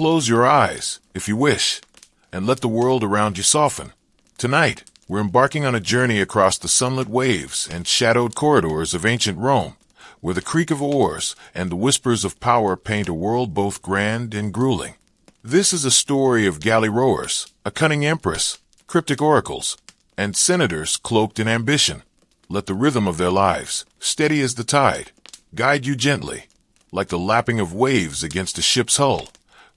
close your eyes, if you wish, and let the world around you soften. Tonight, we're embarking on a journey across the sunlit waves and shadowed corridors of ancient Rome, where the creak of oars and the whispers of power paint a world both grand and grueling. This is a story of galley rowers, a cunning empress, cryptic oracles, and senators cloaked in ambition. Let the rhythm of their lives, steady as the tide, guide you gently, like the lapping of waves against a ship's hull,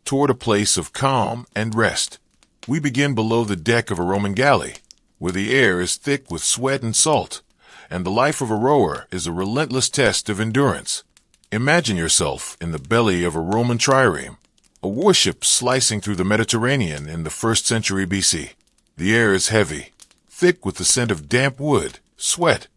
toward a place of calm and rest. We begin below the deck of a Roman galley, where the air is thick with sweat and salt, and the life of a rower is a relentless test of endurance. Imagine yourself in the belly of a Roman trireme, a warship slicing through the Mediterranean in the 1st century BC. The air is heavy, thick with the scent of damp wood, sweat,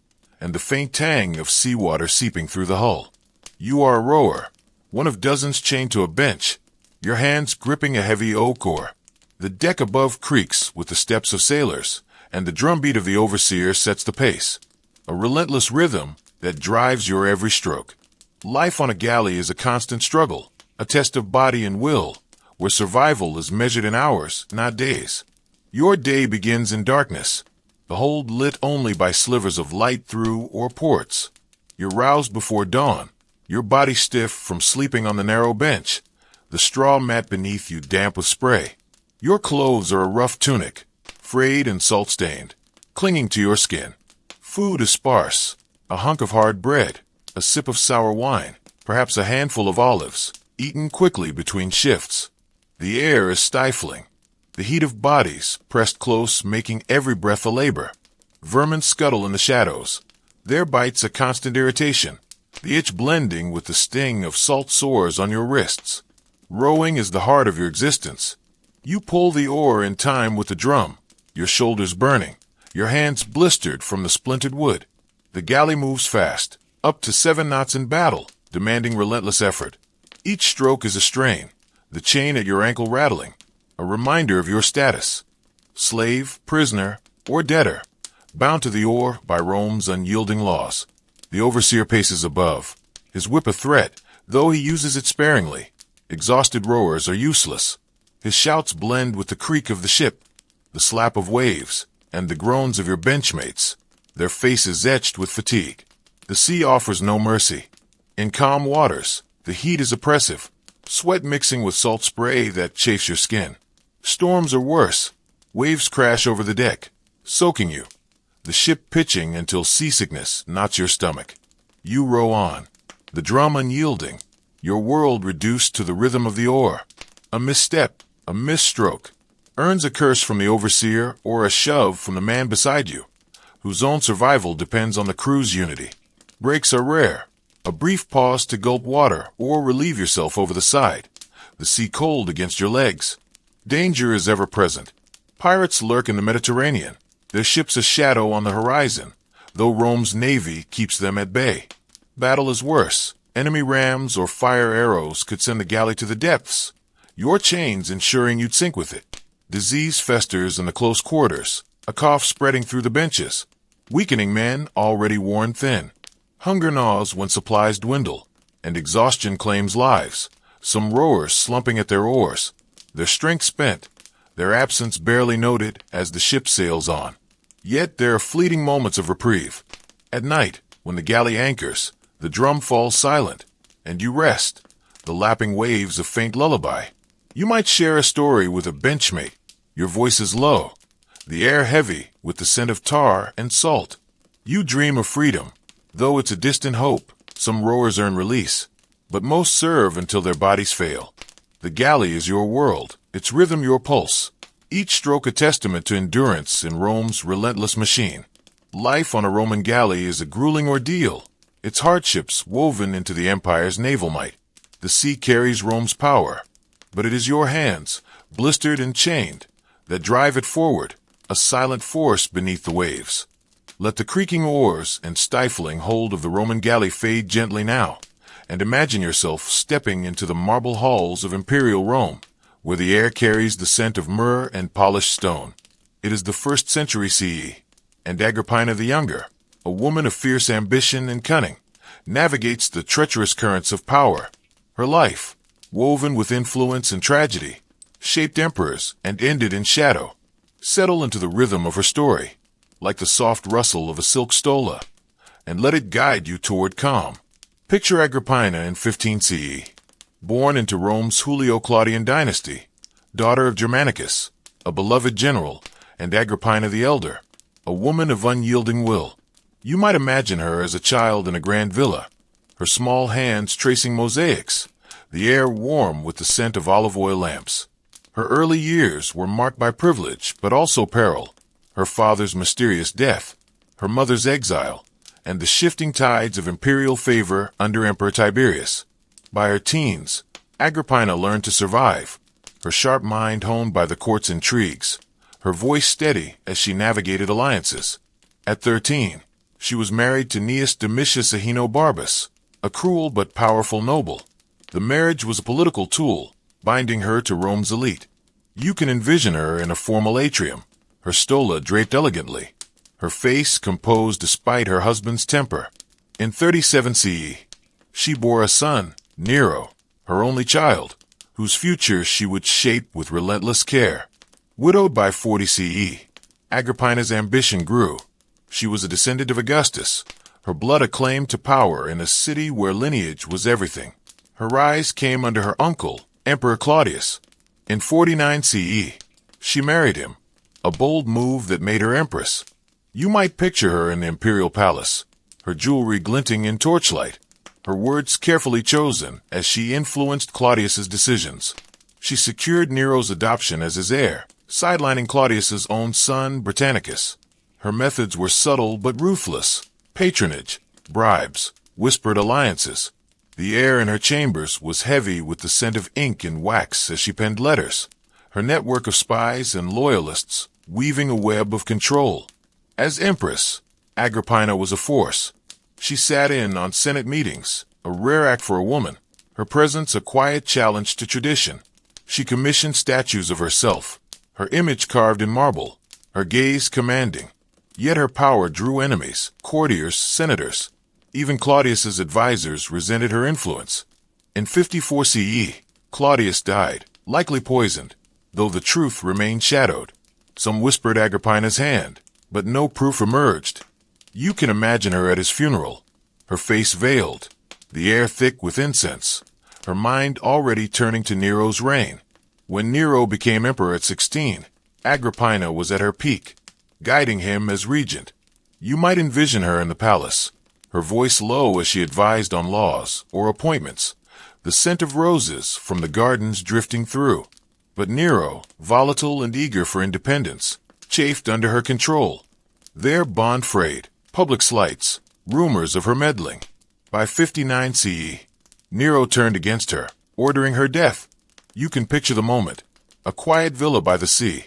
and the faint tang of seawater seeping through the hull. You are a rower, one of dozens chained to a bench, your hands gripping a heavy oak oar. The deck above creaks with the steps of sailors, and the drumbeat of the overseer sets the pace, a relentless rhythm that drives your every stroke. Life on a galley is a constant struggle, a test of body and will, where survival is measured in hours, not days. Your day begins in darkness, the hold lit only by slivers of light through or ports. You're roused before dawn, your body stiff from sleeping on the narrow bench, the straw mat beneath you damp with spray. Your clothes are a rough tunic, frayed and salt-stained, clinging to your skin. Food is sparse, a hunk of hard bread, a sip of sour wine, perhaps a handful of olives, eaten quickly between shifts. The air is stifling, the heat of bodies pressed close making every breath a labor. Vermin scuttle in the shadows, their bites a constant irritation, the itch blending with the sting of salt sores on your wrists. Rowing is the heart of your existence. You pull the oar in time with the drum, your shoulders burning, your hands blistered from the splintered wood. The galley moves fast, up to 7 knots in battle, demanding relentless effort. Each stroke is a strain, the chain at your ankle rattling, a reminder of your status. Slave, prisoner, or debtor, bound to the oar by Rome's unyielding laws. The overseer paces above, his whip a threat, though he uses it sparingly. Exhausted rowers are useless. His shouts blend with the creak of the ship, the slap of waves, and the groans of your benchmates, their faces etched with fatigue. The sea offers no mercy. In calm waters, the heat is oppressive, sweat mixing with salt spray that chafes your skin. Storms are worse. Waves crash over the deck, soaking you, the ship pitching until seasickness knots your stomach. You row on, the drum unyielding, your world reduced to the rhythm of the oar. A misstep, a misstroke, earns a curse from the overseer or a shove from the man beside you, whose own survival depends on the crew's unity. Breaks are rare, a brief pause to gulp water or relieve yourself over the side, the sea cold against your legs. Danger is ever present. Pirates lurk in the Mediterranean, their ships a shadow on the horizon, though Rome's navy keeps them at bay. Battle is worse. Enemy rams or fire arrows could send the galley to the depths, your chains ensuring you'd sink with it. Disease festers in the close quarters, a cough spreading through the benches, weakening men already worn thin. Hunger gnaws when supplies dwindle, and exhaustion claims lives, some rowers slumping at their oars, their strength spent, their absence barely noted as the ship sails on. Yet there are fleeting moments of reprieve. At night, when the galley anchors, the drum falls silent, and you rest, the lapping waves a faint lullaby. You might share a story with a benchmate. Your voice is low, the air heavy with the scent of tar and salt. You dream of freedom, though it's a distant hope. Some rowers earn release, but most serve until their bodies fail. The galley is your world, its rhythm your pulse, each stroke a testament to endurance in Rome's relentless machine. Life on a Roman galley is a grueling ordeal, its hardships woven into the empire's naval might. The sea carries Rome's power, but it is your hands, blistered and chained, that drive it forward, a silent force beneath the waves. Let the creaking oars and stifling hold of the Roman galley fade gently now, and imagine yourself stepping into the marble halls of imperial Rome, where the air carries the scent of myrrh and polished stone. It is the 1st century CE, and Agrippina the Younger, a woman of fierce ambition and cunning, navigates the treacherous currents of power. Her life, woven with influence and tragedy, shaped emperors and ended in shadow. Settle into the rhythm of her story, like the soft rustle of a silk stola, and let it guide you toward calm. Picture Agrippina in 15 CE, born into Rome's Julio-Claudian dynasty, daughter of Germanicus, a beloved general, and Agrippina the Elder, a woman of unyielding will. You might imagine her as a child in a grand villa, her small hands tracing mosaics, the air warm with the scent of olive oil lamps. Her early years were marked by privilege, but also peril. Her father's mysterious death, her mother's exile, and the shifting tides of imperial favor under Emperor Tiberius. By her teens, Agrippina learned to survive, her sharp mind honed by the court's intrigues, her voice steady as she navigated alliances. At 13, she was married to Gnaeus Domitius Ahenobarbus, a cruel but powerful noble. The marriage was a political tool, binding her to Rome's elite. You can envision her in a formal atrium, her stola draped elegantly, her face composed despite her husband's temper. In 37 CE, she bore a son, Nero, her only child, whose future she would shape with relentless care. Widowed by 40 CE, Agrippina's ambition grew. She was a descendant of Augustus, her blood a claim to power in a city where lineage was everything. Her rise came under her uncle, Emperor Claudius. In 49 CE, she married him, a bold move that made her empress. You might picture her in the imperial palace, her jewelry glinting in torchlight, her words carefully chosen as she influenced Claudius's decisions. She secured Nero's adoption as his heir, sidelining Claudius's own son, Britannicus. Her methods were subtle but ruthless: patronage, bribes, whispered alliances. The air in her chambers was heavy with the scent of ink and wax as she penned letters, her network of spies and loyalists weaving a web of control. As empress, Agrippina was a force. She sat in on Senate meetings, a rare act for a woman, her presence a quiet challenge to tradition. She commissioned statues of herself, her image carved in marble, her gaze commanding. Yet her power drew enemies, courtiers, senators. Even Claudius's advisors resented her influence. In 54 CE, Claudius died, likely poisoned, though the truth remained shadowed. Some whispered Agrippina's hand, but no proof emerged. You can imagine her at his funeral, her face veiled, the air thick with incense, her mind already turning to Nero's reign. When Nero became emperor at 16, Agrippina was at her peak, guiding him as regent. You might envision her in the palace, her voice low as she advised on laws or appointments, the scent of roses from the gardens drifting through. But Nero, volatile and eager for independence, chafed under her control. Their bond frayed, public slights, rumors of her meddling. By 59 CE, Nero turned against her, ordering her death. You can picture the moment: a quiet villa by the sea,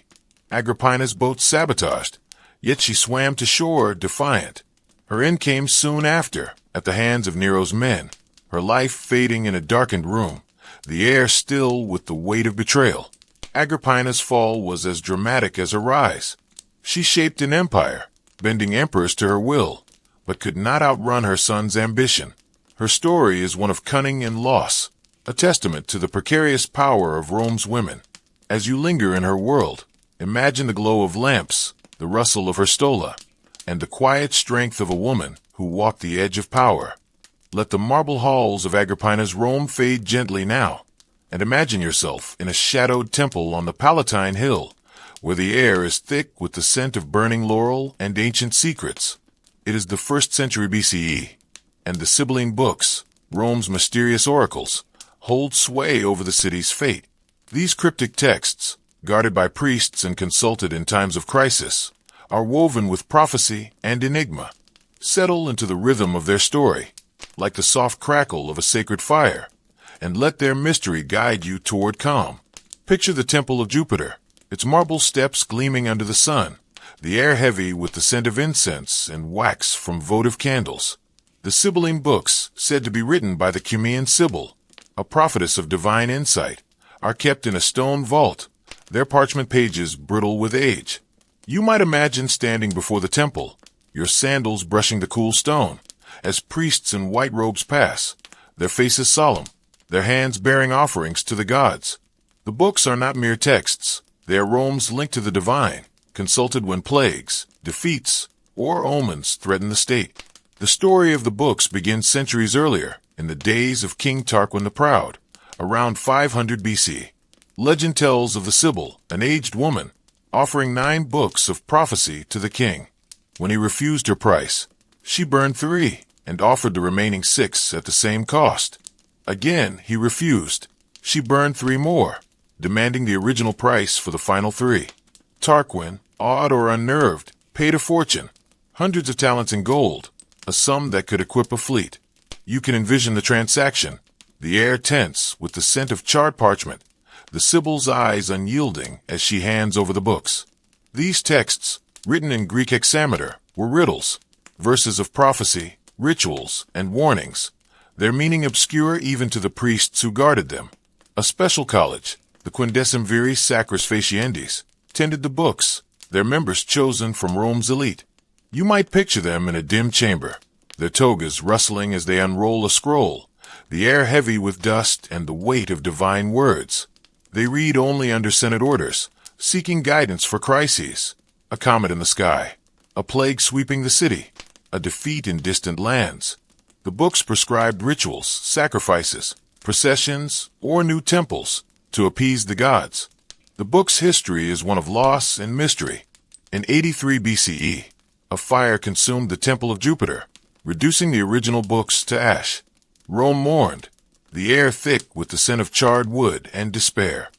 Agrippina's boat sabotaged, yet she swam to shore defiant. Her end came soon after, at the hands of Nero's men, her life fading in a darkened room, the air still with the weight of betrayal. Agrippina's fall was as dramatic as her rise. She shaped an empire, bending emperors to her will, but could not outrun her son's ambition. Her story is one of cunning and loss, a testament to the precarious power of Rome's women. As you linger in her world, imagine the glow of lamps, the rustle of her stola, and the quiet strength of a woman who walked the edge of power. Let the marble halls of Agrippina's Rome fade gently now, and imagine yourself in a shadowed temple on the Palatine Hill, where the air is thick with the scent of burning laurel and ancient secrets. It is the 1st century BCE, and the Sibylline books, Rome's mysterious oracles, hold sway over the city's fate. These cryptic texts, guarded by priests and consulted in times of crisis, are woven with prophecy and enigma. Settle into the rhythm of their story, like the soft crackle of a sacred fire, and let their mystery guide you toward calm. Picture the Temple of Jupiter, its marble steps gleaming under the sun, the air heavy with the scent of incense and wax from votive candles. The Sibylline books, said to be written by the Cumean Sibyl, a prophetess of divine insight, are kept in a stone vault, their parchment pages brittle with age. You might imagine standing before the temple, your sandals brushing the cool stone, as priests in white robes pass, their faces solemn, their hands bearing offerings to the gods. The books are not mere texts. They are Rome's link to the divine, consulted when plagues, defeats, or omens threaten the state. The story of the books begins centuries earlier, in the days of King Tarquin the Proud, around 500 BC. Legend tells of the Sibyl, an aged woman, offering 9 books of prophecy to the king. When he refused her price, she burned 3 and offered the remaining 6 at the same cost. Again, he refused. She burned 3 more, demanding the original price for the final 3. Tarquin, awed or unnerved, paid a fortune, hundreds of talents in gold, a sum that could equip a fleet. You can envision the transaction, the air tense with the scent of charred parchment, the Sibyl's eyes unyielding as she hands over the books. These texts, written in Greek hexameter, were riddles, verses of prophecy, rituals, and warnings, their meaning obscure even to the priests who guarded them. A special college, the Quindecim Viris Sacris Faciendis, tended the books, their members chosen from Rome's elite. You might picture them in a dim chamber, their togas rustling as they unroll a scroll, the air heavy with dust and the weight of divine words. They read only under Senate orders, seeking guidance for crises, a comet in the sky, a plague sweeping the city, a defeat in distant lands. The books prescribed rituals, sacrifices, processions, or new temples to appease the gods. The book's history is one of loss and mystery. In 83 BCE, a fire consumed the temple of Jupiter, reducing the original books to ash. Rome mourned, the air thick with the scent of charred wood and despair.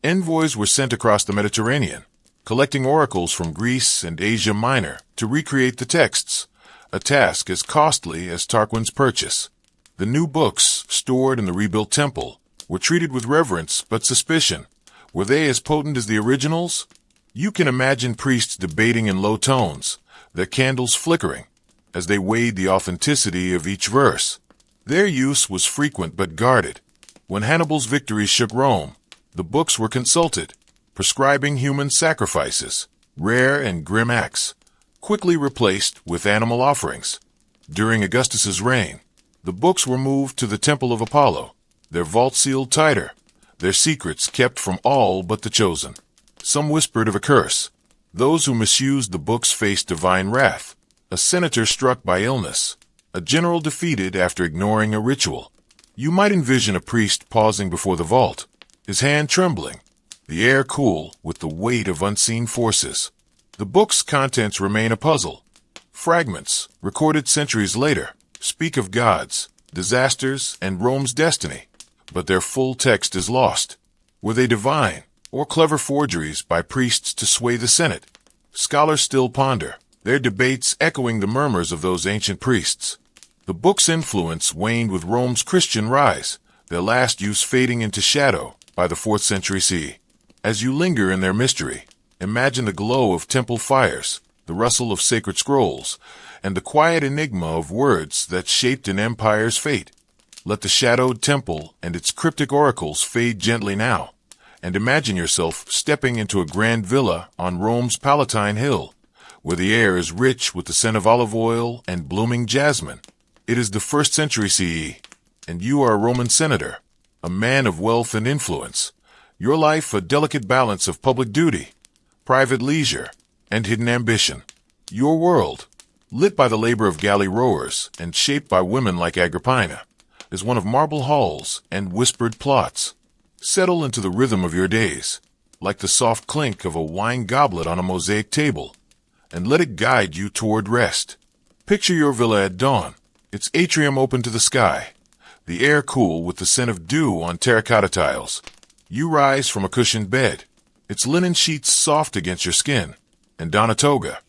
Envoys were sent across the Mediterranean, collecting oracles from Greece and Asia Minor to recreate the texts, a task as costly as Tarquin's purchase. The new books, stored in the rebuilt temple, were treated with reverence but suspicion. Were they as potent as the originals? You can imagine priests debating in low tones, their candles flickering, as they weighed the authenticity of each verse. Their use was frequent but guarded. When Hannibal's victories shook Rome, the books were consulted, prescribing human sacrifices, rare and grim acts, quickly replaced with animal offerings. During Augustus's reign, the books were moved to the Temple of Apollo, their vault sealed tighter, their secrets kept from all but the chosen. Some whispered of a curse. Those who misused the books faced divine wrath. A senator struck by illness, a general defeated after ignoring a ritual. You might envision a priest pausing before the vault, his hand trembling, the air cool with the weight of unseen forces. The book's contents remain a puzzle. Fragments, recorded centuries later, speak of gods, disasters, and Rome's destiny, but their full text is lost. Were they divine, or clever forgeries by priests to sway the Senate? Scholars still ponder, their debates echoing the murmurs of those ancient priests. The book's influence waned with Rome's Christian rise, their last use fading into shadow by the 4th century CE. As you linger in their mystery, imagine the glow of temple fires, the rustle of sacred scrolls, and the quiet enigma of words that shaped an empire's fate. Let the shadowed temple and its cryptic oracles fade gently now, and imagine yourself stepping into a grand villa on Rome's Palatine Hill, where the air is rich with the scent of olive oil and blooming jasmine. It is the 1st century CE, and you are a Roman senator, a man of wealth and influence. Your life a delicate balance of public duty, private leisure, and hidden ambition. Your world, lit by the labor of galley rowers and shaped by women like Agrippina, is one of marble halls and whispered plots. Settle into the rhythm of your days, like the soft clink of a wine goblet on a mosaic table, and let it guide you toward rest. Picture your villa at dawn, its atrium open to the sky, the air cool with the scent of dew on terracotta tiles. You rise from a cushioned bed, its linen sheets soft against your skin, and don a toga,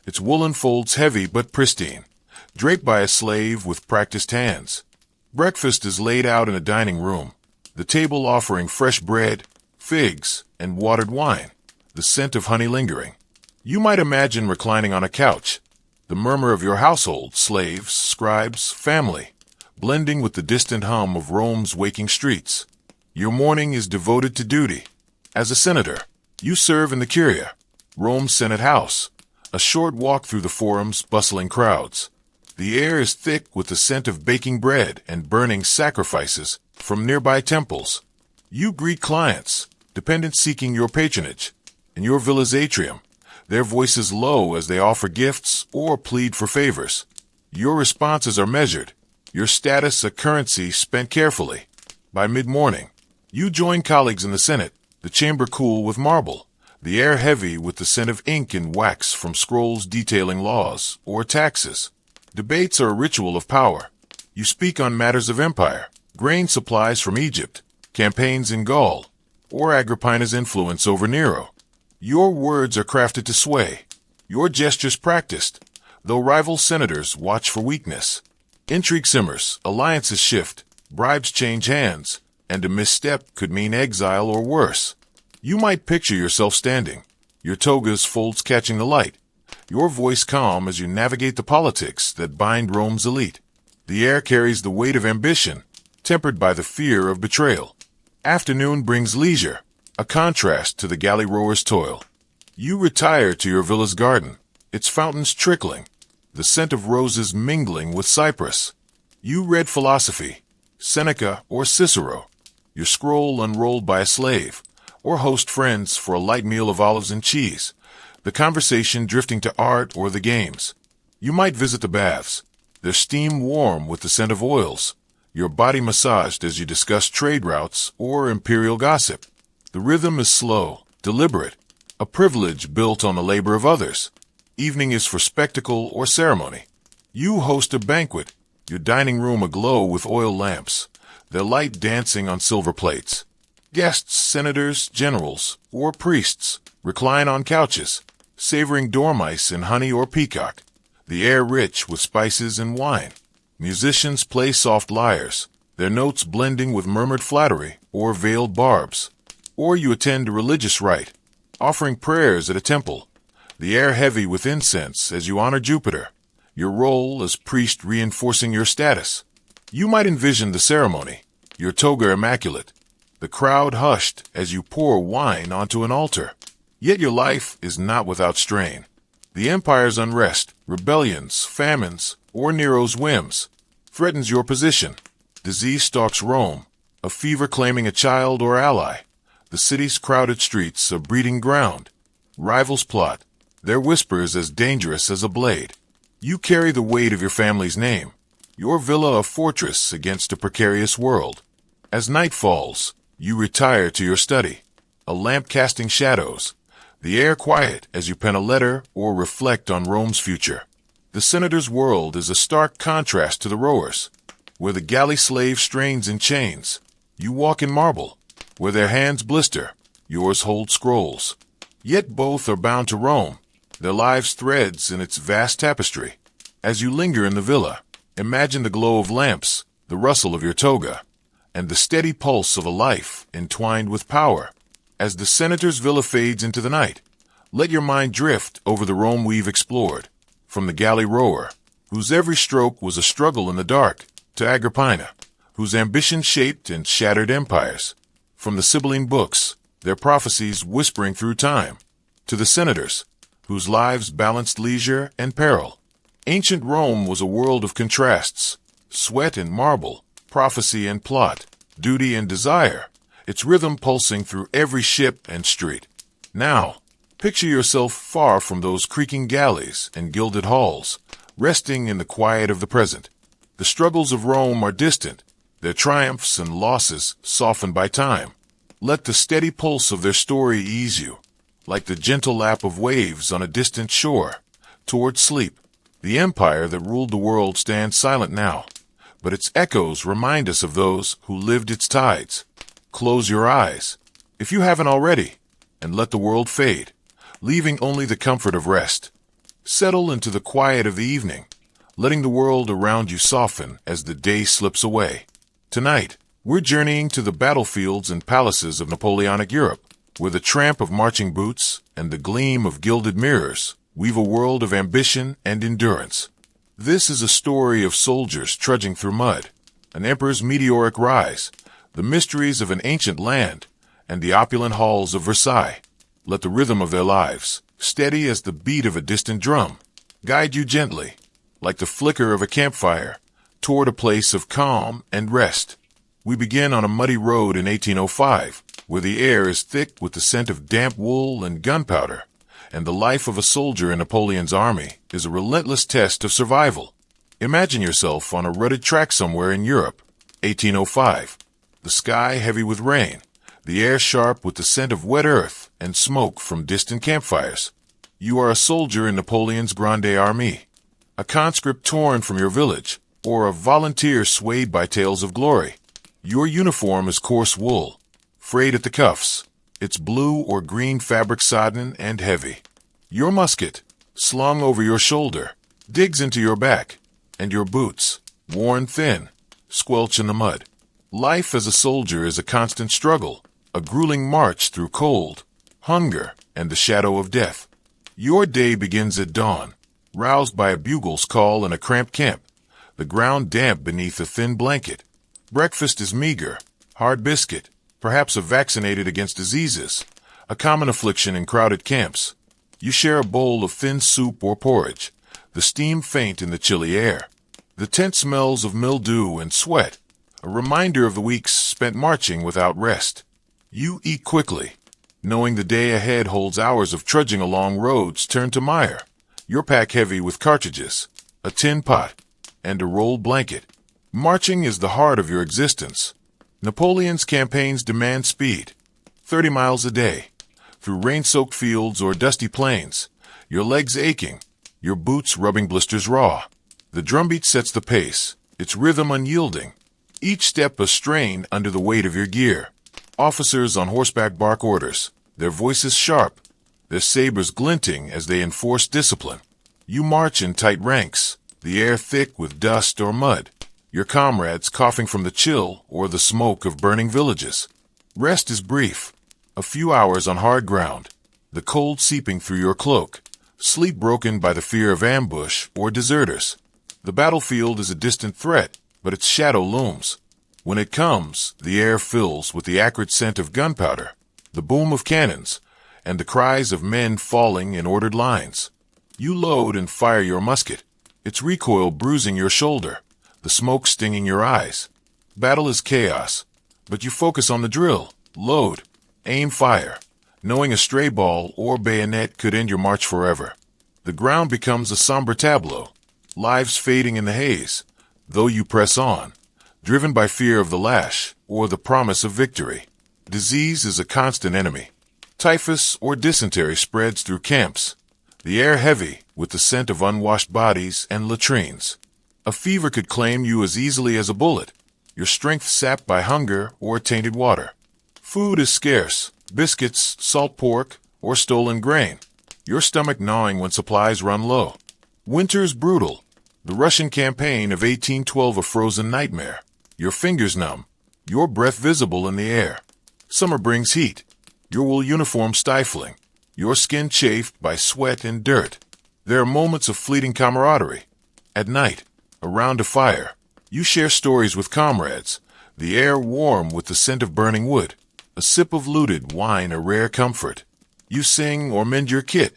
its woolen folds heavy but pristine, draped by a slave with practiced hands. Breakfast is laid out in a dining room, the table offering fresh bread, figs, and watered wine, the scent of honey lingering. You might imagine reclining on a couch, the murmur of your household, slaves, scribes, family, blending with the distant hum of Rome's waking streets. Your morning is devoted to duty. As a senator, you serve in the Curia, Rome's Senate House, a short walk through the forum's bustling crowds. The air is thick with the scent of baking bread and burning sacrifices from nearby temples. You greet clients, dependents seeking your patronage. In your villa's atrium, their voices low as they offer gifts or plead for favors. Your responses are measured, your status a currency spent carefully. By mid-morning, you join colleagues in the Senate, the chamber cool with marble, the air heavy with the scent of ink and wax from scrolls detailing laws or taxes. Debates are a ritual of power. You speak on matters of empire, grain supplies from Egypt, campaigns in Gaul, or Agrippina's influence over Nero. Your words are crafted to sway, your gestures practiced, though rival senators watch for weakness. Intrigue simmers, alliances shift, bribes change hands, and a misstep could mean exile or worse. You might picture yourself standing, your toga's folds catching the light, your voice calm as you navigate the politics that bind Rome's elite. The air carries the weight of ambition, tempered by the fear of betrayal. Afternoon brings leisure, a contrast to the galley rower's toil. You retire to your villa's garden, its fountains trickling, the scent of roses mingling with cypress. You read philosophy, Seneca or Cicero, your scroll unrolled by a slave, or host friends for a light meal of olives and cheese, the conversation drifting to art or the games. You might visit the baths, their steam warm with the scent of oils, your body massaged as you discuss trade routes or imperial gossip. The rhythm is slow, deliberate, a privilege built on the labor of others. Evening is for spectacle or ceremony. You host a banquet, your dining room aglow with oil lamps, their light dancing on silver plates. Guests, senators, generals, or priests, recline on couches, savoring dormice in honey or peacock, the air rich with spices and wine. Musicians play soft lyres, their notes blending with murmured flattery or veiled barbs. Or you attend a religious rite, offering prayers at a temple, the air heavy with incense as you honor Jupiter, your role as priest reinforcing your status. You might envision the ceremony, your toga immaculate, the crowd hushed as you pour wine onto an altar. Yet your life is not without strain. The empire's unrest, rebellions, famines, or Nero's whims threatens your position. Disease stalks Rome, a fever claiming a child or ally. The city's crowded streets a breeding ground. Rivals plot, their whispers as dangerous as a blade. You carry the weight of your family's name, your villa a fortress against a precarious world. As night falls, you retire to your study, a lamp casting shadows, the air quiet as you pen a letter or reflect on Rome's future. The senator's world is a stark contrast to the rowers. Where the galley slave strains in chains, you walk in marble. Where their hands blister, yours hold scrolls. Yet both are bound to Rome, their lives threads in its vast tapestry. As you linger in the villa, imagine the glow of lamps, the rustle of your toga, and the steady pulse of a life entwined with power. As the senator's villa fades into the night, let your mind drift over the Rome we've explored, from the galley rower, whose every stroke was a struggle in the dark, to Agrippina, whose ambition shaped and shattered empires. From the Sibylline books, their prophecies whispering through time, to the senators, whose lives balanced leisure and peril. Ancient Rome was a world of contrasts, sweat and marble, prophecy and plot, duty and desire, its rhythm pulsing through every ship and street. Now, picture yourself far from those creaking galleys and gilded halls, resting in the quiet of the present. The struggles of Rome are distant, their triumphs and losses softened by time. Let the steady pulse of their story ease you, like the gentle lap of waves on a distant shore, toward sleep. The empire that ruled the world stands silent now, but its echoes remind us of those who lived its tides. Close your eyes, if you haven't already, and let the world fade, leaving only the comfort of rest. Settle into the quiet of the evening, letting the world around you soften as the day slips away. Tonight, we're journeying to the battlefields and palaces of Napoleonic Europe, where the tramp of marching boots and the gleam of gilded mirrors weave a world of ambition and endurance. This is a story of soldiers trudging through mud, an emperor's meteoric rise, the mysteries of an ancient land, and the opulent halls of Versailles. Let the rhythm of their lives, steady as the beat of a distant drum, guide you gently, like the flicker of a campfire, toward a place of calm and rest. We begin on a muddy road in 1805, where the air is thick with the scent of damp wool and gunpowder, and the life of a soldier in Napoleon's army is a relentless test of survival. Imagine yourself on a rutted track somewhere in Europe, 1805. The sky heavy with rain, the air sharp with the scent of wet earth and smoke from distant campfires. You are a soldier in Napoleon's Grande Armée, a conscript torn from your village, or a volunteer swayed by tales of glory. Your uniform is coarse wool, frayed at the cuffs, its blue or green fabric sodden and heavy. Your musket, slung over your shoulder, digs into your back, and your boots, worn thin, squelch in the mud. Life as a soldier is a constant struggle, a grueling march through cold, hunger, and the shadow of death. Your day begins at dawn, roused by a bugle's call in a cramped camp, the ground damp beneath a thin blanket. Breakfast is meager, hard biscuit, perhaps a vaccinated against diseases, a common affliction in crowded camps. You share a bowl of thin soup or porridge, the steam faint in the chilly air. The tent smells of mildew and sweat, a reminder of the weeks spent marching without rest. You eat quickly, knowing the day ahead holds hours of trudging along roads turned to mire. Your pack heavy with cartridges, a tin pot, and a rolled blanket. Marching is the heart of your existence. Napoleon's campaigns demand speed, 30 miles a day, through rain-soaked fields or dusty plains, your legs aching, your boots rubbing blisters raw. The drumbeat sets the pace, its rhythm unyielding, each step a strain under the weight of your gear. Officers on horseback bark orders, their voices sharp, their sabers glinting as they enforce discipline. You march in tight ranks, the air thick with dust or mud, your comrades coughing from the chill or the smoke of burning villages. Rest is brief, a few hours on hard ground, the cold seeping through your cloak, sleep broken by the fear of ambush or deserters. The battlefield is a distant threat, but its shadow looms. When it comes, the air fills with the acrid scent of gunpowder, the boom of cannons, and the cries of men falling in ordered lines. You load and fire your musket, its recoil bruising your shoulder, the smoke stinging your eyes. Battle is chaos, but you focus on the drill, load, aim, fire, knowing a stray ball or bayonet could end your march forever. The ground becomes a somber tableau, lives fading in the haze, though you press on, driven by fear of the lash or the promise of victory. Disease is a constant enemy. Typhus or dysentery spreads through camps, the air heavy with the scent of unwashed bodies and latrines. A fever could claim you as easily as a bullet, your strength sapped by hunger or tainted water. Food is scarce, biscuits, salt pork, or stolen grain, your stomach gnawing when supplies run low. Winter's brutal, the Russian campaign of 1812 a frozen nightmare, your fingers numb, your breath visible in the air. Summer brings heat, your wool uniform stifling, your skin chafed by sweat and dirt. There are moments of fleeting camaraderie. At night, around a fire, you share stories with comrades, the air warm with the scent of burning wood, a sip of looted wine a rare comfort. You sing or mend your kit,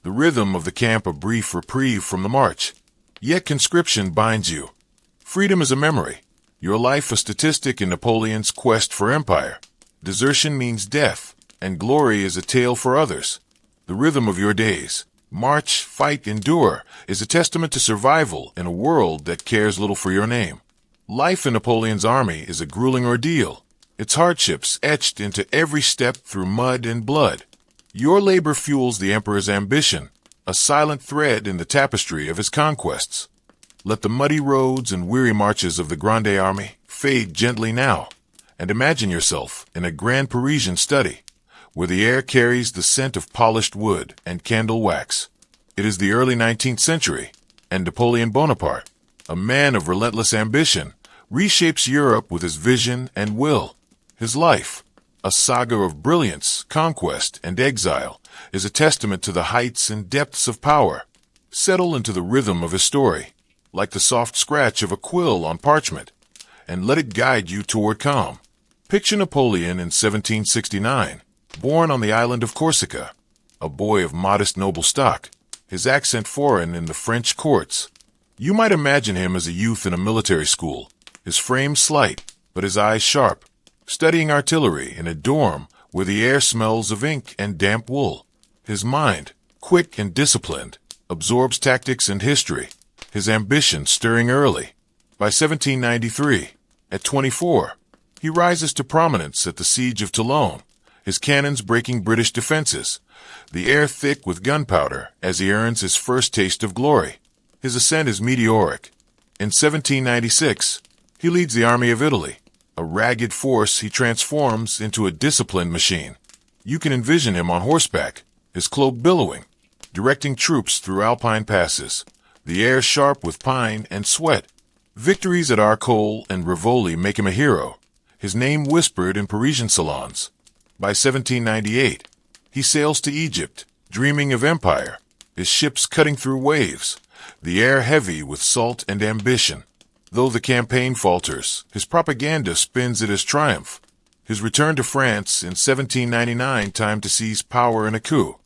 the rhythm of the camp a brief reprieve from the march. Yet conscription binds you. Freedom is a memory, your life a statistic in Napoleon's quest for empire. Desertion means death, and glory is a tale for others. The rhythm of your days, march, fight, endure, is a testament to survival in a world that cares little for your name. Life in Napoleon's army is a grueling ordeal, its hardships etched into every step through mud and blood. Your labor fuels the emperor's ambition, a silent thread in the tapestry of his conquests. Let the muddy roads and weary marches of the Grande Armée fade gently now, and imagine yourself in a grand Parisian study, where the air carries the scent of polished wood and candle wax. It is the early 19th century, and Napoleon Bonaparte, a man of relentless ambition, reshapes Europe with his vision and will. His life, a saga of brilliance, conquest, and exile, is a testament to the heights and depths of power. Settle into the rhythm of his story, like the soft scratch of a quill on parchment, and let it guide you toward calm. Picture Napoleon in 1769, born on the island of Corsica, a boy of modest noble stock, his accent foreign in the French courts. You might imagine him as a youth in a military school, his frame slight, but his eyes sharp, studying artillery in a dorm where the air smells of ink and damp wool. His mind, quick and disciplined, absorbs tactics and history, his ambition stirring early. By 1793, at 24, he rises to prominence at the Siege of Toulon, his cannons breaking British defenses, the air thick with gunpowder as he earns his first taste of glory. His ascent is meteoric. In 1796, he leads the army of Italy, a ragged force he transforms into a disciplined machine. You can envision him on horseback, his cloak billowing, directing troops through alpine passes, the air sharp with pine and sweat. Victories at Arcole and Rivoli make him a hero, his name whispered in Parisian salons. By 1798, he sails to Egypt, dreaming of empire, his ships cutting through waves, the air heavy with salt and ambition. Though the campaign falters, his propaganda spins it as triumph. His return to France in 1799 timed to seize power in a coup,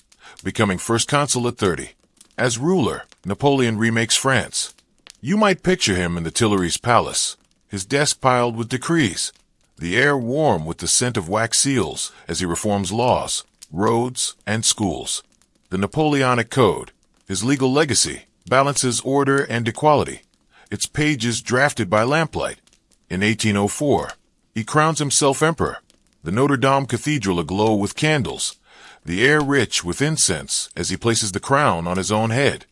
becoming first consul at 30. As ruler, Napoleon remakes France. You might picture him in the Tuileries Palace, his desk piled with decrees, the air warm with the scent of wax seals as he reforms laws, roads, and schools. The Napoleonic Code, his legal legacy, balances order and equality, its pages drafted by lamplight. In 1804, he crowns himself emperor, the Notre Dame Cathedral aglow with candles, the air rich with incense as he places the crown on his own head,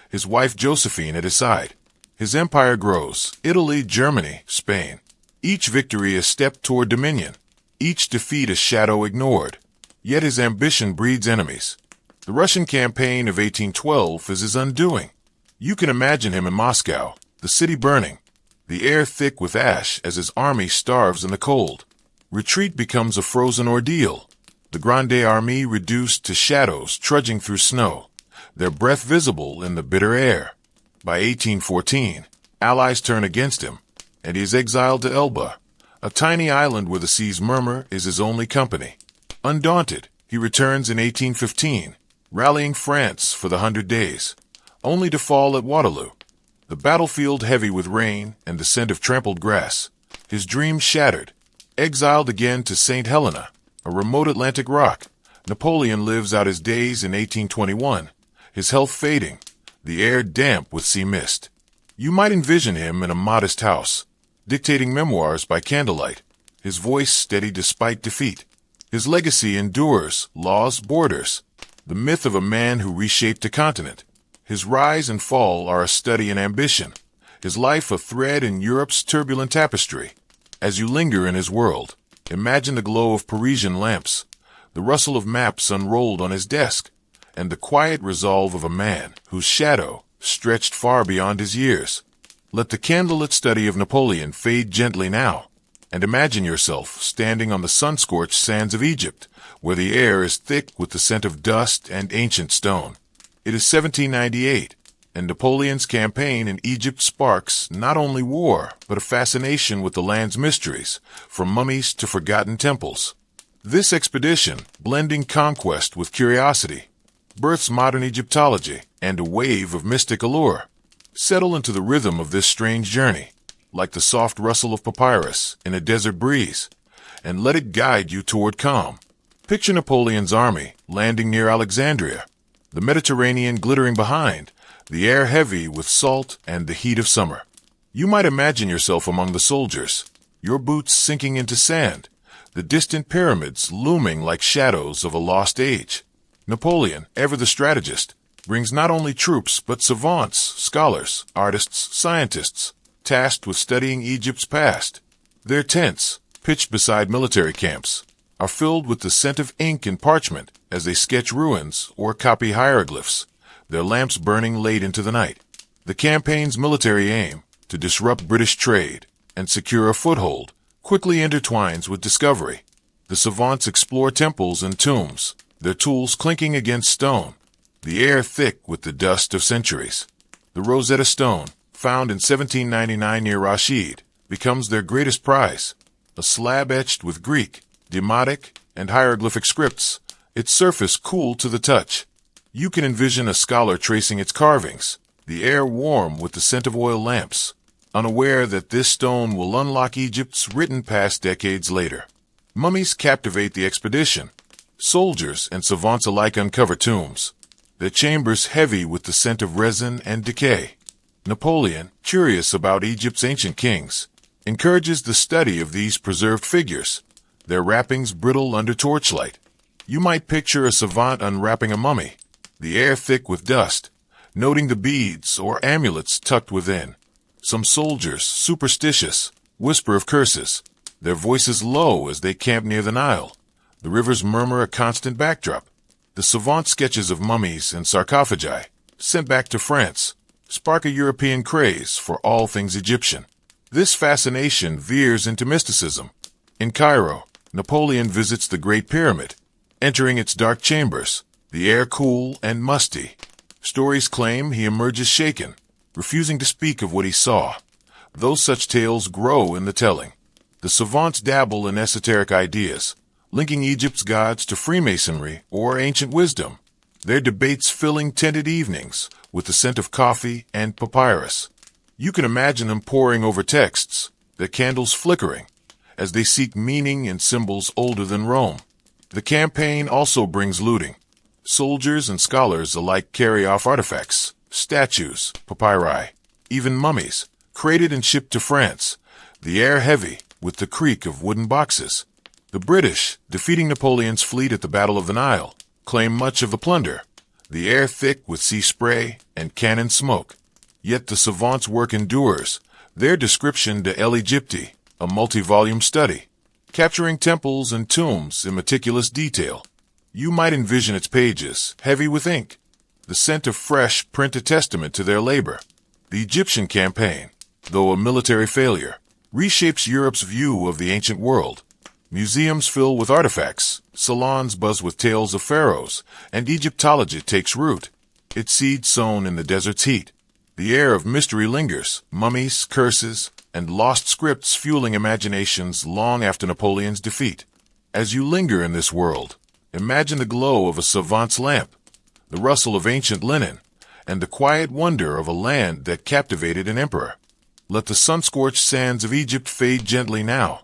his wife Josephine at his side. His empire grows, Italy, Germany, Spain. Each victory a step toward dominion, each defeat a shadow ignored. Yet his ambition breeds enemies. The Russian campaign of 1812 is his undoing. You can imagine him in Moscow, the city burning, the air thick with ash as his army starves in the cold. Retreat becomes a frozen ordeal, the Grande Armée reduced to shadows trudging through snow, their breath visible in the bitter air. By 1814, allies turn against him, and he is exiled to Elba, a tiny island where the sea's murmur is his only company. Undaunted, he returns in 1815, rallying France for the 100 Days, only to fall at Waterloo, the battlefield heavy with rain and the scent of trampled grass. His dreams shattered. Exiled again to St. Helena, a remote Atlantic rock, Napoleon lives out his days in 1821, his health fading, the air damp with sea mist. You might envision him in a modest house, dictating memoirs by candlelight, his voice steady despite defeat. His legacy endures, laws borders, the myth of a man who reshaped a continent. His rise and fall are a study in ambition, his life a thread in Europe's turbulent tapestry. As you linger in his world, imagine the glow of Parisian lamps, the rustle of maps unrolled on his desk, and the quiet resolve of a man whose shadow stretched far beyond his years. Let the candlelit study of Napoleon fade gently now, and imagine yourself standing on the sun-scorched sands of Egypt, where the air is thick with the scent of dust and ancient stone. It is 1798, and Napoleon's campaign in Egypt sparks not only war, but a fascination with the land's mysteries, from mummies to forgotten temples. This expedition, blending conquest with curiosity, births modern Egyptology and a wave of mystic allure. Settle into the rhythm of this strange journey, like the soft rustle of papyrus in a desert breeze, and let it guide you toward calm. Picture Napoleon's army landing near Alexandria, the Mediterranean glittering behind, the air heavy with salt and the heat of summer. You might imagine yourself among the soldiers, your boots sinking into sand, the distant pyramids looming like shadows of a lost age. Napoleon, ever the strategist, brings not only troops but savants, scholars, artists, scientists, tasked with studying Egypt's past. Their tents, pitched beside military camps, are filled with the scent of ink and parchment as they sketch ruins or copy hieroglyphs, their lamps burning late into the night. The campaign's military aim, to disrupt British trade and secure a foothold, quickly intertwines with discovery. The savants explore temples and tombs, their tools clinking against stone, the air thick with the dust of centuries. The Rosetta Stone, found in 1799 near Rashid, becomes their greatest prize, a slab etched with Greek, Demotic, and hieroglyphic scripts, its surface cool to the touch. You can envision a scholar tracing its carvings, the air warm with the scent of oil lamps, unaware that this stone will unlock Egypt's written past decades later. Mummies captivate the expedition. Soldiers and savants alike uncover tombs, their chambers heavy with the scent of resin and decay. Napoleon, curious about Egypt's ancient kings, encourages the study of these preserved figures, their wrappings brittle under torchlight. You might picture a savant unwrapping a mummy, the air thick with dust, noting the beads or amulets tucked within. Some soldiers, superstitious, whisper of curses, their voices low as they camp near the Nile. The rivers murmur a constant backdrop. The savant sketches of mummies and sarcophagi, sent back to France, spark a European craze for all things Egyptian. This fascination veers into mysticism. In Cairo, Napoleon visits the Great Pyramid, entering its dark chambers, the air cool and musty. Stories claim he emerges shaken, refusing to speak of what he saw, though such tales grow in the telling. The savants dabble in esoteric ideas, linking Egypt's gods to Freemasonry or ancient wisdom, their debates filling tented evenings with the scent of coffee and papyrus. You can imagine them poring over texts, their candles flickering, as they seek meaning in symbols older than Rome. The campaign also brings looting. Soldiers and scholars alike carry off artifacts, statues, papyri, even mummies, crated and shipped to France, the air heavy with the creak of wooden boxes. The British, defeating Napoleon's fleet at the Battle of the Nile, claim much of the plunder, the air thick with sea spray and cannon smoke. Yet the savants' work endures, their description de l'Egypte, a multi-volume study, capturing temples and tombs in meticulous detail. You might envision its pages, heavy with ink. The scent of fresh print a testament to their labor. The Egyptian campaign, though a military failure, reshapes Europe's view of the ancient world. Museums fill with artifacts, salons buzz with tales of pharaohs, and Egyptology takes root, its seed sown in the desert's heat. The air of mystery lingers, mummies, curses, and lost scripts fueling imaginations long after Napoleon's defeat. As you linger in this world, imagine the glow of a savant's lamp, the rustle of ancient linen, and the quiet wonder of a land that captivated an emperor. Let the sun-scorched sands of Egypt fade gently now,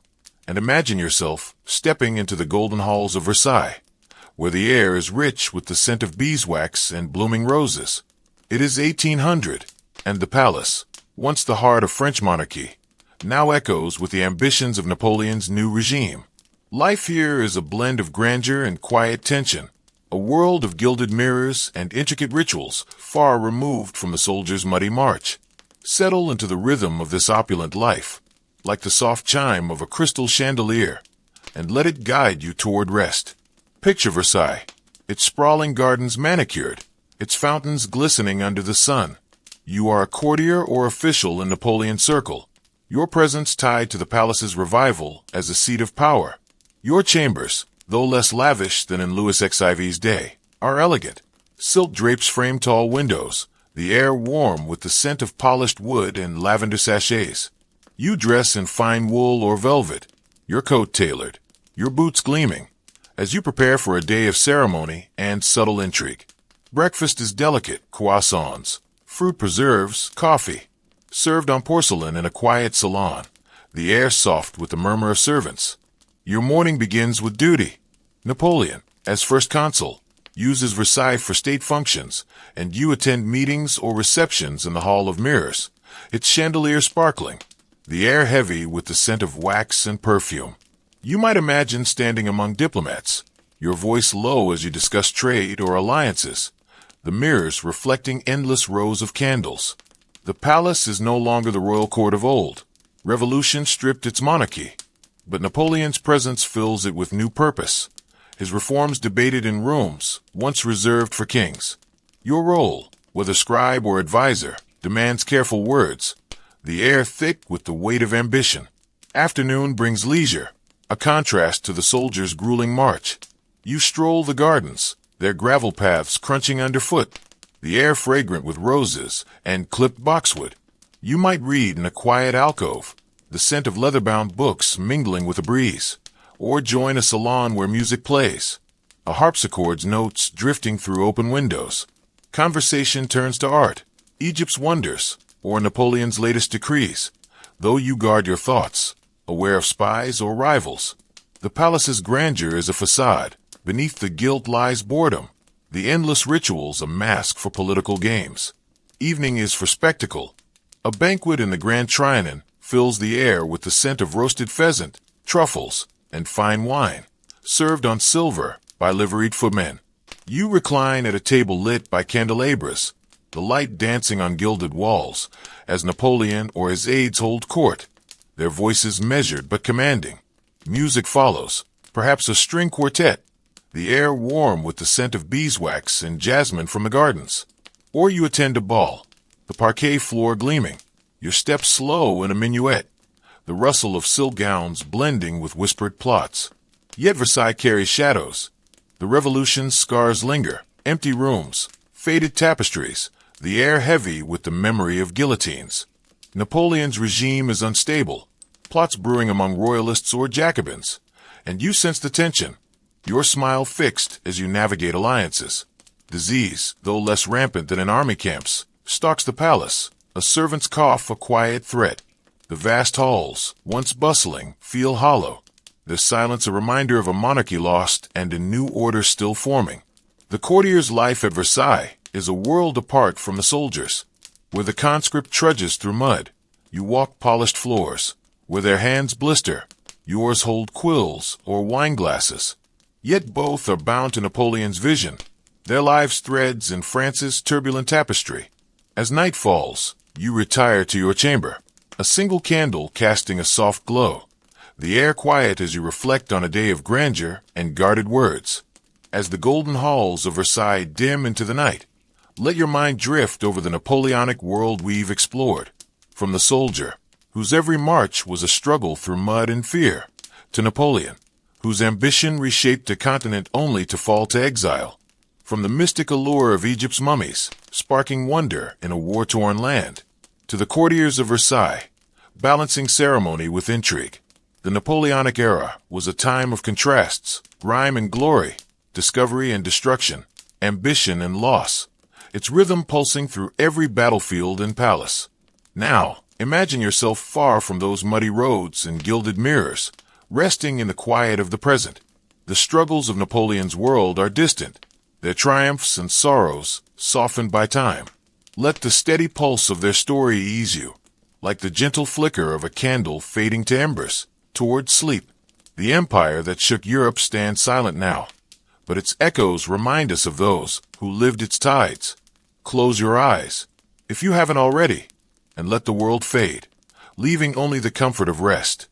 and imagine yourself stepping into the golden halls of Versailles, where the air is rich with the scent of beeswax and blooming roses. It is 1800, and the palace, once the heart of French monarchy, now echoes with the ambitions of Napoleon's new regime. Life here is a blend of grandeur and quiet tension, a world of gilded mirrors and intricate rituals far removed from the soldier's muddy march. Settle into the rhythm of this opulent life, like the soft chime of a crystal chandelier, and let it guide you toward rest. Picture Versailles, its sprawling gardens manicured, its fountains glistening under the sun. You are a courtier or official in Napoleon's circle, your presence tied to the palace's revival as a seat of power. Your chambers, though less lavish than in Louis XIV's day, are elegant. Silk drapes frame tall windows, the air warm with the scent of polished wood and lavender sachets. You dress in fine wool or velvet, your coat tailored, your boots gleaming, as you prepare for a day of ceremony and subtle intrigue. Breakfast is delicate, croissants, fruit preserves, coffee, served on porcelain in a quiet salon, the air soft with the murmur of servants. Your morning begins with duty. Napoleon, as first consul, uses Versailles for state functions, and you attend meetings or receptions in the Hall of Mirrors, its chandelier sparkling, the air heavy with the scent of wax and perfume. You might imagine standing among diplomats, your voice low as you discuss trade or alliances, the mirrors reflecting endless rows of candles. The palace is no longer the royal court of old. Revolution stripped its monarchy, but Napoleon's presence fills it with new purpose, his reforms debated in rooms once reserved for kings. Your role, whether scribe or advisor, demands careful words, the air thick with the weight of ambition. Afternoon brings leisure, a contrast to the soldier's grueling march. You stroll the gardens, their gravel paths crunching underfoot, the air fragrant with roses and clipped boxwood. You might read in a quiet alcove, the scent of leather-bound books mingling with a breeze, or join a salon where music plays, a harpsichord's notes drifting through open windows. Conversation turns to art, Egypt's wonders, or Napoleon's latest decrees, though you guard your thoughts, aware of spies or rivals. The palace's grandeur is a facade. Beneath the guilt lies boredom. The endless rituals a mask for political games. Evening is for spectacle. A banquet in the Grand Trianon fills the air with the scent of roasted pheasant, truffles, and fine wine, served on silver by liveried footmen. You recline at a table lit by candelabras, the light dancing on gilded walls, as Napoleon or his aides hold court, their voices measured but commanding. Music follows, perhaps a string quartet, the air warm with the scent of beeswax and jasmine from the gardens. Or you attend a ball, the parquet floor gleaming, your steps slow in a minuet, the rustle of silk gowns blending with whispered plots. Yet Versailles carries shadows. The Revolution's scars linger, empty rooms, faded tapestries, the air heavy with the memory of guillotines. Napoleon's regime is unstable, plots brewing among royalists or Jacobins, and you sense the tension, your smile fixed as you navigate alliances. Disease, though less rampant than in army camps, stalks the palace, a servant's cough a quiet threat. The vast halls, once bustling, feel hollow, their silence a reminder of a monarchy lost and a new order still forming. The courtier's life at Versailles is a world apart from the soldiers. Where the conscript trudges through mud, you walk polished floors. Where their hands blister, yours hold quills or wine glasses. Yet both are bound to Napoleon's vision, their lives threads in France's turbulent tapestry. As night falls, you retire to your chamber, a single candle casting a soft glow, the air quiet as you reflect on a day of grandeur and guarded words. As the golden halls of Versailles dim into the night, let your mind drift over the Napoleonic world we've explored. From the soldier, whose every march was a struggle through mud and fear, to Napoleon, whose ambition reshaped a continent only to fall to exile. From the mystic allure of Egypt's mummies, sparking wonder in a war-torn land, to the courtiers of Versailles, balancing ceremony with intrigue. The Napoleonic era was a time of contrasts, grime and glory, discovery and destruction, ambition and loss, its rhythm pulsing through every battlefield and palace. Now, imagine yourself far from those muddy roads and gilded mirrors, resting in the quiet of the present. The struggles of Napoleon's world are distant, their triumphs and sorrows softened by time. Let the steady pulse of their story ease you, like the gentle flicker of a candle fading to embers, toward sleep. The empire that shook Europe stands silent now, but its echoes remind us of those who lived its tides. Close your eyes, if you haven't already, and let the world fade, leaving only the comfort of rest.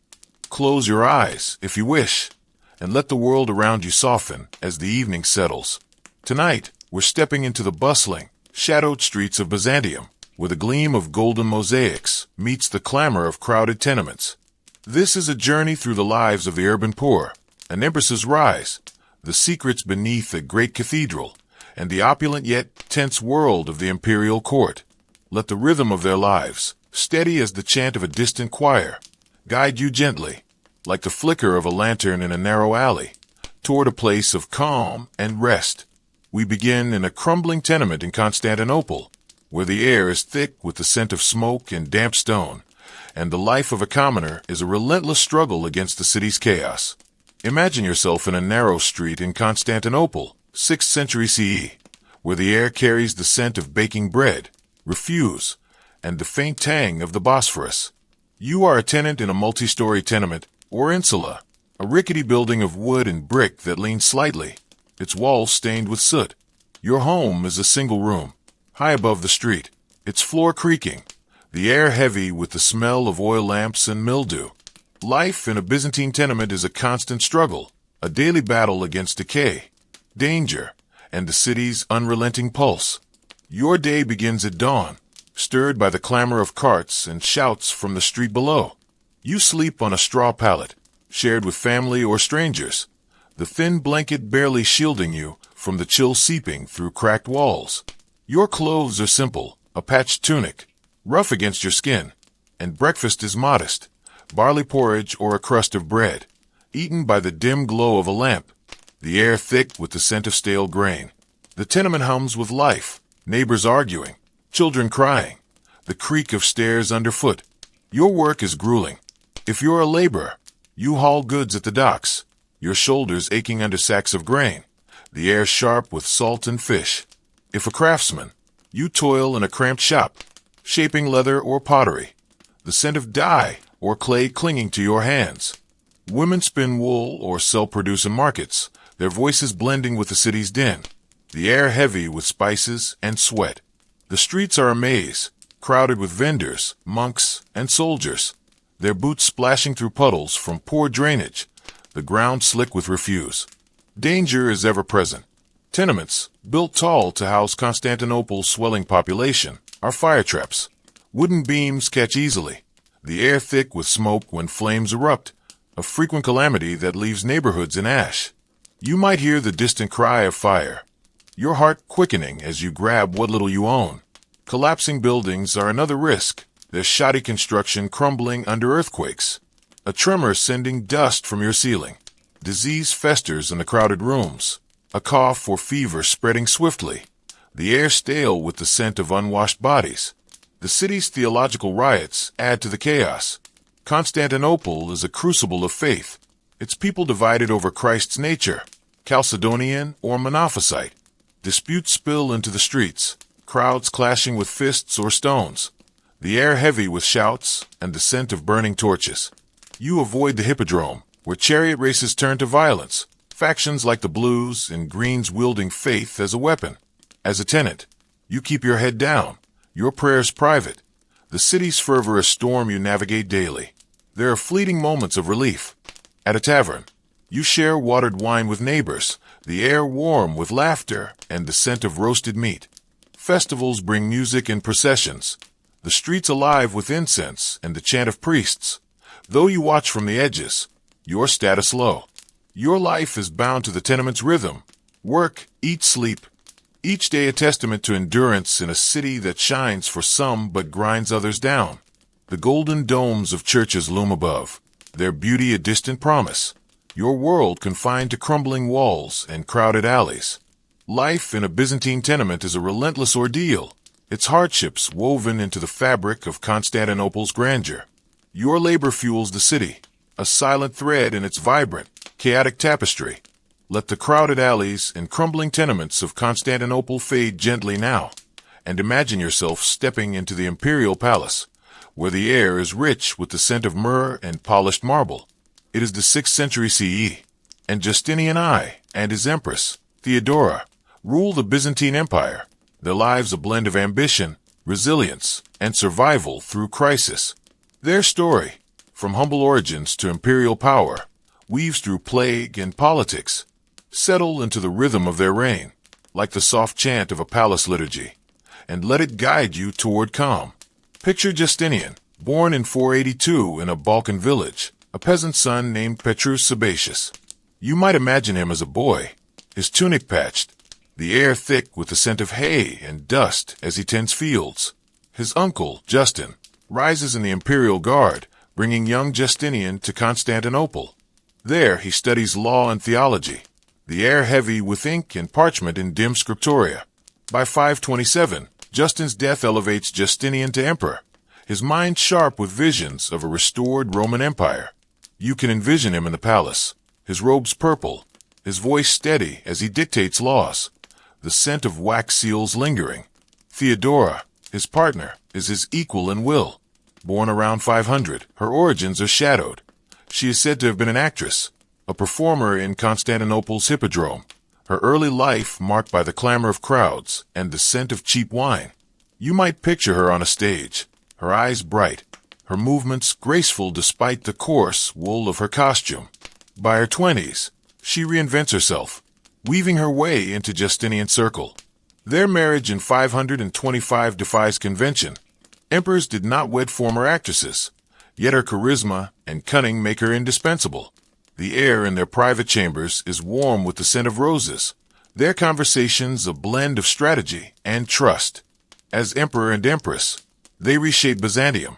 Close your eyes, if you wish, and let the world around you soften as the evening settles. Tonight, we're stepping into the bustling, shadowed streets of Byzantium, where the gleam of golden mosaics meets the clamor of crowded tenements. This is a journey through the lives of the urban poor, an empress's rise, the secrets beneath a great cathedral, and the opulent yet tense world of the imperial court. Let the rhythm of their lives, steady as the chant of a distant choir, guide you gently, like the flicker of a lantern in a narrow alley, toward a place of calm and rest. We begin in a crumbling tenement in Constantinople, where the air is thick with the scent of smoke and damp stone, and the life of a commoner is a relentless struggle against the city's chaos. Imagine yourself in a narrow street in Constantinople, 6th century CE, where the air carries the scent of baking bread, refuse, and the faint tang of the Bosphorus. You are a tenant in a multi-story tenement, or insula, a rickety building of wood and brick that leans slightly, its walls stained with soot. Your home is a single room, high above the street, its floor creaking, the air heavy with the smell of oil lamps and mildew. Life in a Byzantine tenement is a constant struggle, a daily battle against decay, danger, and the city's unrelenting pulse. Your day begins at dawn, stirred by the clamor of carts and shouts from the street below. You sleep on a straw pallet, shared with family or strangers, the thin blanket barely shielding you from the chill seeping through cracked walls. Your clothes are simple, a patched tunic, rough against your skin, and breakfast is modest, barley porridge or a crust of bread, eaten by the dim glow of a lamp, the air thick with the scent of stale grain. The tenement hums with life, neighbors arguing, children crying, the creak of stairs underfoot. Your work is grueling. If you're a laborer, you haul goods at the docks, your shoulders aching under sacks of grain, the air sharp with salt and fish. If a craftsman, you toil in a cramped shop, shaping leather or pottery, the scent of dye or clay clinging to your hands. Women spin wool or sell produce in markets, their voices blending with the city's din, the air heavy with spices and sweat. The streets are a maze, crowded with vendors, monks, and soldiers, their boots splashing through puddles from poor drainage, the ground slick with refuse. Danger is ever present. Tenements, built tall to house Constantinople's swelling population, are fire traps. Wooden beams catch easily, the air thick with smoke when flames erupt, a frequent calamity that leaves neighborhoods in ash. You might hear the distant cry of fire, your heart quickening as you grab what little you own. Collapsing buildings are another risk, their shoddy construction crumbling under earthquakes, a tremor sending dust from your ceiling. Disease festers in the crowded rooms, a cough or fever spreading swiftly, the air stale with the scent of unwashed bodies. The city's theological riots add to the chaos. Constantinople is a crucible of faith, its people divided over Christ's nature, Chalcedonian or Monophysite. Disputes spill into the streets, crowds clashing with fists or stones, the air heavy with shouts and the scent of burning torches. You avoid the hippodrome, where chariot races turn to violence, factions like the Blues and Greens wielding faith as a weapon. As a tenant, you keep your head down, your prayers private. The city's fervor a storm you navigate daily. There are fleeting moments of relief. At a tavern, you share watered wine with neighbors, the air warm with laughter and the scent of roasted meat. Festivals bring music and processions, the streets alive with incense and the chant of priests. Though you watch from the edges, your status low. Your life is bound to the tenement's rhythm. Work, eat, sleep. Each day a testament to endurance in a city that shines for some but grinds others down. The golden domes of churches loom above, their beauty a distant promise. Your world confined to crumbling walls and crowded alleys. Life in a Byzantine tenement is a relentless ordeal, its hardships woven into the fabric of Constantinople's grandeur. Your labor fuels the city, a silent thread in its vibrant, chaotic tapestry. Let the crowded alleys and crumbling tenements of Constantinople fade gently now, and imagine yourself stepping into the imperial palace, where the air is rich with the scent of myrrh and polished marble. It is the 6th century CE, and Justinian I and his empress, Theodora, rule the Byzantine Empire, their lives a blend of ambition, resilience, and survival through crisis. Their story, from humble origins to imperial power, weaves through plague and politics. Settle into the rhythm of their reign, like the soft chant of a palace liturgy, and let it guide you toward calm. Picture Justinian, born in 482 in a Balkan village, a peasant son named Petrus Sebaceus. You might imagine him as a boy, his tunic patched, the air thick with the scent of hay and dust as he tends fields. His uncle, Justin, rises in the imperial guard, bringing young Justinian to Constantinople. There he studies law and theology, the air heavy with ink and parchment in dim scriptoria. By 527, Justin's death elevates Justinian to emperor, his mind sharp with visions of a restored Roman Empire. You can envision him in the palace, his robes purple, his voice steady as he dictates laws, the scent of wax seals lingering. Theodora, his partner, is his equal in will. Born around 500, her origins are shadowed. She is said to have been an actress, a performer in Constantinople's hippodrome, her early life marked by the clamor of crowds and the scent of cheap wine. You might picture her on a stage, her eyes bright, her movements graceful despite the coarse wool of her costume. By her 20s, she reinvents herself, weaving her way into Justinian's circle. Their marriage in 525 defies convention. Emperors did not wed former actresses, yet her charisma and cunning make her indispensable. The air in their private chambers is warm with the scent of roses, their conversations a blend of strategy and trust. As emperor and empress, they reshape Byzantium.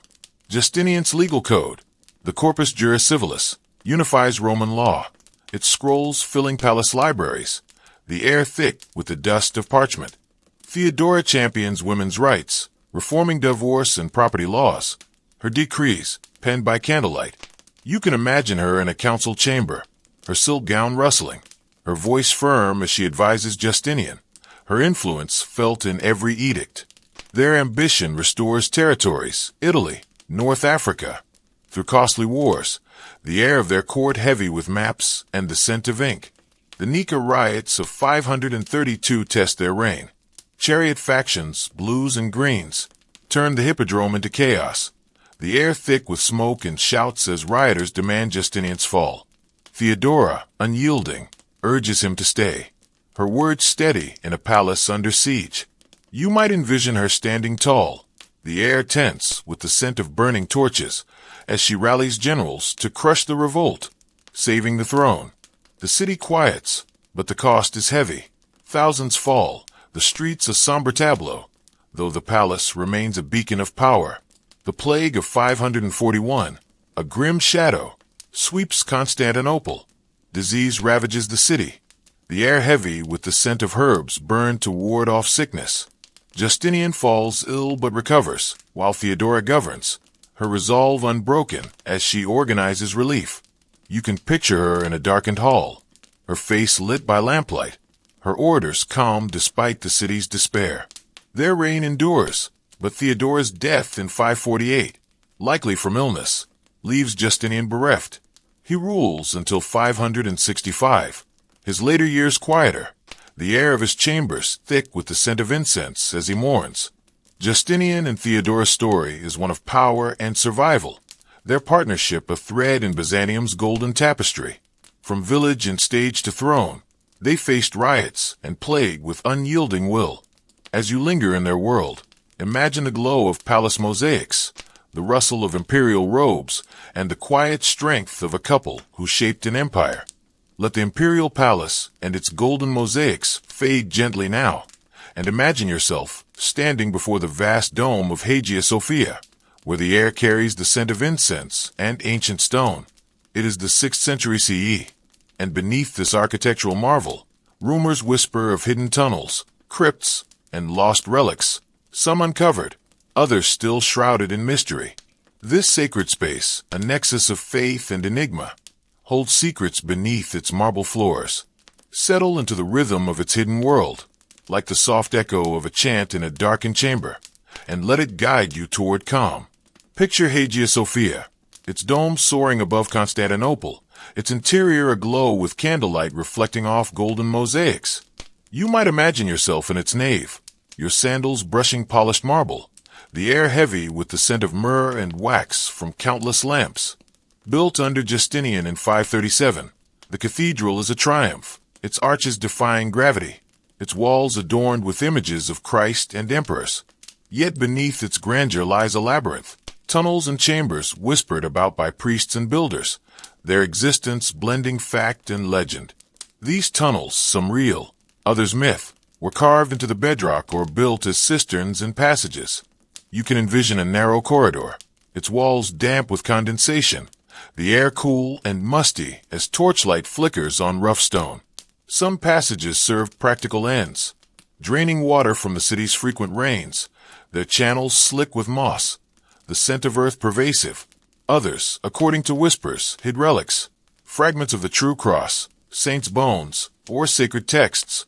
Justinian's legal code, the Corpus Juris Civilis, unifies Roman law, its scrolls filling palace libraries, the air thick with the dust of parchment. Theodora champions women's rights, reforming divorce and property laws. her decrees, penned by candlelight. You can imagine her in a council chamber, her silk gown rustling, her voice firm as she advises Justinian, her influence felt in every edict. Their ambition restores territories, Italy, North Africa. Through costly wars, the air of their court heavy with maps and the scent of ink. The Nika riots of 532 test their reign. Chariot factions, blues and greens, turn the hippodrome into chaos. The air thick with smoke and shouts as rioters demand Justinian's fall. Theodora, unyielding, urges him to stay. Her words steady in a palace under siege. You might envision her standing tall, the air tense with the scent of burning torches, as she rallies generals to crush the revolt, saving the throne. The city quiets, but the cost is heavy. Thousands fall, the streets a somber tableau, though the palace remains a beacon of power. The plague of 541, a grim shadow, sweeps Constantinople. Disease ravages the city, the air heavy with the scent of herbs burned to ward off sickness. Justinian falls ill but recovers, while Theodora governs, her resolve unbroken as she organizes relief. You can picture her in a darkened hall, her face lit by lamplight, her orders calm despite the city's despair. Their reign endures, but Theodora's death in 548, likely from illness, leaves Justinian bereft. He rules until 565, his later years quieter, the air of his chambers thick with the scent of incense as he mourns. Justinian and Theodora's story is one of power and survival, their partnership a thread in Byzantium's golden tapestry. From village and stage to throne, they faced riots and plague with unyielding will. As you linger in their world, imagine the glow of palace mosaics, the rustle of imperial robes, and the quiet strength of a couple who shaped an empire. Let the imperial palace and its golden mosaics fade gently now, and imagine yourself standing before the vast dome of Hagia Sophia, where the air carries the scent of incense and ancient stone. It is the 6th century CE, and beneath this architectural marvel, rumors whisper of hidden tunnels, crypts, and lost relics, some uncovered, others still shrouded in mystery. This sacred space, a nexus of faith and enigma, holds secrets beneath its marble floors. Settle into the rhythm of its hidden world, like the soft echo of a chant in a darkened chamber, and let it guide you toward calm. Picture Hagia Sophia, its dome soaring above Constantinople, its interior aglow with candlelight reflecting off golden mosaics. You might imagine yourself in its nave, your sandals brushing polished marble, the air heavy with the scent of myrrh and wax from countless lamps. Built under Justinian in 537, the cathedral is a triumph, its arches defying gravity, its walls adorned with images of Christ and emperors. Yet beneath its grandeur lies a labyrinth, tunnels and chambers whispered about by priests and builders, their existence blending fact and legend. These tunnels, some real, others myth, were carved into the bedrock or built as cisterns and passages. You can envision a narrow corridor, its walls damp with condensation, the air cool and musty as torchlight flickers on rough stone. Some passages served practical ends, draining water from the city's frequent rains, their channels slick with moss, the scent of earth pervasive. Others, according to whispers, hid relics, fragments of the true cross, saints' bones, or sacred texts,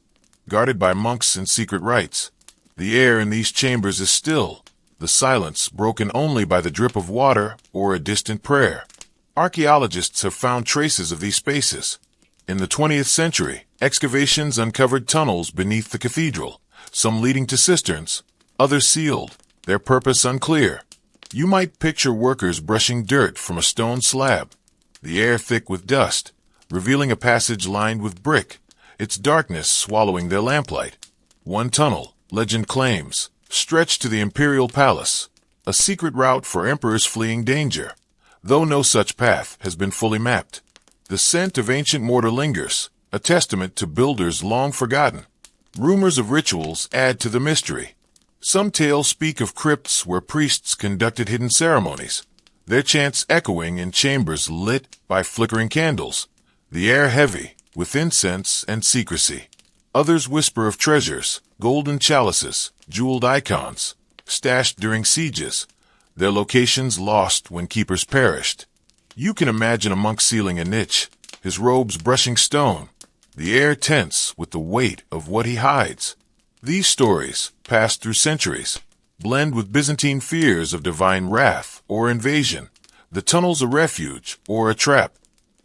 guarded by monks in secret rites. The air in these chambers is still, the silence broken only by the drip of water or a distant prayer. Archaeologists have found traces of these spaces. In the 20th century, excavations uncovered tunnels beneath the cathedral, some leading to cisterns, others sealed, their purpose unclear. You might picture workers brushing dirt from a stone slab, the air thick with dust, revealing a passage lined with brick, its darkness swallowing their lamplight. One tunnel, legend claims, stretched to the imperial palace, a secret route for emperors fleeing danger, though no such path has been fully mapped. The scent of ancient mortar lingers, a testament to builders long forgotten. Rumors of rituals add to the mystery. Some tales speak of crypts where priests conducted hidden ceremonies, their chants echoing in chambers lit by flickering candles, the air heavy with incense and secrecy. Others whisper of treasures, golden chalices, jeweled icons, stashed during sieges, their locations lost when keepers perished. You can imagine a monk sealing a niche, his robes brushing stone, the air tense with the weight of what he hides. These stories, passed through centuries, blend with Byzantine fears of divine wrath or invasion, the tunnels a refuge or a trap.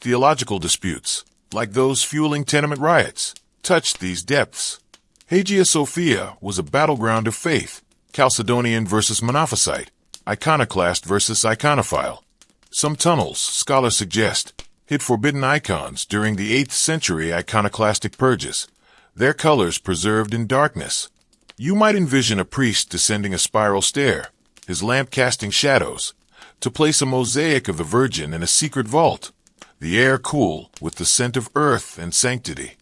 Theological disputes, like those fueling tenement riots, touched these depths. Hagia Sophia was a battleground of faith, Chalcedonian versus Monophysite, iconoclast versus iconophile. Some tunnels, scholars suggest, hid forbidden icons during the 8th century iconoclastic purges, their colors preserved in darkness. You might envision a priest descending a spiral stair, his lamp casting shadows, to place a mosaic of the Virgin in a secret vault, the air cool with the scent of earth and sanctity.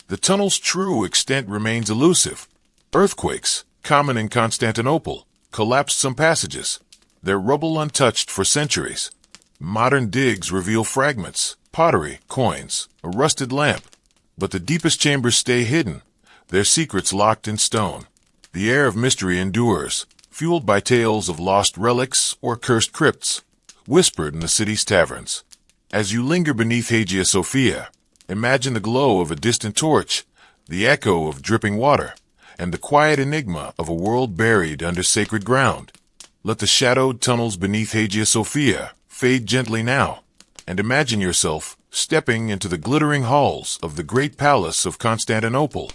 The tunnel's true extent remains elusive. Earthquakes, common in Constantinople, collapsed some passages, their rubble untouched for centuries. Modern digs reveal fragments, pottery, coins, a rusted lamp, but the deepest chambers stay hidden, their secrets locked in stone. The air of mystery endures, fueled by tales of lost relics or cursed crypts, whispered in the city's taverns. As you linger beneath Hagia Sophia, imagine the glow of a distant torch, the echo of dripping water, and the quiet enigma of a world buried under sacred ground. Let the shadowed tunnels beneath Hagia Sophia fade gently now, and imagine yourself stepping into the glittering halls of the great palace of Constantinople,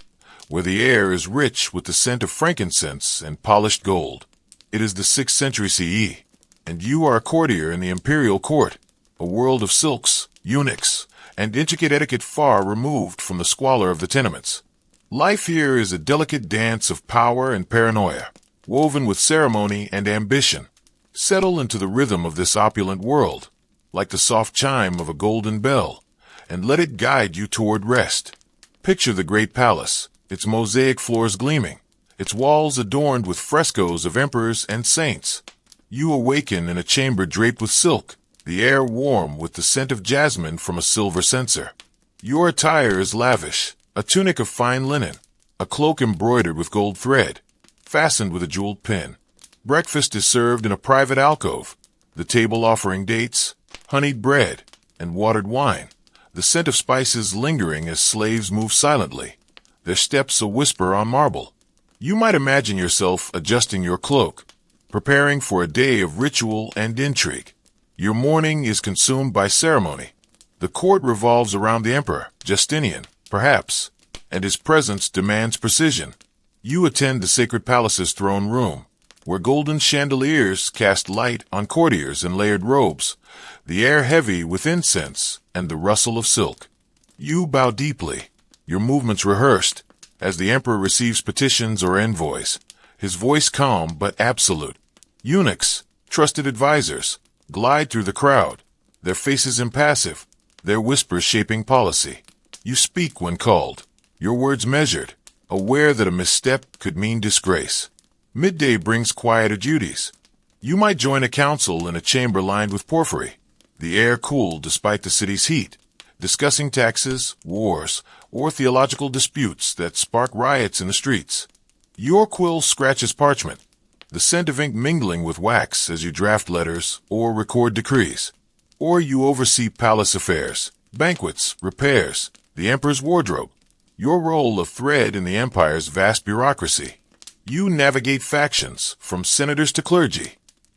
where the air is rich with the scent of frankincense and polished gold. It is the 6th century CE, and you are a courtier in the imperial court, a world of silks, eunuchs, and intricate etiquette far removed from the squalor of the tenements. Life here is a delicate dance of power and paranoia, woven with ceremony and ambition. Settle into the rhythm of this opulent world, like the soft chime of a golden bell, and let it guide you toward rest. Picture the great palace, its mosaic floors gleaming, its walls adorned with frescoes of emperors and saints. You awaken in a chamber draped with silk, the air warm with the scent of jasmine from a silver censer. Your attire is lavish, a tunic of fine linen, a cloak embroidered with gold thread, fastened with a jeweled pin. Breakfast is served in a private alcove, the table offering dates, honeyed bread, and watered wine, the scent of spices lingering as slaves move silently, their steps a whisper on marble. You might imagine yourself adjusting your cloak, preparing for a day of ritual and intrigue. Your morning is consumed by ceremony. The court revolves around the emperor, Justinian, perhaps, and his presence demands precision. You attend the sacred palace's throne room, where golden chandeliers cast light on courtiers in layered robes, the air heavy with incense and the rustle of silk. You bow deeply, your movements rehearsed, as the emperor receives petitions or envoys, his voice calm but absolute. Eunuchs, trusted advisors, glide through the crowd, their faces impassive, their whispers shaping policy. You speak when called, your words measured, aware that a misstep could mean disgrace. Midday brings quieter duties. You might join a council in a chamber lined with porphyry, the air cool despite the city's heat, discussing taxes, wars, or theological disputes that spark riots in the streets. Your quill scratches parchment, the scent of ink mingling with wax as you draft letters or record decrees. Or you oversee palace affairs, banquets, repairs, the emperor's wardrobe, your role a thread in the empire's vast bureaucracy. You navigate factions, from senators to clergy,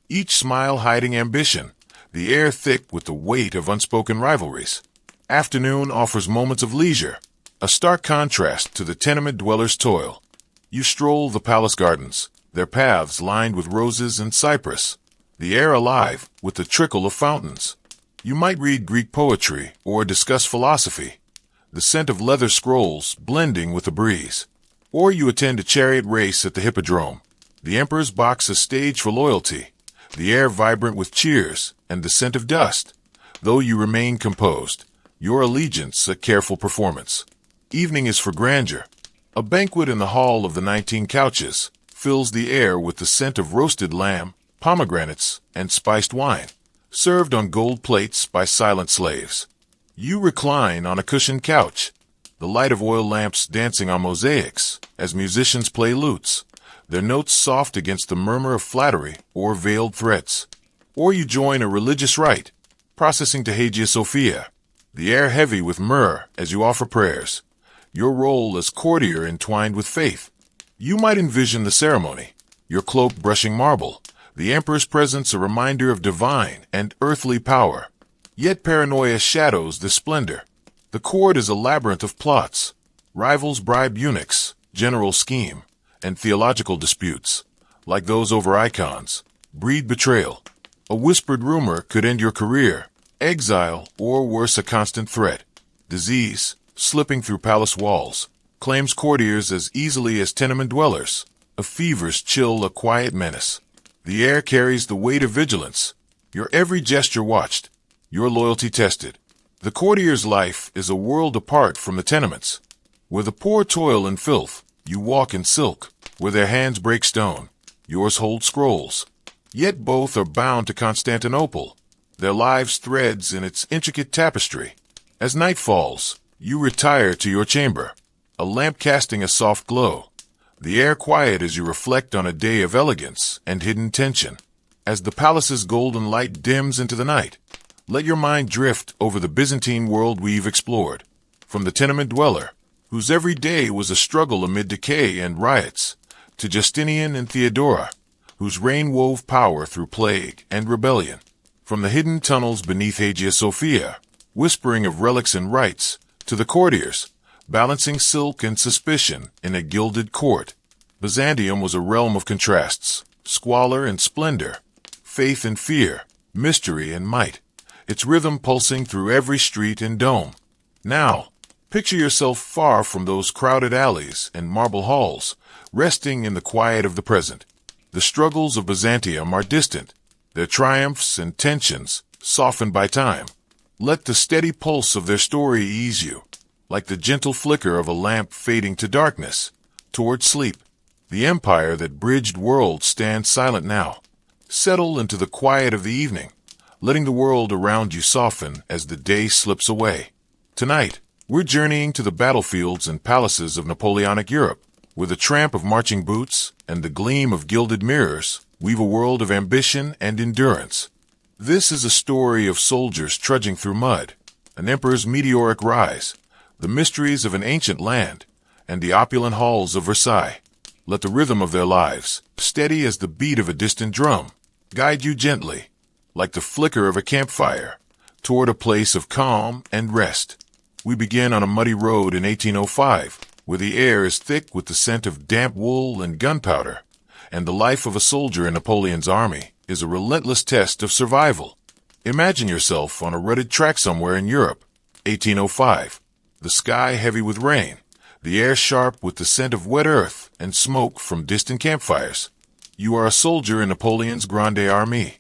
each smile hiding ambition, the air thick with the weight of unspoken rivalries. Afternoon offers moments of leisure, a stark contrast to the tenement dweller's toil. You stroll the palace gardens, their paths lined with roses and cypress, the air alive with the trickle of fountains. You might read Greek poetry or discuss philosophy, the scent of leather scrolls blending with the breeze. Or you attend a chariot race at the hippodrome, the emperor's box a stage for loyalty, the air vibrant with cheers and the scent of dust. Though you remain composed, your allegiance a careful performance. Evening is for grandeur. A banquet in the hall of the 19 couches fills the air with the scent of roasted lamb, pomegranates, and spiced wine, served on gold plates by silent slaves. You recline on a cushioned couch, the light of oil lamps dancing on mosaics as musicians play lutes, their notes soft against the murmur of flattery or veiled threats. Or you join a religious rite, processing to Hagia Sophia, the air heavy with myrrh as you offer prayers, your role as courtier entwined with faith. You might envision the ceremony, your cloak brushing marble, the emperor's presence a reminder of divine and earthly power. Yet paranoia shadows the splendor. The court is a labyrinth of plots. Rivals bribe eunuchs, generals scheme, and theological disputes, like those over icons, breed betrayal. A whispered rumor could end your career, exile, or worse, a constant threat. Disease, slipping through palace walls, claims courtiers as easily as tenement dwellers. A fever's chill, a quiet menace. The air carries the weight of vigilance. Your every gesture watched, your loyalty tested. The courtier's life is a world apart from the tenements. Where the poor toil in filth, you walk in silk. Where their hands break stone, yours hold scrolls. Yet both are bound to Constantinople, their lives threads in its intricate tapestry. As night falls, you retire to your chamber, a lamp casting a soft glow. The air quiet as you reflect on a day of elegance and hidden tension. As the palace's golden light dims into the night, let your mind drift over the Byzantine world we've explored. From the tenement dweller, whose every day was a struggle amid decay and riots, to Justinian and Theodora, whose reign wove power through plague and rebellion. From the hidden tunnels beneath Hagia Sophia, whispering of relics and rites, to the courtiers, balancing silk and suspicion in a gilded court. Byzantium was a realm of contrasts, squalor and splendor, faith and fear, mystery and might, its rhythm pulsing through every street and dome. Now, picture yourself far from those crowded alleys and marble halls, resting in the quiet of the present. The struggles of Byzantium are distant, their triumphs and tensions softened by time. Let the steady pulse of their story ease you, like the gentle flicker of a lamp fading to darkness, toward sleep. The empire that bridged worlds stands silent now. Settle into the quiet of the evening, letting the world around you soften as the day slips away. Tonight, we're journeying to the battlefields and palaces of Napoleonic Europe. With the tramp of marching boots and the gleam of gilded mirrors, weave a world of ambition and endurance. This is a story of soldiers trudging through mud, an emperor's meteoric rise, the mysteries of an ancient land, and the opulent halls of Versailles. Let the rhythm of their lives, steady as the beat of a distant drum, guide you gently, like the flicker of a campfire, toward a place of calm and rest. We begin on a muddy road in 1805, where the air is thick with the scent of damp wool and gunpowder, and the life of a soldier in Napoleon's army is a relentless test of survival. Imagine yourself on a rutted track somewhere in Europe, 1805, the sky heavy with rain, the air sharp with the scent of wet earth and smoke from distant campfires. You are a soldier in Napoleon's Grande Armée,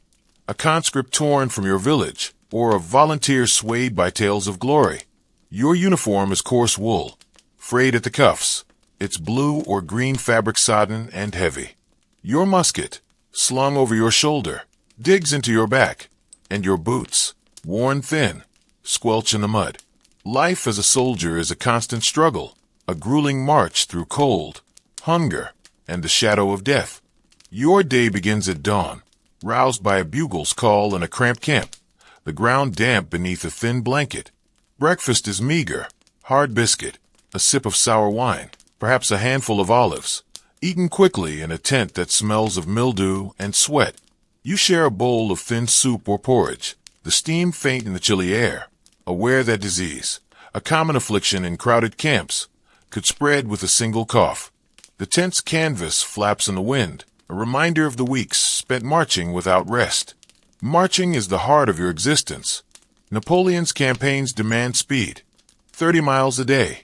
a conscript torn from your village, or a volunteer swayed by tales of glory. Your uniform is coarse wool, frayed at the cuffs, its blue or green fabric sodden and heavy. Your musket, slung over your shoulder, digs into your back, and your boots, worn thin, squelch in the mud. Life as a soldier is a constant struggle, a grueling march through cold, hunger, and the shadow of death. Your day begins at dawn, roused by a bugle's call in a cramped camp, the ground damp beneath a thin blanket. Breakfast is meager, hard biscuit, a sip of sour wine, perhaps a handful of olives, eaten quickly in a tent that smells of mildew and sweat. You share a bowl of thin soup or porridge, the steam faint in the chilly air, aware that disease, a common affliction in crowded camps, could spread with a single cough. The tent's canvas flaps in the wind, a reminder of the weeks spent marching without rest. Marching is the heart of your existence. Napoleon's campaigns demand speed, 30 miles a day,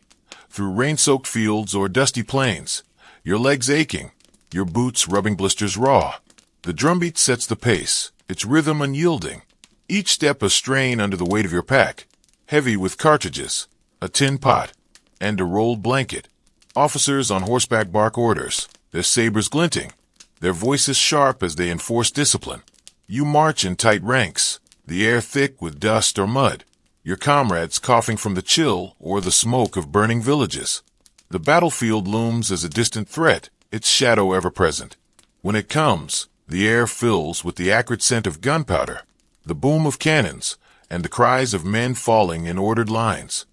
through rain-soaked fields or dusty plains, your legs aching, your boots rubbing blisters raw. The drumbeat sets the pace, its rhythm unyielding, each step a strain under the weight of your pack, heavy with cartridges, a tin pot, and a rolled blanket. Officers on horseback bark orders, their sabers glinting, their voices sharp as they enforce discipline. You march in tight ranks, the air thick with dust or mud, your comrades coughing from the chill or the smoke of burning villages. The battlefield looms as a distant threat, its shadow ever present. When it comes, the air fills with the acrid scent of gunpowder, the boom of cannons, and the cries of men falling in ordered lines.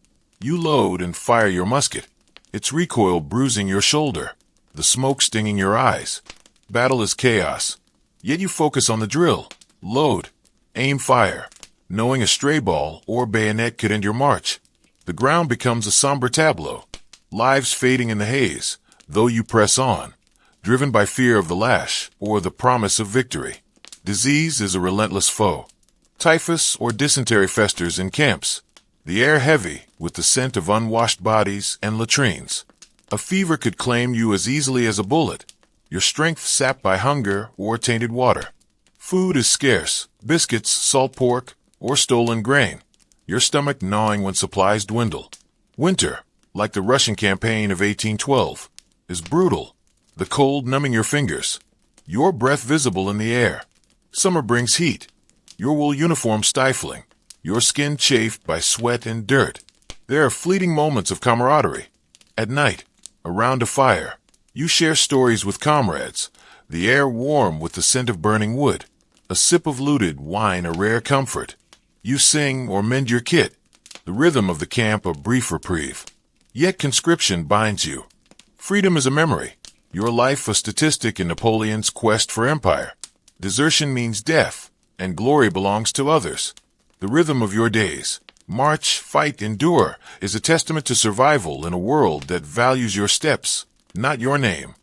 You load and fire your musket, its recoil bruising your shoulder, the smoke stinging your eyes. Battle is chaos, yet you focus on the drill. Load, aim, fire, knowing a stray ball or bayonet could end your march. The ground becomes a somber tableau, lives fading in the haze, though you press on, driven by fear of the lash or the promise of victory. Disease is a relentless foe. Typhus or dysentery festers in camps, the air heavy with the scent of unwashed bodies and latrines. A fever could claim you as easily as a bullet, your strength sapped by hunger or tainted water. Food is scarce, biscuits, salt pork, or stolen grain, your stomach gnawing when supplies dwindle. Winter, like the Russian campaign of 1812, is brutal, the cold numbing your fingers, your breath visible in the air. Summer brings heat, your wool uniform stifling, your skin chafed by sweat and dirt. There are fleeting moments of camaraderie. At night, around a fire, you share stories with comrades, the air warm with the scent of burning wood, a sip of looted wine a rare comfort. You sing or mend your kit, the rhythm of the camp a brief reprieve. Yet conscription binds you. Freedom is a memory, your life a statistic in Napoleon's quest for empire. Desertion means death, and glory belongs to others. The rhythm of your days, march, fight, endure, is a testament to survival in a world that values your steps, not your name.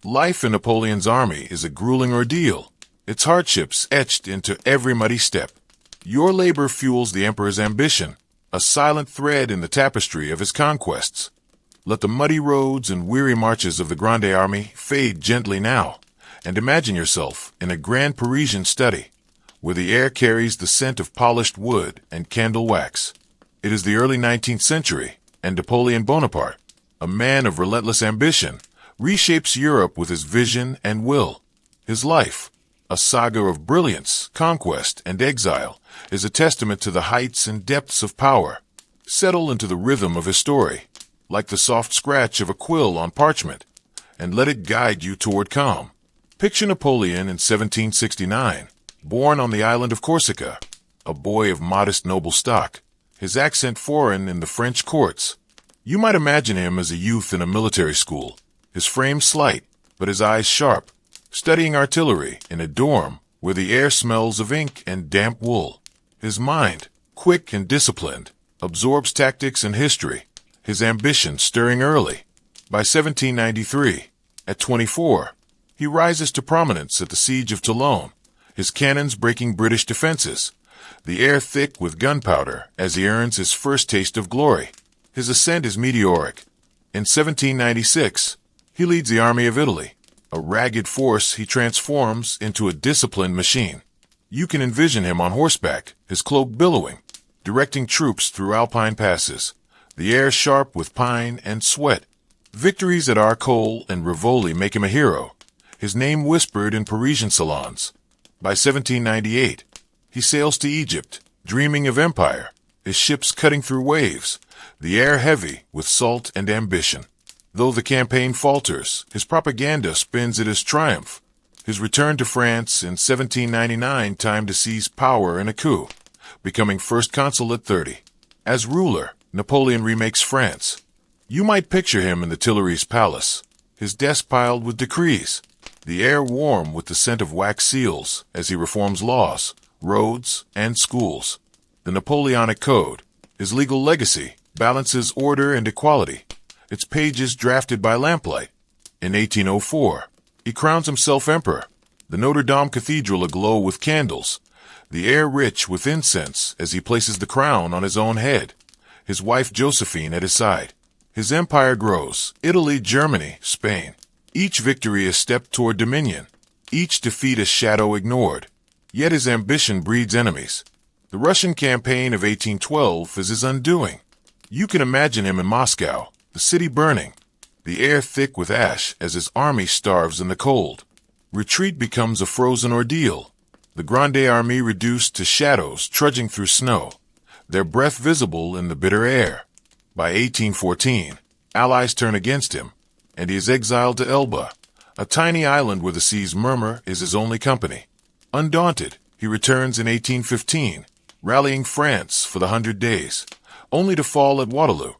Life in Napoleon's army is a grueling ordeal, its hardships etched into every muddy step. Your labor fuels the emperor's ambition, a silent thread in the tapestry of his conquests. Let the muddy roads and weary marches of the Grande Army fade gently now, and imagine yourself in a grand Parisian study, where the air carries the scent of polished wood and candle wax. It is the early 19th century, and Napoleon Bonaparte, a man of relentless ambition, reshapes Europe with his vision and will. His life, a saga of brilliance, conquest, and exile, is a testament to the heights and depths of power. Settle into the rhythm of his story, like the soft scratch of a quill on parchment, and let it guide you toward calm. Picture Napoleon in 1769, born on the island of Corsica, a boy of modest noble stock, his accent foreign in the French courts. You might imagine him as a youth in a military school, his frame slight, but his eyes sharp, studying artillery in a dorm where the air smells of ink and damp wool. His mind, quick and disciplined, absorbs tactics and history, his ambition stirring early. By 1793, at 24, he rises to prominence at the siege of Toulon, his cannons breaking British defenses, the air thick with gunpowder as he earns his first taste of glory. His ascent is meteoric. In 1796, he leads the army of Italy, a ragged force he transforms into a disciplined machine. You can envision him on horseback, his cloak billowing, directing troops through alpine passes, the air sharp with pine and sweat. Victories at Arcole and Rivoli make him a hero, his name whispered in Parisian salons. By 1798, he sails to Egypt, dreaming of empire, his ships cutting through waves, the air heavy with salt and ambition. Though the campaign falters, his propaganda spins it as triumph. His return to France in 1799 timed to seize power in a coup, becoming first consul at 30. As ruler, Napoleon remakes France. You might picture him in the Tuileries Palace, his desk piled with decrees, the air warm with the scent of wax seals as he reforms laws, roads, and schools. The Napoleonic Code, his legal legacy, balances order and equality, its pages drafted by lamplight. In 1804, he crowns himself emperor, the Notre Dame Cathedral aglow with candles, the air rich with incense as he places the crown on his own head, his wife Josephine at his side. His empire grows, Italy, Germany, Spain. Each victory a step toward dominion, each defeat a shadow ignored. Yet his ambition breeds enemies. The Russian campaign of 1812 is his undoing. You can imagine him in Moscow, the city burning, the air thick with ash as his army starves in the cold. Retreat becomes a frozen ordeal, the Grande Army reduced to shadows trudging through snow, their breath visible in the bitter air. By 1814, allies turn against him, and he is exiled to Elba, A tiny island where the seas murmur is his only company. Undaunted, he returns in 1815, rallying France for the 100 Days, only to fall at Waterloo.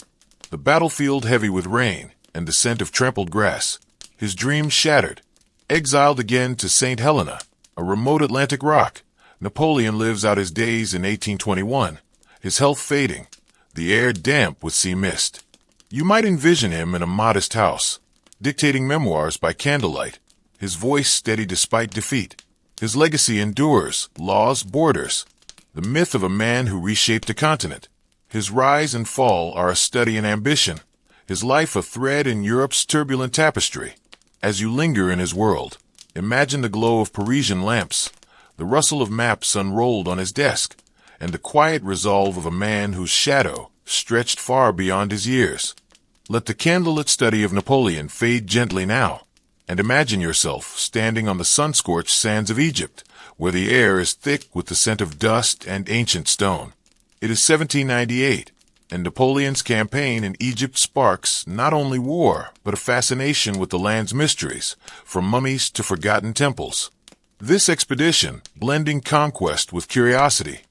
The battlefield heavy with rain and the scent of trampled grass, his dreams shattered. Exiled again to St. Helena, a remote Atlantic rock, Napoleon lives out his days in 1821, his health fading, the air damp with sea mist. You might envision him in a modest house, dictating memoirs by candlelight, his voice steady despite defeat. His legacy endures, laws borders, the myth of a man who reshaped a continent. His rise and fall are a study in ambition, his life a thread in Europe's turbulent tapestry. As you linger in his world, imagine the glow of Parisian lamps, the rustle of maps unrolled on his desk, and the quiet resolve of a man whose shadow stretched far beyond his years. Let the candlelit study of Napoleon fade gently now, and imagine yourself standing on the sun-scorched sands of Egypt, where the air is thick with the scent of dust and ancient stone. It is 1798, and Napoleon's campaign in Egypt sparks not only war, but a fascination with the land's mysteries, from mummies to forgotten temples. This expedition, blending conquest with curiosity,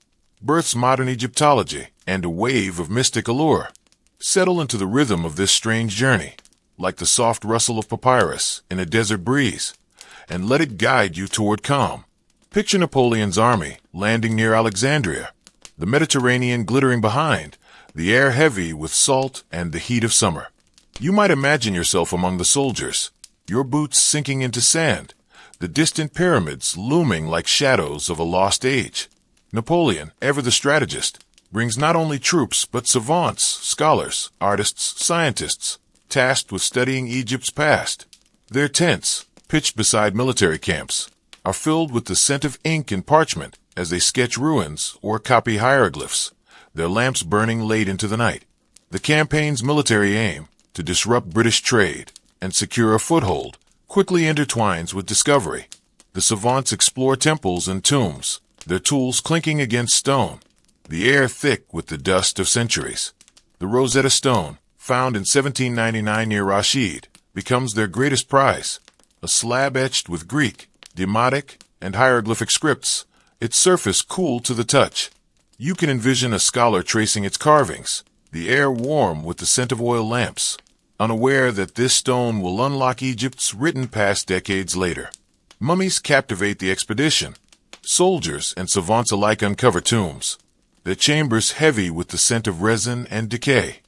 births modern Egyptology and a wave of mystic allure. Settle into the rhythm of this strange journey, like the soft rustle of papyrus in a desert breeze, and let it guide you toward calm. Picture Napoleon's army landing near Alexandria, the Mediterranean glittering behind, the air heavy with salt and the heat of summer. You might imagine yourself among the soldiers, your boots sinking into sand, the distant pyramids looming like shadows of a lost age. Napoleon, ever the strategist, brings not only troops but savants, scholars, artists, scientists, tasked with studying Egypt's past. Their tents, pitched beside military camps, are filled with the scent of ink and parchment as they sketch ruins or copy hieroglyphs, their lamps burning late into the night. The campaign's military aim, to disrupt British trade and secure a foothold, quickly intertwines with discovery. The savants explore temples and tombs, their tools clinking against stone, the air thick with the dust of centuries. The Rosetta Stone, found in 1799 near Rashid, becomes their greatest prize, a slab etched with Greek, Demotic, and hieroglyphic scripts, its surface cool to the touch. You can envision a scholar tracing its carvings, the air warm with the scent of oil lamps, unaware that this stone will unlock Egypt's written past decades later. Mummies captivate the expedition. Soldiers and savants alike uncover tombs, their chambers heavy with the scent of resin and decay.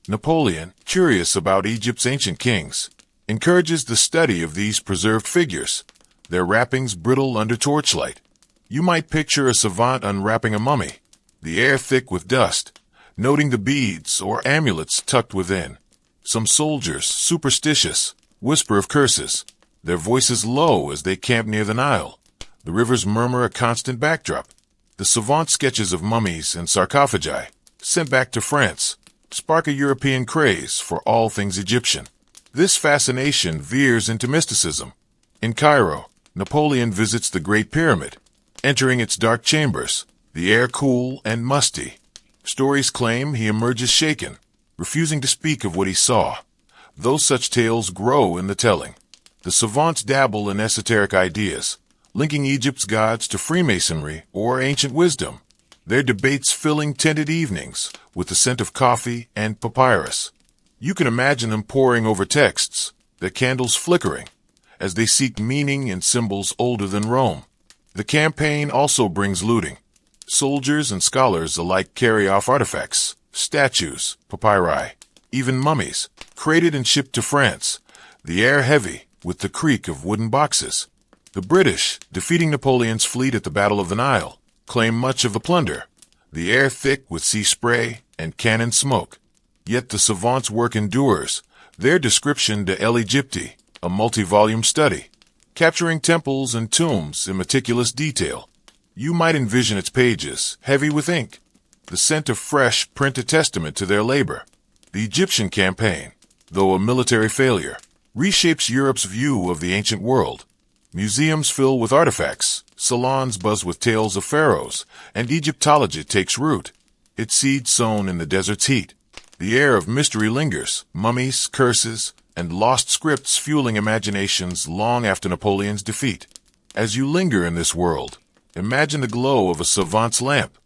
Napoleon, curious about Egypt's ancient kings, encourages the study of these preserved figures, their wrappings brittle under torchlight. You might picture a savant unwrapping a mummy, the air thick with dust, noting the beads or amulets tucked within. Some soldiers, superstitious, whisper of curses, their voices low as they camp near the Nile. The rivers murmur a constant backdrop. The savant sketches of mummies and sarcophagi, sent back to France, spark a European craze for all things Egyptian. This fascination veers into mysticism. In Cairo, Napoleon visits the Great Pyramid, entering its dark chambers, the air cool and musty. Stories claim he emerges shaken, refusing to speak of what he saw, though such tales grow in the telling. The savants dabble in esoteric ideas, linking Egypt's gods to Freemasonry or ancient wisdom, their debates filling tinted evenings with the scent of coffee and papyrus. You can imagine them poring over texts, their candles flickering, as they seek meaning in symbols older than Rome. The campaign also brings looting. Soldiers and scholars alike carry off artifacts, statues, papyri, even mummies, crated and shipped to France, the air heavy with the creak of wooden boxes. The British, defeating Napoleon's fleet at the Battle of the Nile, claim much of the plunder, the air thick with sea spray and cannon smoke. Yet the savants' work endures, their description de l'Egypte, a multi-volume study, capturing temples and tombs in meticulous detail. You might envision its pages, heavy with ink, the scent of fresh print a testament to their labor. The Egyptian campaign, though a military failure, reshapes Europe's view of the ancient world. Museums fill with artifacts, salons buzz with tales of pharaohs, and Egyptology takes root, its seed sown in the desert's heat. The air of mystery lingers, mummies, curses, and lost scripts fueling imaginations long after Napoleon's defeat. As you linger in this world, imagine the glow of a savant's lamp,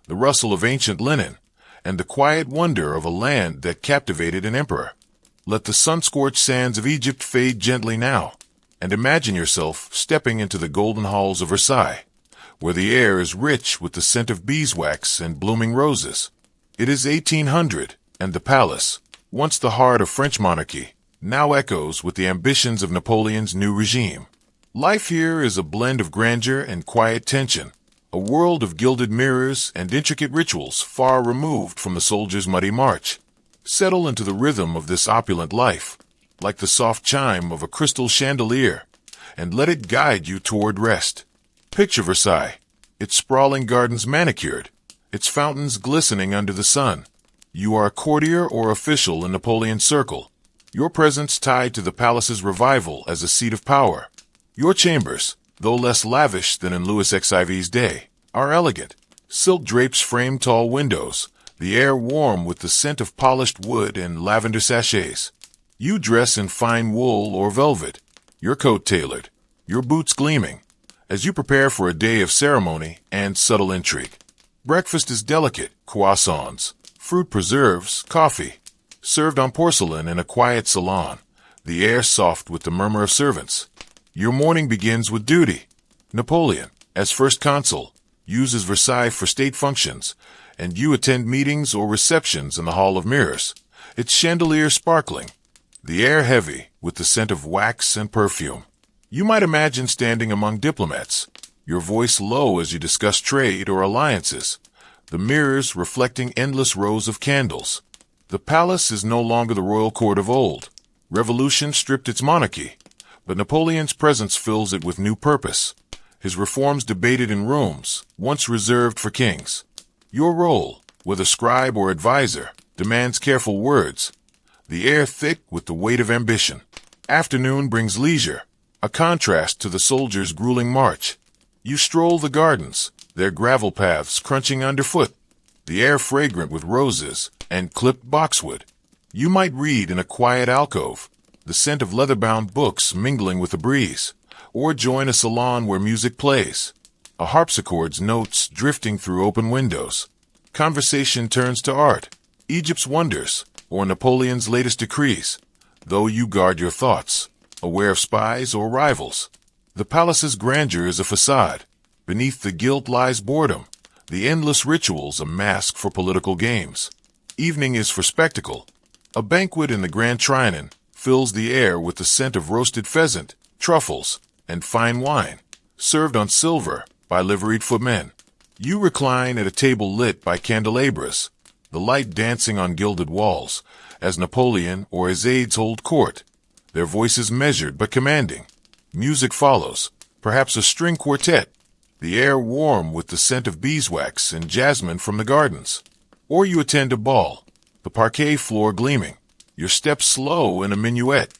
the rustle of ancient linen, and the quiet wonder of a land that captivated an emperor. Let the sun-scorched sands of Egypt fade gently now, and imagine yourself stepping into the golden halls of Versailles, where the air is rich with the scent of beeswax and blooming roses. It is 1800, and the palace, once the heart of French monarchy, now echoes with the ambitions of Napoleon's new regime. Life here is a blend of grandeur and quiet tension, a world of gilded mirrors and intricate rituals far removed from the soldier's muddy march. Settle into the rhythm of this opulent life, like the soft chime of a crystal chandelier, and let it guide you toward rest. Picture Versailles, its sprawling gardens manicured, its fountains glistening under the sun. You are a courtier or official in Napoleon's circle, your presence tied to the palace's revival as a seat of power. Your chambers, though less lavish than in Louis XIV's day, are elegant. Silk drapes frame tall windows, the air warm with the scent of polished wood and lavender sachets. You dress in fine wool or velvet, your coat tailored, your boots gleaming, as you prepare for a day of ceremony and subtle intrigue. Breakfast is delicate, croissants, fruit preserves, coffee, served on porcelain in a quiet salon, the air soft with the murmur of servants. Your morning begins with duty. Napoleon, as first consul, uses Versailles for state functions, and you attend meetings or receptions in the Hall of Mirrors, its chandelier sparkling, the air heavy with the scent of wax and perfume. You might imagine standing among diplomats, your voice low as you discuss trade or alliances, the mirrors reflecting endless rows of candles. The palace is no longer the royal court of old. Revolution stripped its monarchy, but Napoleon's presence fills it with new purpose, his reforms debated in rooms once reserved for kings. Your role, whether scribe or advisor, demands careful words, the air thick with the weight of ambition. Afternoon brings leisure, a contrast to the soldier's grueling march. You stroll the gardens, their gravel paths crunching underfoot, the air fragrant with roses and clipped boxwood. You might read in a quiet alcove, the scent of leather-bound books mingling with the breeze, or join a salon where music plays, a harpsichord's notes drifting through open windows. Conversation turns to art, Egypt's wonders, or Napoleon's latest decrees, though you guard your thoughts, aware of spies or rivals. The palace's grandeur is a facade. Beneath the gilt lies boredom, the endless rituals a mask for political games. Evening is for spectacle. A banquet in the Grand Trianon fills the air with the scent of roasted pheasant, truffles, and fine wine, served on silver by liveried footmen. You recline at a table lit by candelabras, the light dancing on gilded walls, as Napoleon or his aides hold court, their voices measured but commanding. Music follows, perhaps a string quartet, the air warm with the scent of beeswax and jasmine from the gardens. Or you attend a ball, the parquet floor gleaming, your steps slow in a minuet,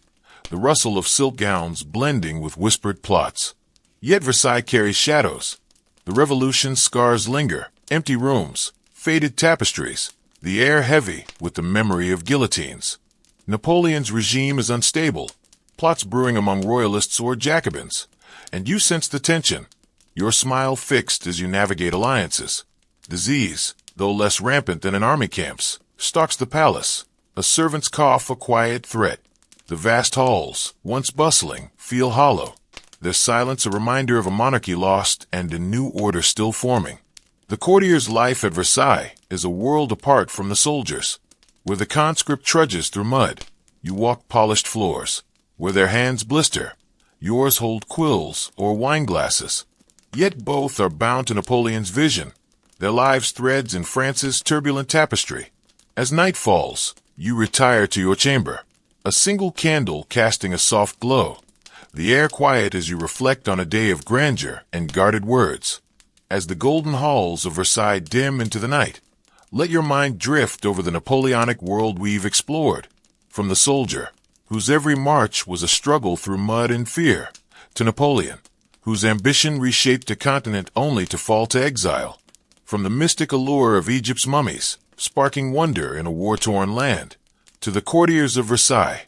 the rustle of silk gowns blending with whispered plots. Yet Versailles carries shadows. The revolution's scars linger, empty rooms, faded tapestries, the air heavy with the memory of guillotines. Napoleon's regime is unstable, plots brewing among royalists or Jacobins, and you sense the tension, your smile fixed as you navigate alliances. Disease, though less rampant than in army camps, stalks the palace, a servant's cough a quiet threat. The vast halls, once bustling, feel hollow, their silence a reminder of a monarchy lost and a new order still forming. The courtier's life at Versailles is a world apart from the soldiers. Where the conscript trudges through mud, you walk polished floors. Where their hands blister, yours hold quills or wine glasses. Yet both are bound to Napoleon's vision, their lives threads in France's turbulent tapestry. As night falls, you retire to your chamber, a single candle casting a soft glow, the air quiet as you reflect on a day of grandeur and guarded words. As the golden halls of Versailles dim into the night, let your mind drift over the Napoleonic world we've explored, from the soldier, whose every march was a struggle through mud and fear, to Napoleon, whose ambition reshaped a continent only to fall to exile, from the mystic allure of Egypt's mummies, sparking wonder in a war-torn land, to the courtiers of Versailles,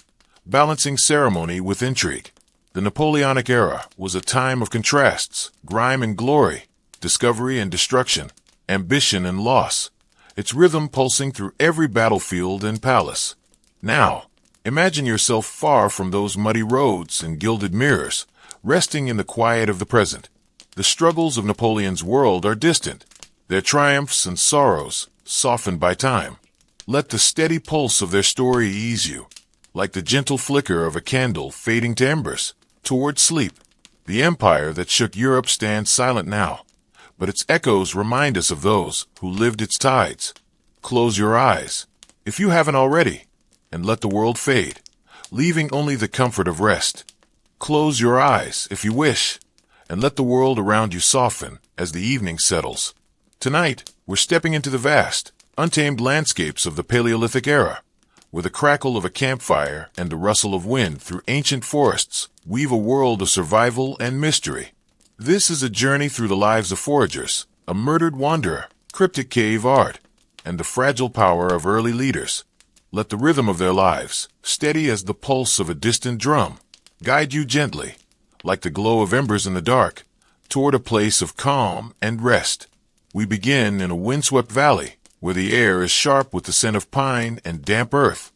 balancing ceremony with intrigue. The Napoleonic era was a time of contrasts, grime and glory, discovery and destruction, ambition and loss, its rhythm pulsing through every battlefield and palace. Now, imagine yourself far from those muddy roads and gilded mirrors, resting in the quiet of the present. The struggles of Napoleon's world are distant, their triumphs and sorrows softened by time. Let the steady pulse of their story ease you, like the gentle flicker of a candle fading to embers, toward sleep. The empire that shook Europe stands silent now, but its echoes remind us of those who lived its tides. Close your eyes, if you haven't already, and let the world fade, leaving only the comfort of rest. Close your eyes, if you wish, and let the world around you soften as the evening settles. Tonight, we're stepping into the vast, untamed landscapes of the Paleolithic era, where the crackle of a campfire and the rustle of wind through ancient forests weave a world of survival and mystery. This is a journey through the lives of foragers, a murdered wanderer, cryptic cave art, and the fragile power of early leaders. Let the rhythm of their lives, steady as the pulse of a distant drum, guide you gently, like the glow of embers in the dark, toward a place of calm and rest. We begin in a windswept valley, where the air is sharp with the scent of pine and damp earth,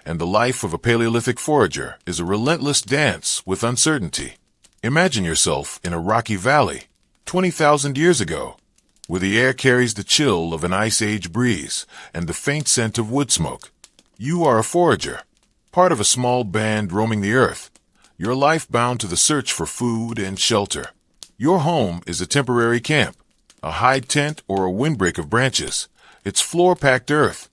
and the life of a Paleolithic forager is a relentless dance with uncertainty. Imagine yourself in a rocky valley, 20,000 years ago, where the air carries the chill of an ice age breeze and the faint scent of wood smoke. You are a forager, part of a small band roaming the earth, your life bound to the search for food and shelter. Your home is a temporary camp, a hide tent or a windbreak of branches, its floor packed earth,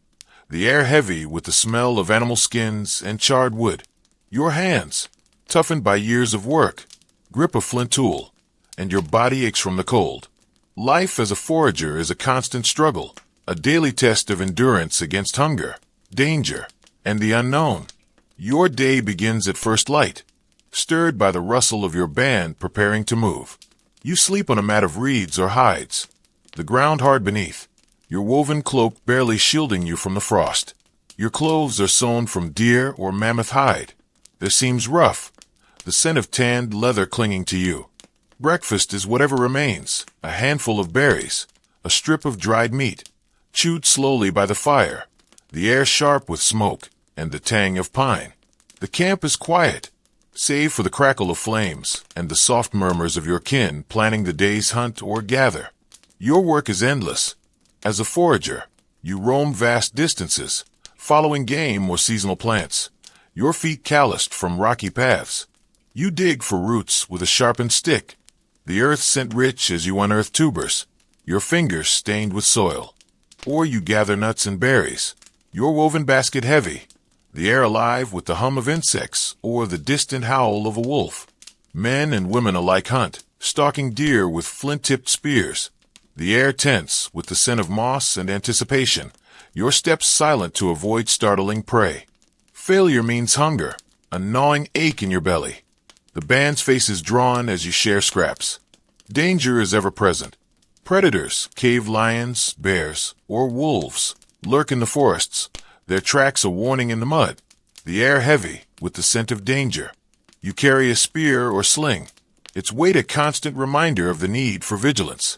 the air heavy with the smell of animal skins and charred wood. Your hands, toughened by years of work, grip a flint tool, and your body aches from the cold. Life as a forager is a constant struggle, a daily test of endurance against hunger, danger, and the unknown. Your day begins at first light, stirred by the rustle of your band preparing to move. You sleep on a mat of reeds or hides, the ground hard beneath, your woven cloak barely shielding you from the frost. Your clothes are sewn from deer or mammoth hide, their seams rough, the scent of tanned leather clinging to you. Breakfast is whatever remains, a handful of berries, a strip of dried meat, chewed slowly by the fire, the air sharp with smoke and the tang of pine. The camp is quiet, save for the crackle of flames and the soft murmurs of your kin planning the day's hunt or gather. Your work is endless. As a forager, you roam vast distances, following game or seasonal plants, your feet calloused from rocky paths. You dig for roots with a sharpened stick, the earth scent rich as you unearth tubers, your fingers stained with soil. Or you gather nuts and berries, your woven basket heavy, the air alive with the hum of insects or the distant howl of a wolf. Men and women alike hunt, stalking deer with flint-tipped spears, the air tense with the scent of moss and anticipation, your steps silent to avoid startling prey. Failure means hunger, a gnawing ache in your belly. The band's face is drawn as you share scraps. Danger is ever present. Predators, cave lions, bears, or wolves, lurk in the forests, their tracks a warning in the mud, the air heavy with the scent of danger. You carry a spear or sling, its weight a constant reminder of the need for vigilance.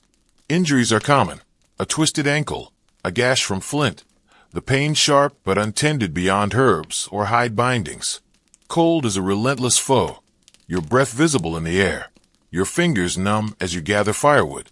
Injuries are common, a twisted ankle, a gash from flint, the pain sharp but untended beyond herbs or hide bindings. Cold is a relentless foe, your breath visible in the air, your fingers numb as you gather firewood,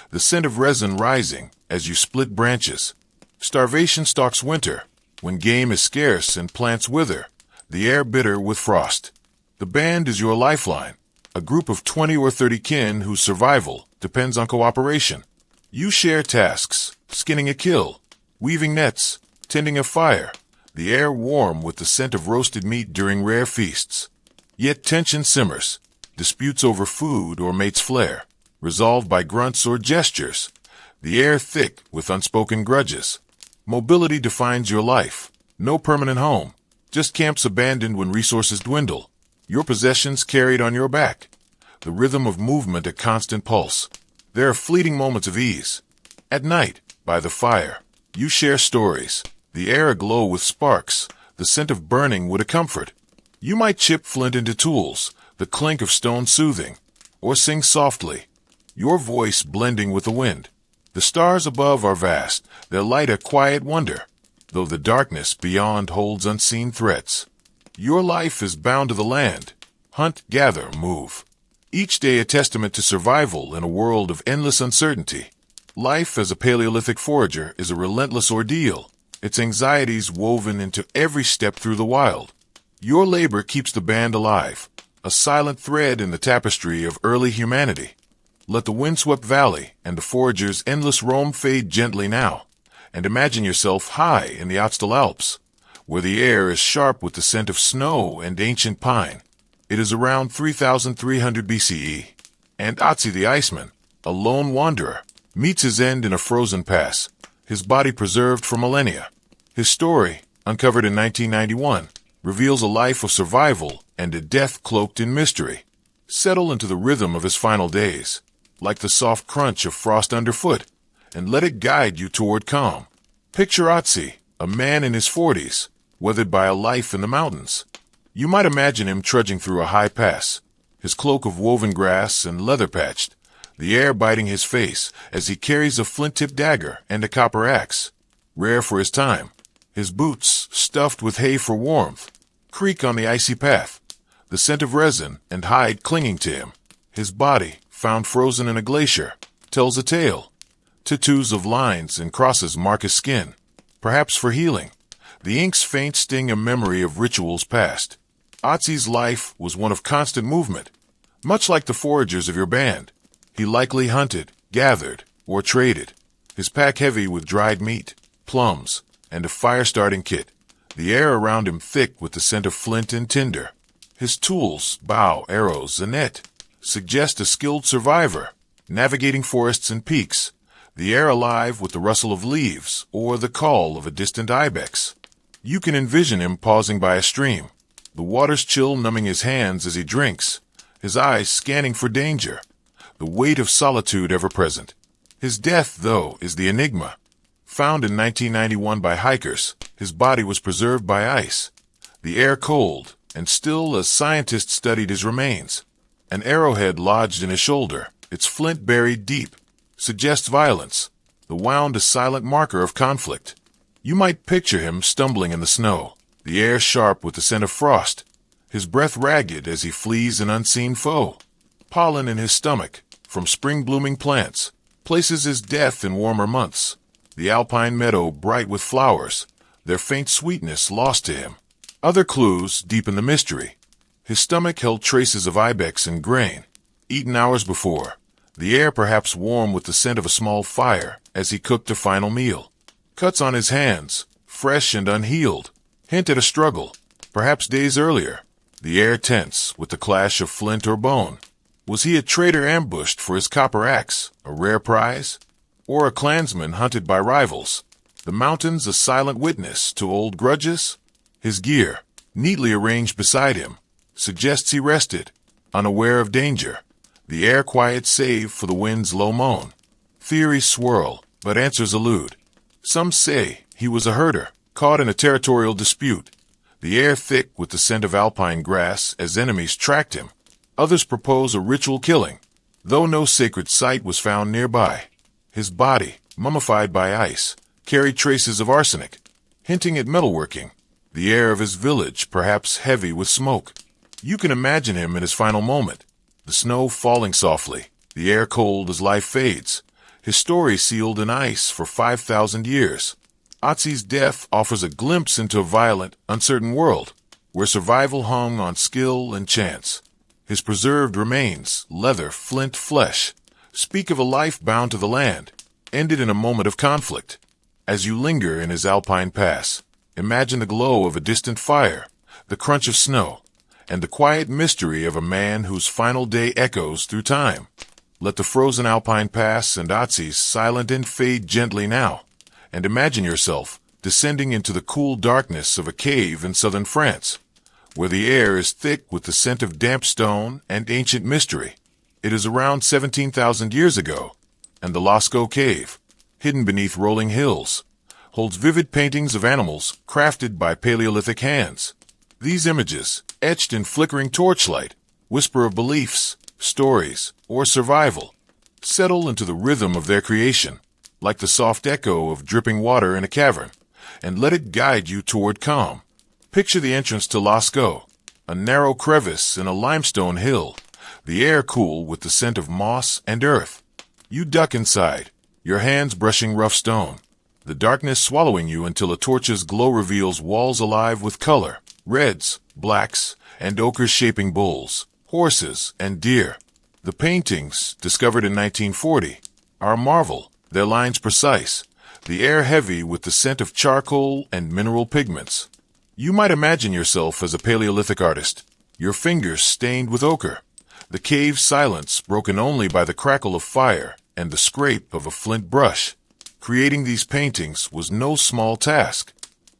the scent of resin rising as you split branches. Starvation stalks winter, when game is scarce and plants wither, the air bitter with frost. The band is your lifeline, a group of 20 or 30 kin whose survival depends on cooperation. You share tasks, skinning a kill, weaving nets, tending a fire, the air warm with the scent of roasted meat during rare feasts. Yet tension simmers, disputes over food or mates flare, resolved by grunts or gestures, the air thick with unspoken grudges. Mobility defines your life, no permanent home, just camps abandoned when resources dwindle, your possessions carried on your back, the rhythm of movement a constant pulse. There are fleeting moments of ease. At night, by the fire, you share stories, the air aglow with sparks, the scent of burning wood a comfort. You might chip flint into tools, the clink of stone soothing, or sing softly, your voice blending with the wind. The stars above are vast, their light a quiet wonder, though the darkness beyond holds unseen threats. Your life is bound to the land. Hunt, gather, move. Each day a testament to survival in a world of endless uncertainty. Life as a Paleolithic forager is a relentless ordeal, its anxieties woven into every step through the wild. Your labor keeps the band alive, a silent thread in the tapestry of early humanity. Let the windswept valley and the forager's endless roam fade gently now, and imagine yourself high in the Ötztal Alps, where the air is sharp with the scent of snow and ancient pine. It is around 3,300 BCE, and Ötzi the Iceman, a lone wanderer, meets his end in a frozen pass, his body preserved for millennia. His story, uncovered in 1991, reveals a life of survival and a death cloaked in mystery. Settle into the rhythm of his final days, like the soft crunch of frost underfoot, and let it guide you toward calm. Picture Ötzi, a man in his 40s, weathered by a life in the mountains. You might imagine him trudging through a high pass, his cloak of woven grass and leather-patched, the air biting his face as he carries a flint-tipped dagger and a copper axe, rare for his time. His boots, stuffed with hay for warmth, creak on the icy path, the scent of resin and hide clinging to him. His body, found frozen in a glacier, tells a tale. Tattoos of lines and crosses mark his skin, perhaps for healing. The ink's faint sting a memory of rituals past. Ötzi's life was one of constant movement. Much like the foragers of your band, he likely hunted, gathered, or traded, his pack heavy with dried meat, plums, and a fire-starting kit, the air around him thick with the scent of flint and tinder. His tools, bow, arrows, and net, suggest a skilled survivor, navigating forests and peaks, the air alive with the rustle of leaves or the call of a distant ibex. You can envision him pausing by a stream, the water's chill numbing his hands as he drinks, his eyes scanning for danger, the weight of solitude ever present. His death, though, is the enigma. Found in 1991 by hikers, his body was preserved by ice, the air cold, and still as scientists studied his remains. An arrowhead lodged in his shoulder, its flint buried deep, suggests violence, the wound a silent marker of conflict. You might picture him stumbling in the snow, the air sharp with the scent of frost, his breath ragged as he flees an unseen foe. Pollen in his stomach, from spring-blooming plants, places his death in warmer months. The alpine meadow bright with flowers, their faint sweetness lost to him. Other clues deepen the mystery. His stomach held traces of ibex and grain, eaten hours before, the air perhaps warm with the scent of a small fire as he cooked a final meal. Cuts on his hands, fresh and unhealed, hint at a struggle, perhaps days earlier, the air tense with the clash of flint or bone. Was he a traitor ambushed for his copper axe, a rare prize? Or a clansman hunted by rivals? The mountains a silent witness to old grudges? His gear, neatly arranged beside him, suggests he rested, unaware of danger, the air quiet save for the wind's low moan. Theories swirl, but answers elude. Some say he was a herder, caught in a territorial dispute, the air thick with the scent of alpine grass as enemies tracked him. Others propose a ritual killing, though no sacred site was found nearby. His body, mummified by ice, carried traces of arsenic, hinting at metalworking, the air of his village perhaps heavy with smoke. You can imagine him in his final moment, the snow falling softly, the air cold as life fades, his story sealed in ice for 5,000 years. Ötzi's death offers a glimpse into a violent, uncertain world, where survival hung on skill and chance. His preserved remains, leather, flint, flesh, speak of a life bound to the land, ended in a moment of conflict. As you linger in his alpine pass, imagine the glow of a distant fire, the crunch of snow, and the quiet mystery of a man whose final day echoes through time. Let the frozen alpine pass and Ötzi's silent end fade gently now, and imagine yourself descending into the cool darkness of a cave in southern France, where the air is thick with the scent of damp stone and ancient mystery. It is around 17,000 years ago, and the Lascaux Cave, hidden beneath rolling hills, holds vivid paintings of animals crafted by Paleolithic hands. These images, etched in flickering torchlight, whisper of beliefs, stories, or survival. Settle into the rhythm of their creation, like the soft echo of dripping water in a cavern, and let it guide you toward calm. Picture the entrance to Lascaux, a narrow crevice in a limestone hill, the air cool with the scent of moss and earth. You duck inside, your hands brushing rough stone, the darkness swallowing you until a torch's glow reveals walls alive with color, reds, blacks, and ochres shaping bulls, horses, and deer. The paintings, discovered in 1940, are a marvel, their lines precise, the air heavy with the scent of charcoal and mineral pigments. You might imagine yourself as a Paleolithic artist, your fingers stained with ochre, the cave's silence broken only by the crackle of fire and the scrape of a flint brush. Creating these paintings was no small task.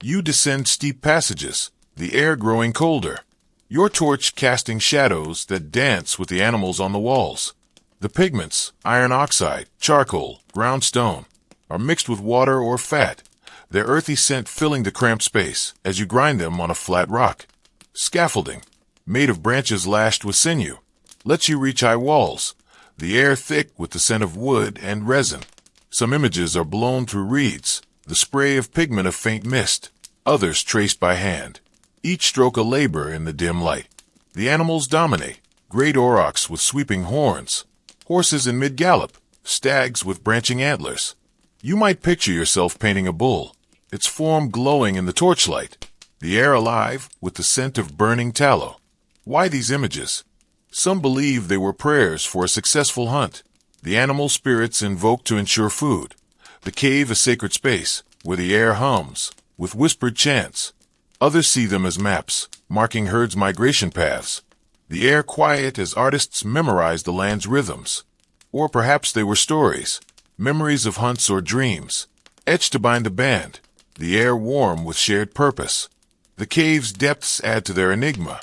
You descend steep passages, the air growing colder, your torch casting shadows that dance with the animals on the walls. The pigments, iron oxide, charcoal, ground stone, are mixed with water or fat, their earthy scent filling the cramped space as you grind them on a flat rock. Scaffolding, made of branches lashed with sinew, lets you reach high walls, the air thick with the scent of wood and resin. Some images are blown through reeds, the spray of pigment a faint mist, others traced by hand. Each stroke a labor in the dim light. The animals dominate, great aurochs with sweeping horns, horses in mid-gallop, stags with branching antlers. You might picture yourself painting a bull, its form glowing in the torchlight, the air alive with the scent of burning tallow. Why these images? Some believe they were prayers for a successful hunt, the animal spirits invoked to ensure food, the cave a sacred space where the air hums with whispered chants. Others see them as maps, marking herds' migration paths, the air quiet as artists memorize the land's rhythms. Or perhaps they were stories, memories of hunts or dreams, etched to bind the band, the air warm with shared purpose. The cave's depths add to their enigma.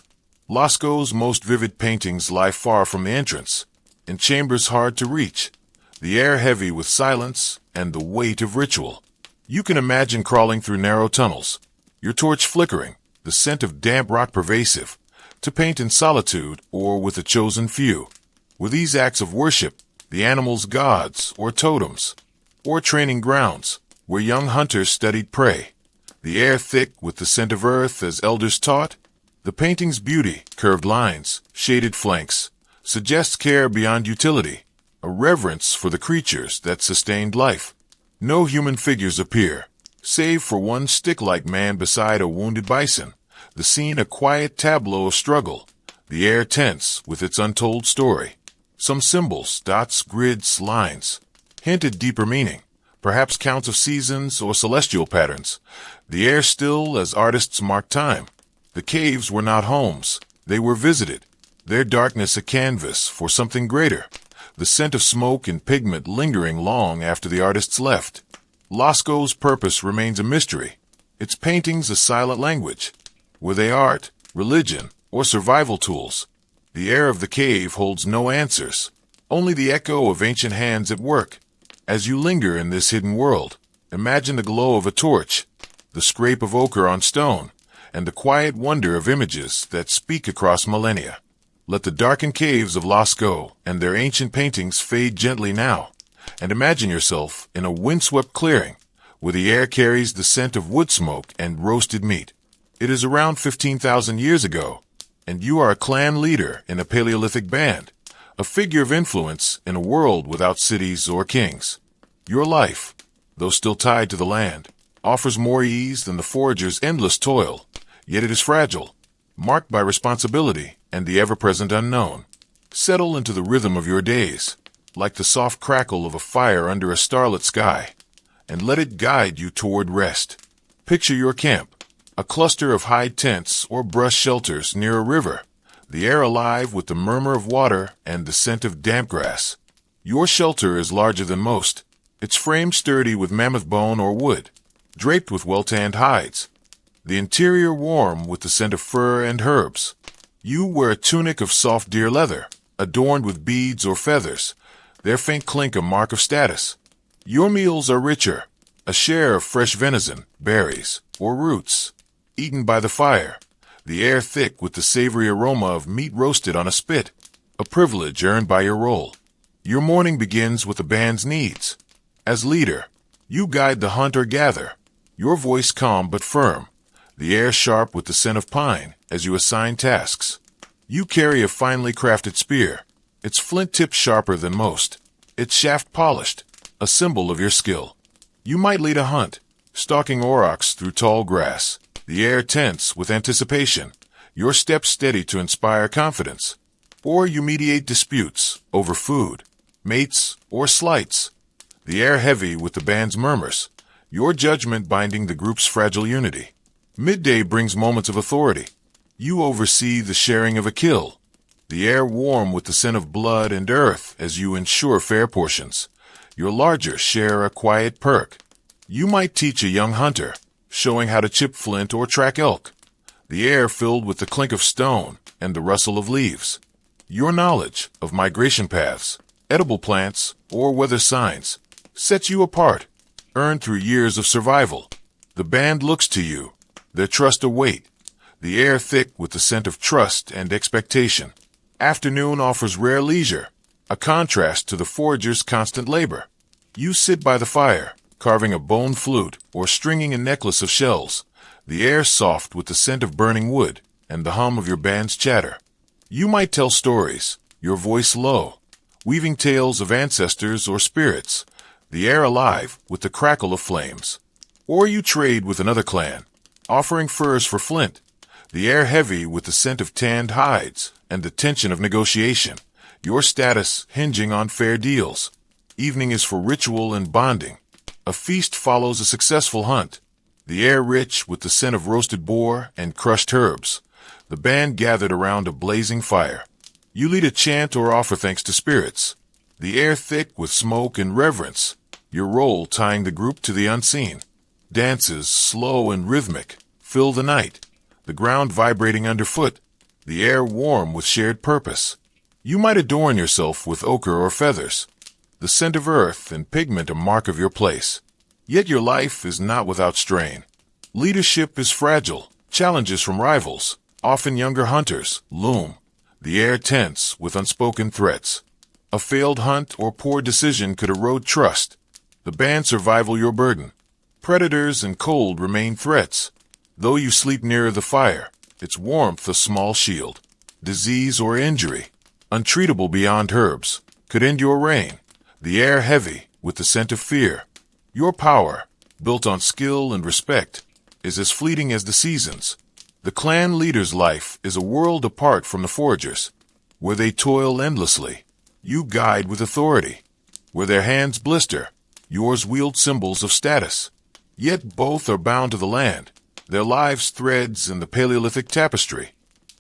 Lascaux's most vivid paintings lie far from the entrance, in chambers hard to reach, the air heavy with silence and the weight of ritual. You can imagine crawling through narrow tunnels, your torch flickering, the scent of damp rock pervasive, to paint in solitude or with a chosen few. Were these acts of worship the animals' gods or totems, or training grounds where young hunters studied prey, the air thick with the scent of earth as elders taught? The painting's beauty, curved lines, shaded flanks, suggests care beyond utility, a reverence for the creatures that sustained life. No human figures appear, save for one stick-like man beside a wounded bison, the scene a quiet tableau of struggle, the air tense with its untold story. Some symbols, dots, grids, lines, hinted deeper meaning, perhaps counts of seasons or celestial patterns. The air still as artists marked time. The caves were not homes, they were visited, their darkness a canvas for something greater, the scent of smoke and pigment lingering long after the artists left. Lascaux's purpose remains a mystery, its paintings a silent language. Were they art, religion, or survival tools? The air of the cave holds no answers, only the echo of ancient hands at work. As you linger in this hidden world, imagine the glow of a torch, the scrape of ochre on stone, and the quiet wonder of images that speak across millennia. Let the darkened caves of Lascaux and their ancient paintings fade gently now, and imagine yourself in a windswept clearing, where the air carries the scent of wood smoke and roasted meat. It is around 15,000 years ago, and you are a clan leader in a Paleolithic band, a figure of influence in a world without cities or kings. Your life, though still tied to the land, offers more ease than the forager's endless toil, yet it is fragile, marked by responsibility and the ever-present unknown. Settle into the rhythm of your days, like the soft crackle of a fire under a starlit sky, and let it guide you toward rest. Picture your camp, a cluster of hide tents or brush shelters near a river, the air alive with the murmur of water and the scent of damp grass. Your shelter is larger than most, its frame sturdy with mammoth bone or wood, draped with well-tanned hides, the interior warm with the scent of fur and herbs. You wear a tunic of soft deer leather, adorned with beads or feathers, their faint clink a mark of status. Your meals are richer, a share of fresh venison, berries, or roots, eaten by the fire, the air thick with the savory aroma of meat roasted on a spit, a privilege earned by your role. Your morning begins with the band's needs. As leader, you guide the hunt or gather, your voice calm but firm, the air sharp with the scent of pine as you assign tasks. You carry a finely crafted spear, its flint tip sharper than most, its shaft polished, a symbol of your skill. You might lead a hunt, stalking aurochs through tall grass, the air tense with anticipation, your steps steady to inspire confidence. Or you mediate disputes over food, mates, or slights, the air heavy with the band's murmurs, your judgment binding the group's fragile unity. Midday brings moments of authority. You oversee the sharing of a kill, the air warm with the scent of blood and earth as you ensure fair portions. Your larger share a quiet perk. You might teach a young hunter, showing how to chip flint or track elk, the air filled with the clink of stone and the rustle of leaves. Your knowledge of migration paths, edible plants, or weather signs sets you apart, earned through years of survival. The band looks to you, their trust await, the air thick with the scent of trust and expectation. Afternoon offers rare leisure, a contrast to the forager's constant labor. You sit by the fire, carving a bone flute or stringing a necklace of shells, the air soft with the scent of burning wood and the hum of your band's chatter. You might tell stories, your voice low, weaving tales of ancestors or spirits, the air alive with the crackle of flames. Or you trade with another clan, offering furs for flint, the air heavy with the scent of tanned hides and the tension of negotiation, your status hinging on fair deals. Evening is for ritual and bonding. A feast follows a successful hunt, the air rich with the scent of roasted boar and crushed herbs, the band gathered around a blazing fire. You lead a chant or offer thanks to spirits, the air thick with smoke and reverence, your role tying the group to the unseen. Dances, slow and rhythmic, fill the night, the ground vibrating underfoot, the air warm with shared purpose. You might adorn yourself with ochre or feathers, the scent of earth and pigment a mark of your place. Yet your life is not without strain. Leadership is fragile, challenges from rivals, often younger hunters, loom, the air tense with unspoken threats. A failed hunt or poor decision could erode trust, the band's survival your burden. Predators and cold remain threats. Though you sleep nearer the fire, its warmth a small shield. Disease or injury, untreatable beyond herbs, could end your reign, the air heavy with the scent of fear. Your power, built on skill and respect, is as fleeting as the seasons. The clan leader's life is a world apart from the foragers. Where they toil endlessly, you guide with authority. Where their hands blister, yours wield symbols of status. Yet both are bound to the land, their lives threads in the Paleolithic tapestry.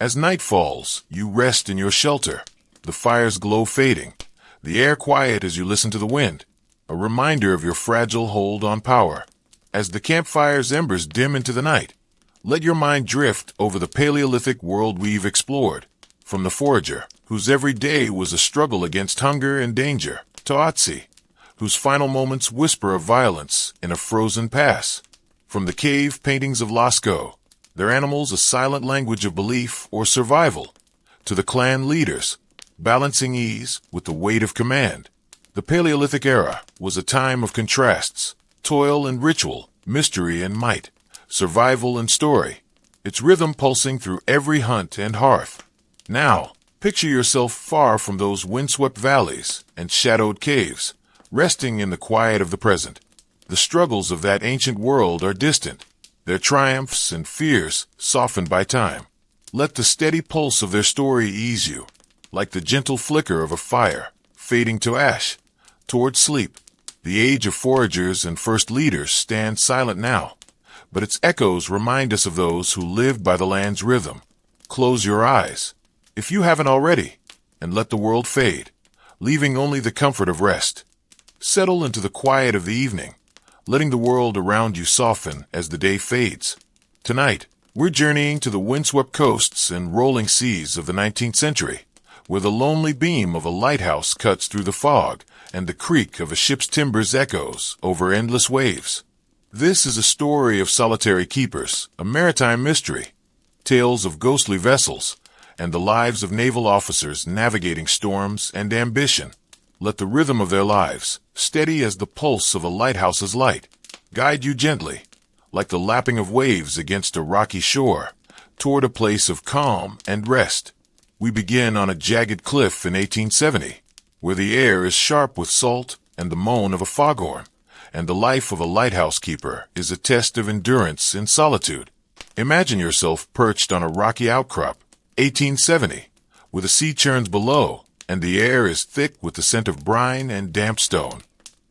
As night falls, you rest in your shelter, the fire's glow fading, the air quiet as you listen to the wind, a reminder of your fragile hold on power. As the campfire's embers dim into the night, let your mind drift over the Paleolithic world we've explored, from the forager, whose every day was a struggle against hunger and danger, to Otzi, whose final moments whisper of violence in a frozen pass. From the cave paintings of Lascaux, their animals a silent language of belief or survival, to the clan leaders, balancing ease with the weight of command. The Paleolithic era was a time of contrasts, toil and ritual, mystery and might, survival and story, its rhythm pulsing through every hunt and hearth. Now, picture yourself far from those windswept valleys and shadowed caves, resting in the quiet of the present. The struggles of that ancient world are distant, their triumphs and fears softened by time. Let the steady pulse of their story ease you, like the gentle flicker of a fire, fading to ash. Toward sleep, the age of foragers and first leaders stands silent now, but its echoes remind us of those who lived by the land's rhythm. Close your eyes, if you haven't already, and let the world fade, leaving only the comfort of rest. Settle into the quiet of the evening, letting the world around you soften as the day fades. Tonight, we're journeying to the windswept coasts and rolling seas of the 19th century, where the lonely beam of a lighthouse cuts through the fog and the creak of a ship's timbers echoes over endless waves. This is a story of solitary keepers, a maritime mystery. tales of ghostly vessels, and the lives of naval officers navigating storms and ambition. Let the rhythm of their lives, steady as the pulse of a lighthouse's light, guide you gently, like the lapping of waves against a rocky shore, toward a place of calm and rest. We begin on a jagged cliff in 1870, where the air is sharp with salt and the moan of a foghorn, and the life of a lighthouse keeper is a test of endurance in solitude. Imagine yourself perched on a rocky outcrop, 1870, where the sea churns below, and the air is thick with the scent of brine and damp stone.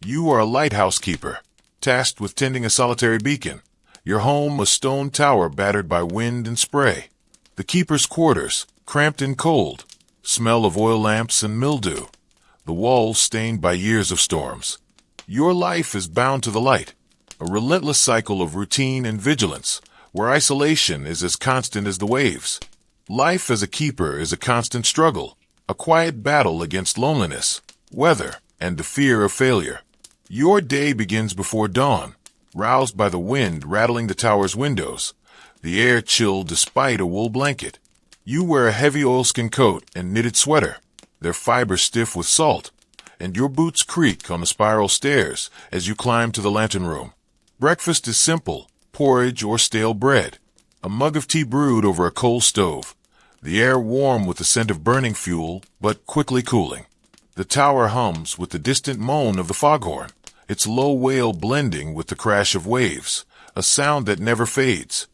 You are a lighthouse keeper, tasked with tending a solitary beacon, your home a stone tower battered by wind and spray. The keeper's quarters, cramped and cold, smell of oil lamps and mildew, the walls stained by years of storms. Your life is bound to the light, a relentless cycle of routine and vigilance, where isolation is as constant as the waves. Life as a keeper is a constant struggle, a quiet battle against loneliness, weather, and the fear of failure. Your day begins before dawn, roused by the wind rattling the tower's windows, the air chilled despite a wool blanket. You wear a heavy oilskin coat and knitted sweater, their fibers stiff with salt, and your boots creak on the spiral stairs as you climb to the lantern room. Breakfast is simple, porridge or stale bread, a mug of tea brewed over a coal stove, the air warm with the scent of burning fuel, but quickly cooling. The tower hums with the distant moan of the foghorn, its low wail blending with the crash of waves, a sound that never fades.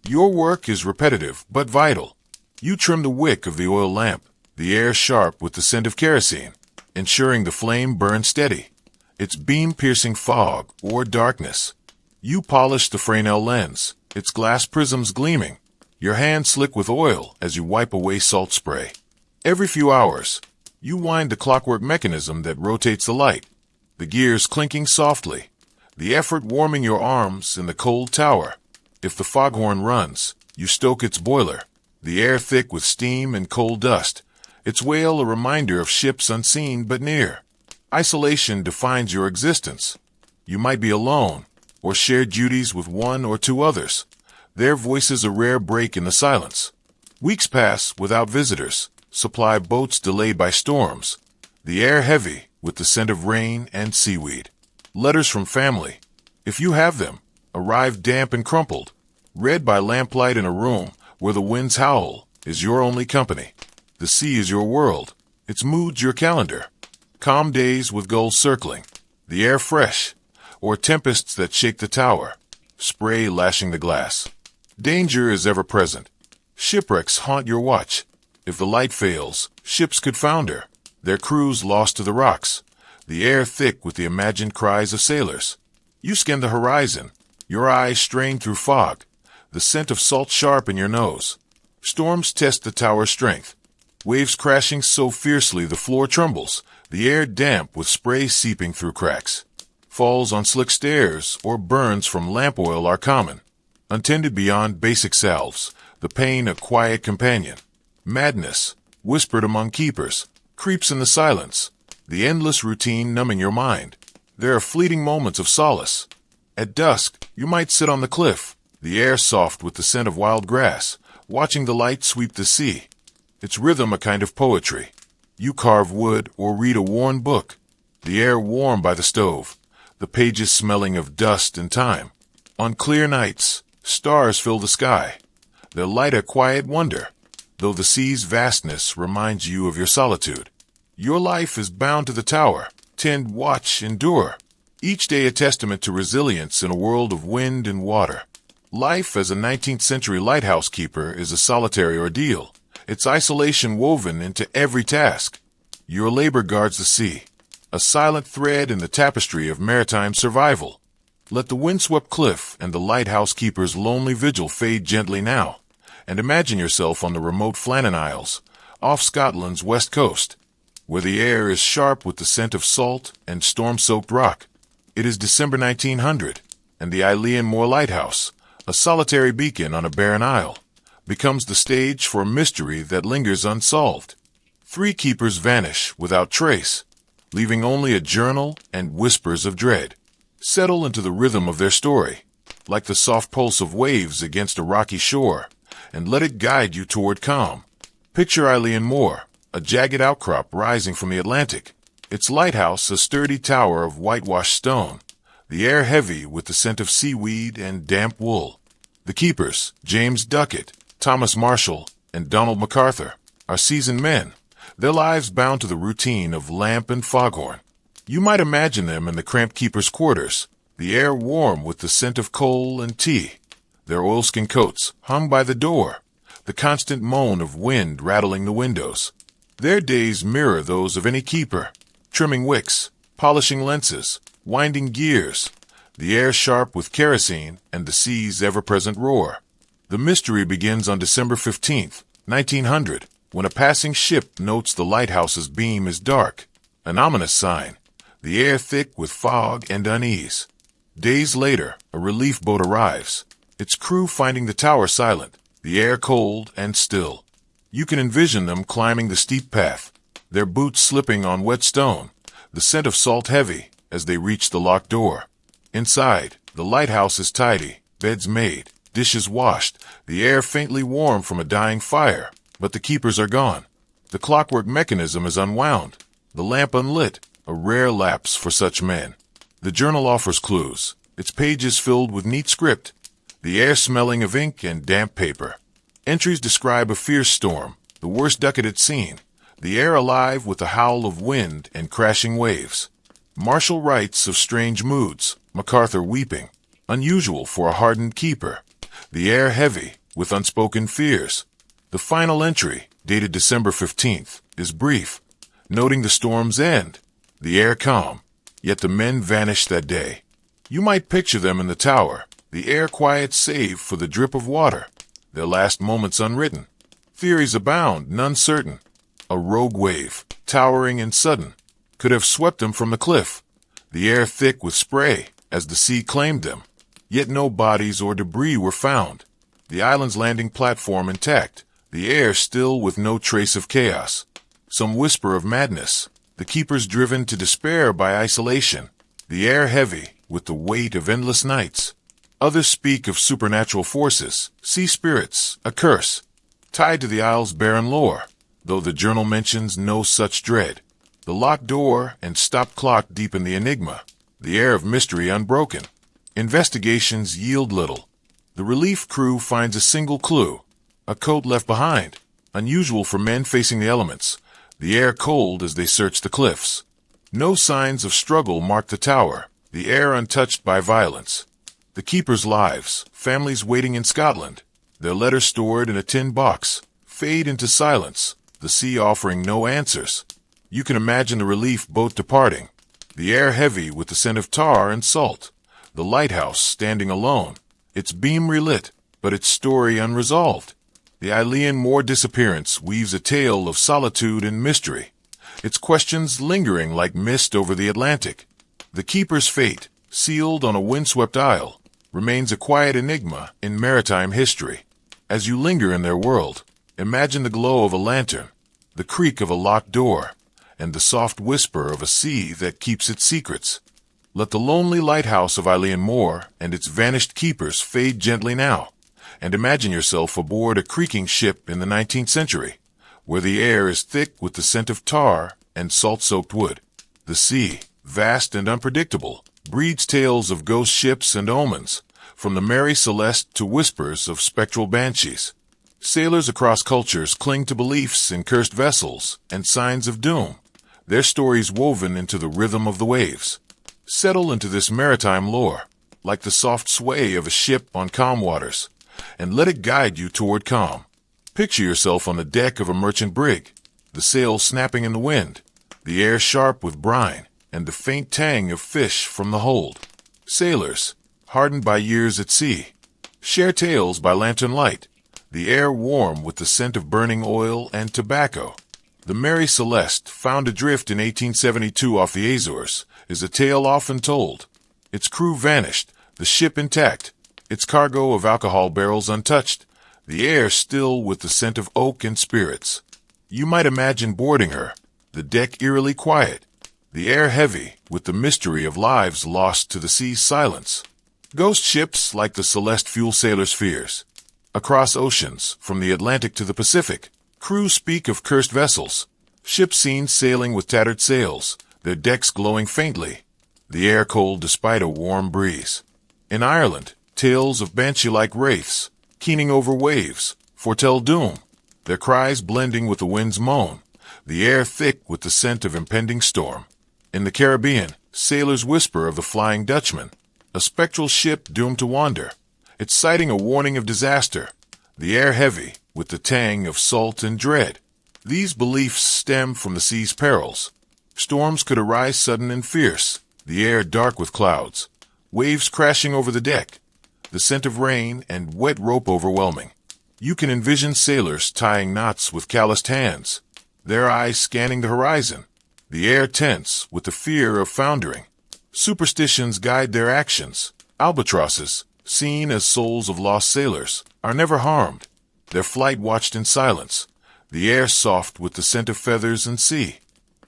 Your work is repetitive but vital. You trim the wick of the oil lamp, the air sharp with the scent of kerosene, ensuring the flame burns steady, its beam-piercing fog or darkness. You polish the Fresnel lens, its glass prisms gleaming, your hands slick with oil as you wipe away salt spray. Every few hours, you wind the clockwork mechanism that rotates the light, the gears clinking softly, the effort warming your arms in the cold tower. If the foghorn runs, you stoke its boiler, the air thick with steam and coal dust, its wail a reminder of ships unseen but near. Isolation defines your existence. You might be alone, or share duties with one or two others, their voices a rare break in the silence. Weeks pass without visitors, supply boats delayed by storms, the air heavy with the scent of rain and seaweed. Letters from family, if you have them, arrive damp and crumpled. Read by lamplight in a room where the winds howl is your only company. The sea is your world, its moods your calendar. Calm days with gulls circling, the air fresh, or tempests that shake the tower, spray lashing the glass. Danger is ever present. Shipwrecks haunt your watch. If the light fails, ships could founder, their crews lost to the rocks, the air thick with the imagined cries of sailors. You scan the horizon, your eyes strained through fog, the scent of salt sharp in your nose. Storms test the tower's strength, waves crashing so fiercely the floor trembles, the air damp with spray seeping through cracks. Falls on slick stairs or burns from lamp oil are common. Untended beyond basic salves, the pain a quiet companion. Madness, whispered among keepers, creeps in the silence, the endless routine numbing your mind. There are fleeting moments of solace. At dusk, you might sit on the cliff, the air soft with the scent of wild grass, watching the light sweep the sea. Its rhythm a kind of poetry. You carve wood or read a worn book, the air warm by the stove, the pages smelling of dust and time. On clear nights, stars fill the sky, their light a quiet wonder, though the sea's vastness reminds you of your solitude. Your life is bound to the tower, tend, watch, endure, each day a testament to resilience in a world of wind and water. Life as a 19th century lighthouse keeper is a solitary ordeal, its isolation woven into every task. Your labor guards the sea, a silent thread in the tapestry of maritime survival. Let the windswept cliff and the lighthouse keeper's lonely vigil fade gently now, and imagine yourself on the remote Flannan Isles, off Scotland's west coast, where the air is sharp with the scent of salt and storm-soaked rock. It is December 1900, and the Eilean Moor Lighthouse, a solitary beacon on a barren isle, becomes the stage for a mystery that lingers unsolved. 3 keepers vanish without trace, leaving only a journal and whispers of dread. Settle into the rhythm of their story, like the soft pulse of waves against a rocky shore, and let it guide you toward calm. Picture Eileen Moore, a jagged outcrop rising from the Atlantic. Its lighthouse a sturdy tower of whitewashed stone, the air heavy with the scent of seaweed and damp wool. The keepers, James Duckett, Thomas Marshall, and Donald MacArthur, are seasoned men, their lives bound to the routine of lamp and foghorn. You might imagine them in the cramped keeper's quarters, the air warm with the scent of coal and tea, their oilskin coats hung by the door, the constant moan of wind rattling the windows. Their days mirror those of any keeper, trimming wicks, polishing lenses, winding gears, the air sharp with kerosene and the sea's ever-present roar. The mystery begins on December 15th, 1900, when a passing ship notes the lighthouse's beam is dark, an ominous sign, the air thick with fog and unease. Days later, a relief boat arrives, its crew finding the tower silent, the air cold and still. You can envision them climbing the steep path, their boots slipping on wet stone, the scent of salt heavy as they reach the locked door. Inside, the lighthouse is tidy, beds made, dishes washed, the air faintly warm from a dying fire, but the keepers are gone. The clockwork mechanism is unwound, the lamp unlit, a rare lapse for such men. The journal offers clues, its pages filled with neat script, the air smelling of ink and damp paper. Entries describe a fierce storm, the worst decadent scene, the air alive with the howl of wind and crashing waves. Marshall writes of strange moods, MacArthur weeping, unusual for a hardened keeper, the air heavy with unspoken fears. The final entry, dated December 15th, is brief, noting the storm's end, the air calm, yet the men vanish that day. You might picture them in the tower, the air quiet save for the drip of water, their last moments unwritten. Theories abound, none certain. A rogue wave, towering and sudden, could have swept them from the cliff, the air thick with spray as the sea claimed them. Yet no bodies or debris were found. The island's landing platform intact, the air still with no trace of chaos. Some whisper of madness, the keepers driven to despair by isolation, the air heavy with the weight of endless nights. Others speak of supernatural forces, sea spirits, a curse, tied to the isle's barren lore, though the journal mentions no such dread. The locked door and stopped clock deepen the enigma, the air of mystery unbroken. Investigations yield little. The relief crew finds a single clue, a coat left behind, unusual for men facing the elements, the air cold as they search the cliffs. No signs of struggle mark the tower, the air untouched by violence. The keepers' lives, families waiting in Scotland, their letters stored in a tin box, fade into silence, the sea offering no answers. You can imagine the relief boat departing, the air heavy with the scent of tar and salt, the lighthouse standing alone, its beam relit, but its story unresolved. The Eileen Moore disappearance weaves a tale of solitude and mystery, its questions lingering like mist over the Atlantic. The keeper's fate, sealed on a windswept isle, remains a quiet enigma in maritime history. As you linger in their world, imagine the glow of a lantern, the creak of a locked door, and the soft whisper of a sea that keeps its secrets. Let the lonely lighthouse of Eileen Moore and its vanished keepers fade gently now, and imagine yourself aboard a creaking ship in the 19th century, where the air is thick with the scent of tar and salt-soaked wood. The sea, vast and unpredictable, breeds tales of ghost ships and omens, from the Mary Celeste to whispers of spectral banshees. Sailors across cultures cling to beliefs in cursed vessels and signs of doom, their stories woven into the rhythm of the waves. Settle into this maritime lore, like the soft sway of a ship on calm waters, and let it guide you toward calm. Picture yourself on the deck of a merchant brig, the sails snapping in the wind, the air sharp with brine, and the faint tang of fish from the hold. Sailors, hardened by years at sea, share tales by lantern light, the air warm with the scent of burning oil and tobacco. The Mary Celeste, found adrift in 1872 off the Azores, is a tale often told. Its crew vanished, the ship intact, its cargo of alcohol barrels untouched, the air still with the scent of oak and spirits. You might imagine boarding her, the deck eerily quiet, the air heavy with the mystery of lives lost to the sea's silence. Ghost ships like the Celeste fuel sailors' fears. Across oceans, from the Atlantic to the Pacific, crews speak of cursed vessels. Ships seen sailing with tattered sails, their decks glowing faintly, the air cold despite a warm breeze. In Ireland, tales of banshee-like wraiths, keening over waves, foretell doom, their cries blending with the wind's moan, the air thick with the scent of impending storm. In the Caribbean, sailors whisper of the Flying Dutchman, a spectral ship doomed to wander, its sighting a warning of disaster, the air heavy with the tang of salt and dread. These beliefs stem from the sea's perils. Storms could arise sudden and fierce, the air dark with clouds, waves crashing over the deck, the scent of rain and wet rope overwhelming. You can envision sailors tying knots with calloused hands, their eyes scanning the horizon, the air tense with the fear of foundering. Superstitions guide their actions. Albatrosses, seen as souls of lost sailors, are never harmed, their flight watched in silence, the air soft with the scent of feathers and sea.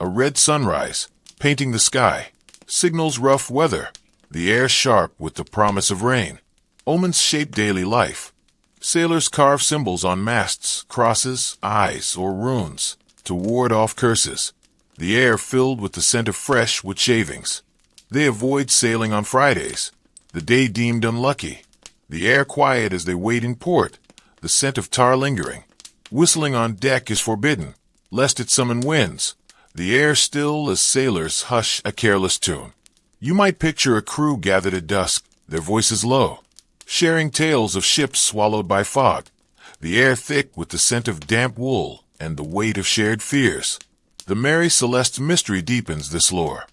A red sunrise, painting the sky, signals rough weather, the air sharp with the promise of rain. Omens shape daily life. Sailors carve symbols on masts, crosses, eyes, or runes, to ward off curses. The air filled with the scent of fresh wood shavings. They avoid sailing on Fridays, the day deemed unlucky. The air quiet as they wait in port, the scent of tar lingering. Whistling on deck is forbidden, lest it summon winds. The air still as sailors hush a careless tune. You might picture a crew gathered at dusk, their voices low, sharing tales of ships swallowed by fog. The air thick with the scent of damp wool and the weight of shared fears. The Mary Celeste's mystery deepens this lore.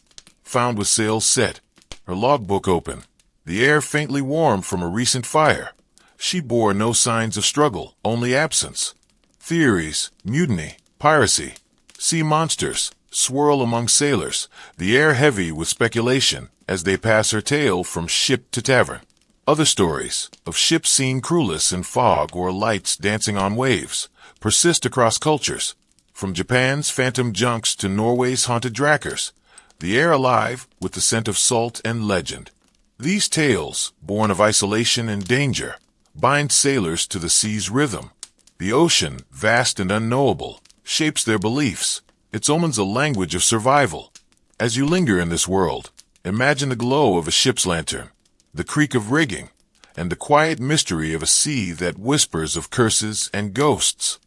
Found with sails set, her logbook open, the air faintly warm from a recent fire. She bore no signs of struggle, only absence. Theories, mutiny, piracy, sea monsters swirl among sailors, the air heavy with speculation as they pass her tale from ship to tavern. Other stories, of ships seen crewless in fog or lights dancing on waves, persist across cultures. From Japan's phantom junks to Norway's haunted drakkers, the air alive with the scent of salt and legend. These tales, born of isolation and danger, bind sailors to the sea's rhythm. The ocean, vast and unknowable, shapes their beliefs. Its omens a language of survival. As you linger in this world, imagine the glow of a ship's lantern, the creak of rigging, and the quiet mystery of a sea that whispers of curses and ghosts.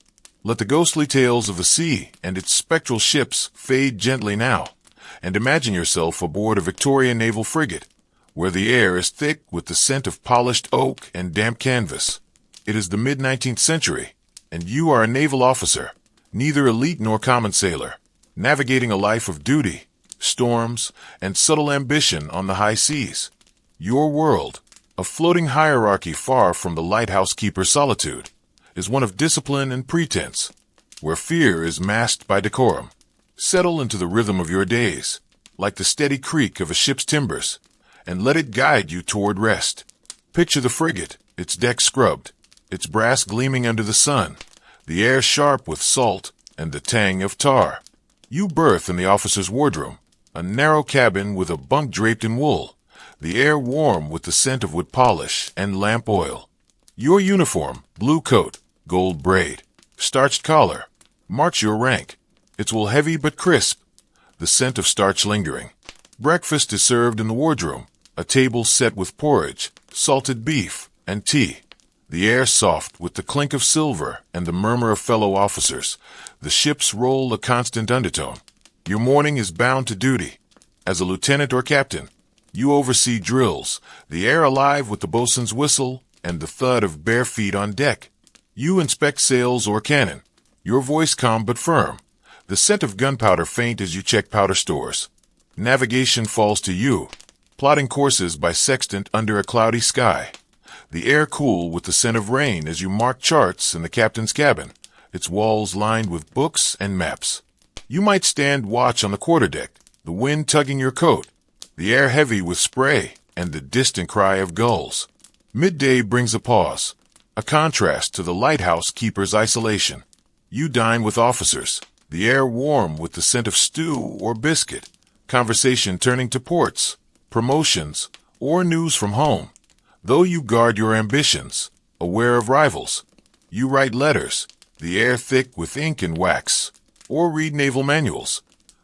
Let the ghostly tales of the sea and its spectral ships fade gently now, and imagine yourself aboard a Victorian naval frigate, where the air is thick with the scent of polished oak and damp canvas. It is the mid-19th century, and you are a naval officer, neither elite nor common sailor, navigating a life of duty, storms, and subtle ambition on the high seas. Your world, a floating hierarchy far from the lighthouse keeper's solitude, is one of discipline and pretense, where fear is masked by decorum. Settle into the rhythm of your days, like the steady creak of a ship's timbers, and let it guide you toward rest. Picture the frigate, its deck scrubbed, its brass gleaming under the sun, the air sharp with salt and the tang of tar. You berth in the officer's wardroom, a narrow cabin with a bunk draped in wool, the air warm with the scent of wood polish and lamp oil. Your uniform, blue coat, gold braid, starched collar, marks your rank. Its wool heavy but crisp, the scent of starch lingering. Breakfast is served in the wardroom, a table set with porridge, salted beef, and tea. The air soft with the clink of silver and the murmur of fellow officers. The ship's roll a constant undertone. Your morning is bound to duty. As a lieutenant or captain, you oversee drills, the air alive with the boatswain's whistle and the thud of bare feet on deck. You inspect sails or cannon, your voice calm but firm, the scent of gunpowder faint as you check powder stores. Navigation falls to you, plotting courses by sextant under a cloudy sky. The air cool with the scent of rain as you mark charts in the captain's cabin, its walls lined with books and maps. You might stand watch on the quarterdeck, the wind tugging your coat, the air heavy with spray and the distant cry of gulls. Midday brings a pause, a contrast to the lighthouse keeper's isolation. You dine with officers, the air warm with the scent of stew or biscuit, conversation turning to ports, promotions, or news from home. Though you guard your ambitions, aware of rivals. You write letters, the air thick with ink and wax, or read naval manuals.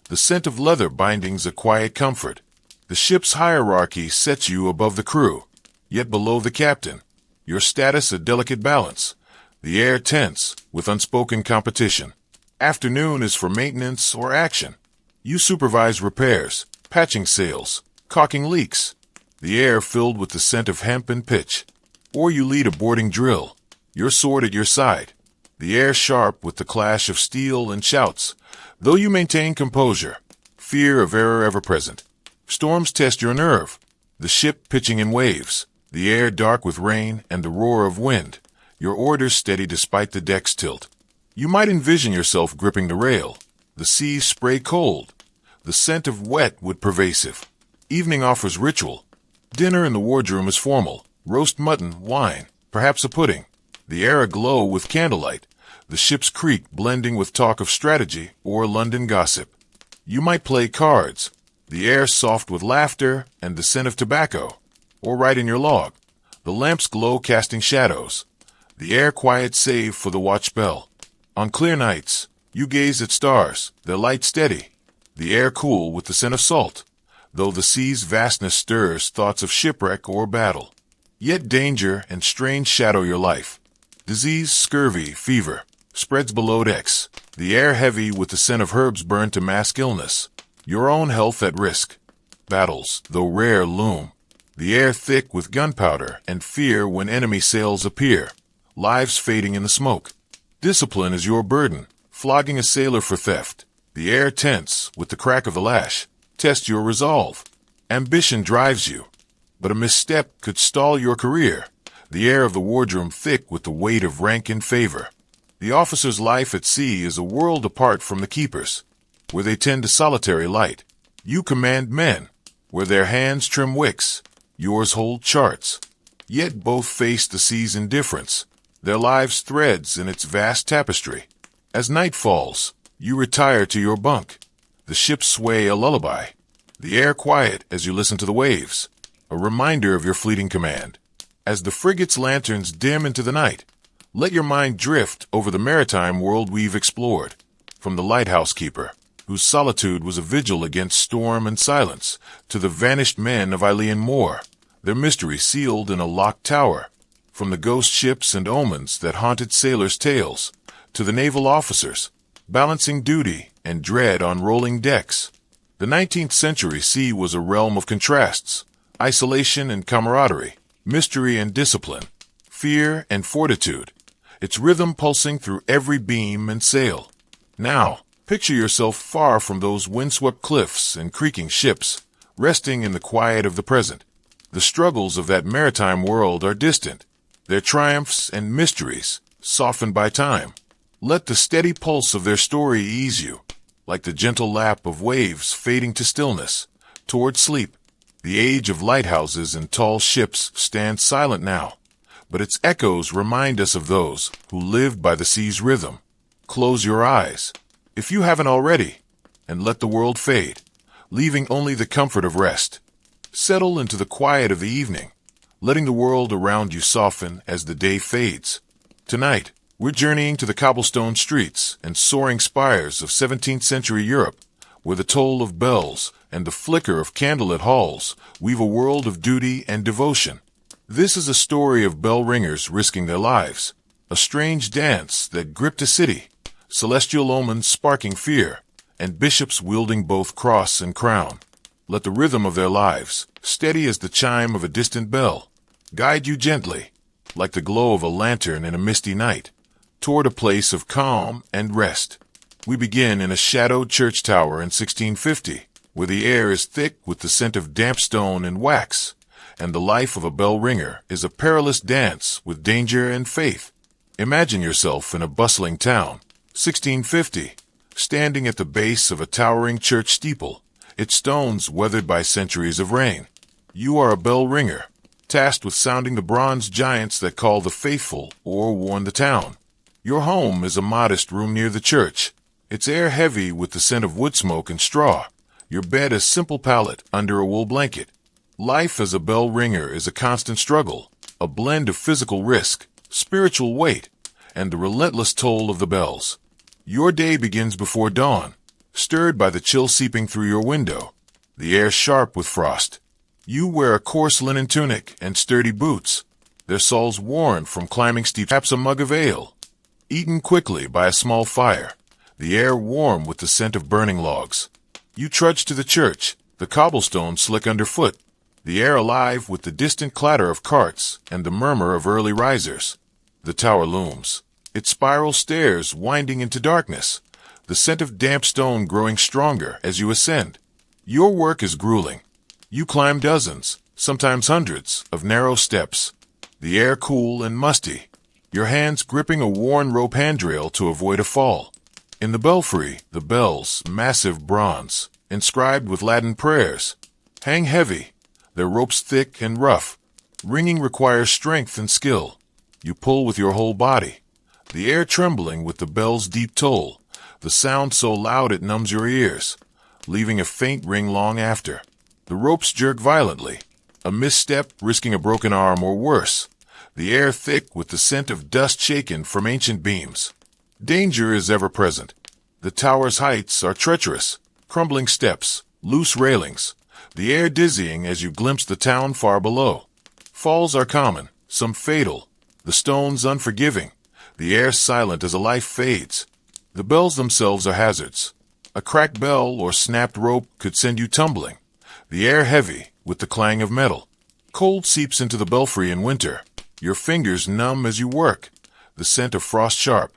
The scent of leather bindings a quiet comfort. The ship's hierarchy sets you above the crew, yet below the captain. Your status a delicate balance. The air tense, with unspoken competition. Afternoon is for maintenance or action. You supervise repairs, patching sails, caulking leaks. The air filled with the scent of hemp and pitch. Or you lead a boarding drill, your sword at your side. The air sharp with the clash of steel and shouts, though you maintain composure. Fear of error ever present. Storms test your nerve. The ship pitching in waves. The air dark with rain and the roar of wind. Your orders steady despite the deck's tilt. You might envision yourself gripping the rail. The seas spray cold. The scent of wet wood pervasive. Evening offers ritual. Dinner in the wardroom is formal. Roast mutton, wine, perhaps a pudding. The air aglow with candlelight. The ship's creak blending with talk of strategy or London gossip. You might play cards. The air soft with laughter and the scent of tobacco. Or write in your log. The lamp's glow casting shadows. The air quiet save for the watch bell. On clear nights, you gaze at stars, their light steady. The air cool with the scent of salt, though the sea's vastness stirs thoughts of shipwreck or battle. Yet danger and strange shadow your life. Disease, scurvy, fever, spreads below decks. The air heavy with the scent of herbs burned to mask illness. Your own health at risk. Battles, though rare, loom. The air thick with gunpowder and fear when enemy sails appear. Lives fading in the smoke. Discipline is your burden, flogging a sailor for theft. The air tense with the crack of the lash. Test your resolve. Ambition drives you, but a misstep could stall your career. The air of the wardroom thick with the weight of rank and favor. The officer's life at sea is a world apart from the keeper's, where they tend to solitary light. You command men, where their hands trim wicks, yours hold charts. Yet both face the sea's indifference, their lives threads in its vast tapestry. As night falls, you retire to your bunk. The ship's sway a lullaby. The air quiet as you listen to the waves, a reminder of your fleeting command. As the frigate's lanterns dim into the night, let your mind drift over the maritime world we've explored. From the lighthouse keeper, whose solitude was a vigil against storm and silence, to the vanished men of Eilean Moor, their mystery sealed in a locked tower. From the ghost ships and omens that haunted sailors' tales, to the naval officers, balancing duty and dread on rolling decks. The 19th century sea was a realm of contrasts, isolation and camaraderie, mystery and discipline, fear and fortitude, its rhythm pulsing through every beam and sail. Now, picture yourself far from those windswept cliffs and creaking ships, resting in the quiet of the present. The struggles of that maritime world are distant, their triumphs and mysteries softened by time. Let the steady pulse of their story ease you, like the gentle lap of waves fading to stillness, toward sleep. The age of lighthouses and tall ships stands silent now, but its echoes remind us of those who lived by the sea's rhythm. Close your eyes, if you haven't already, and let the world fade, leaving only the comfort of rest. Settle into the quiet of the evening, letting the world around you soften as the day fades. Tonight, we're journeying to the cobblestone streets and soaring spires of 17th century Europe, where the toll of bells and the flicker of candlelit halls weave a world of duty and devotion. This is a story of bell ringers risking their lives, a strange dance that gripped a city, celestial omens sparking fear, and bishops wielding both cross and crown. Let the rhythm of their lives, steady as the chime of a distant bell, guide you gently, like the glow of a lantern in a misty night, toward a place of calm and rest. We begin in a shadowed church tower in 1650, where the air is thick with the scent of damp stone and wax, and the life of a bell ringer is a perilous dance with danger and faith. Imagine yourself in a bustling town, 1650, standing at the base of a towering church steeple, its stones weathered by centuries of rain. You are a bell ringer, tasked with sounding the bronze giants that call the faithful or warn the town. Your home is a modest room near the church, its air heavy with the scent of wood smoke and straw, your bed a simple pallet under a wool blanket. Life as a bell ringer is a constant struggle, a blend of physical risk, spiritual weight, and the relentless toll of the bells. Your day begins before dawn, stirred by the chill seeping through your window, the air sharp with frost. You wear a coarse linen tunic and sturdy boots, their soles worn from climbing steep. Perhaps a mug of ale, eaten quickly by a small fire, the air warm with the scent of burning logs. You trudge to the church, the cobblestones slick underfoot, the air alive with the distant clatter of carts and the murmur of early risers. The tower looms, its spiral stairs winding into darkness, the scent of damp stone growing stronger as you ascend. Your work is grueling. You climb dozens, sometimes hundreds, of narrow steps, the air cool and musty, your hands gripping a worn rope handrail to avoid a fall. In the belfry, the bells, massive bronze, inscribed with Latin prayers, hang heavy, their ropes thick and rough. Ringing requires strength and skill. You pull with your whole body, the air trembling with the bell's deep toll, the sound so loud it numbs your ears, leaving a faint ring long after. The ropes jerk violently, a misstep risking a broken arm or worse, the air thick with the scent of dust shaken from ancient beams. Danger is ever present. The tower's heights are treacherous, crumbling steps, loose railings, the air dizzying as you glimpse the town far below. Falls are common, some fatal, the stones unforgiving, the air silent as a life fades. The bells themselves are hazards. A cracked bell or snapped rope could send you tumbling, the air heavy with the clang of metal. Cold seeps into the belfry in winter, your fingers numb as you work, the scent of frost sharp.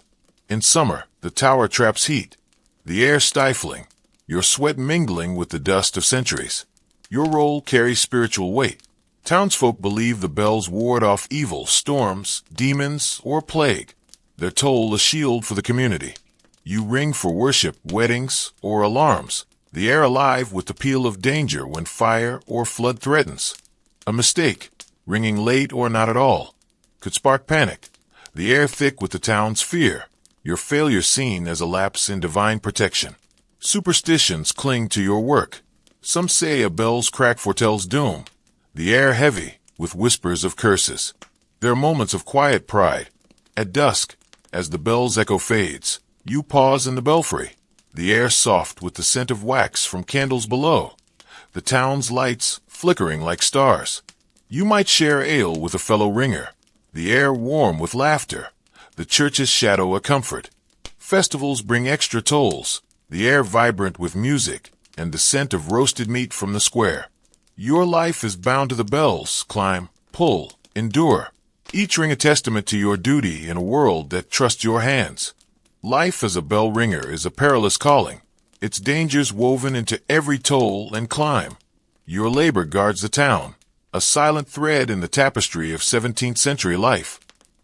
In summer, the tower traps heat, the air stifling, your sweat mingling with the dust of centuries. Your role carries spiritual weight. Townsfolk believe the bells ward off evil, storms, demons, or plague, their toll a shield for the community. You ring for worship, weddings, or alarms, the air alive with the peal of danger when fire or flood threatens. A mistake, ringing late or not at all, could spark panic, the air thick with the town's fear, your failure seen as a lapse in divine protection. Superstitions cling to your work. Some say a bell's crack foretells doom, the air heavy with whispers of curses. There are moments of quiet pride. At dusk, as the bell's echo fades, you pause in the belfry, the air soft with the scent of wax from candles below, the town's lights flickering like stars. You might share ale with a fellow ringer, the air warm with laughter, the church's shadow a comfort. Festivals bring extra tolls, the air vibrant with music, and the scent of roasted meat from the square. Your life is bound to the bells, climb, pull, endure, each ring a testament to your duty in a world that trusts your hands. Life as a bell ringer is a perilous calling, its dangers woven into every toll and climb. Your labor guards the town, a silent thread in the tapestry of 17th century life.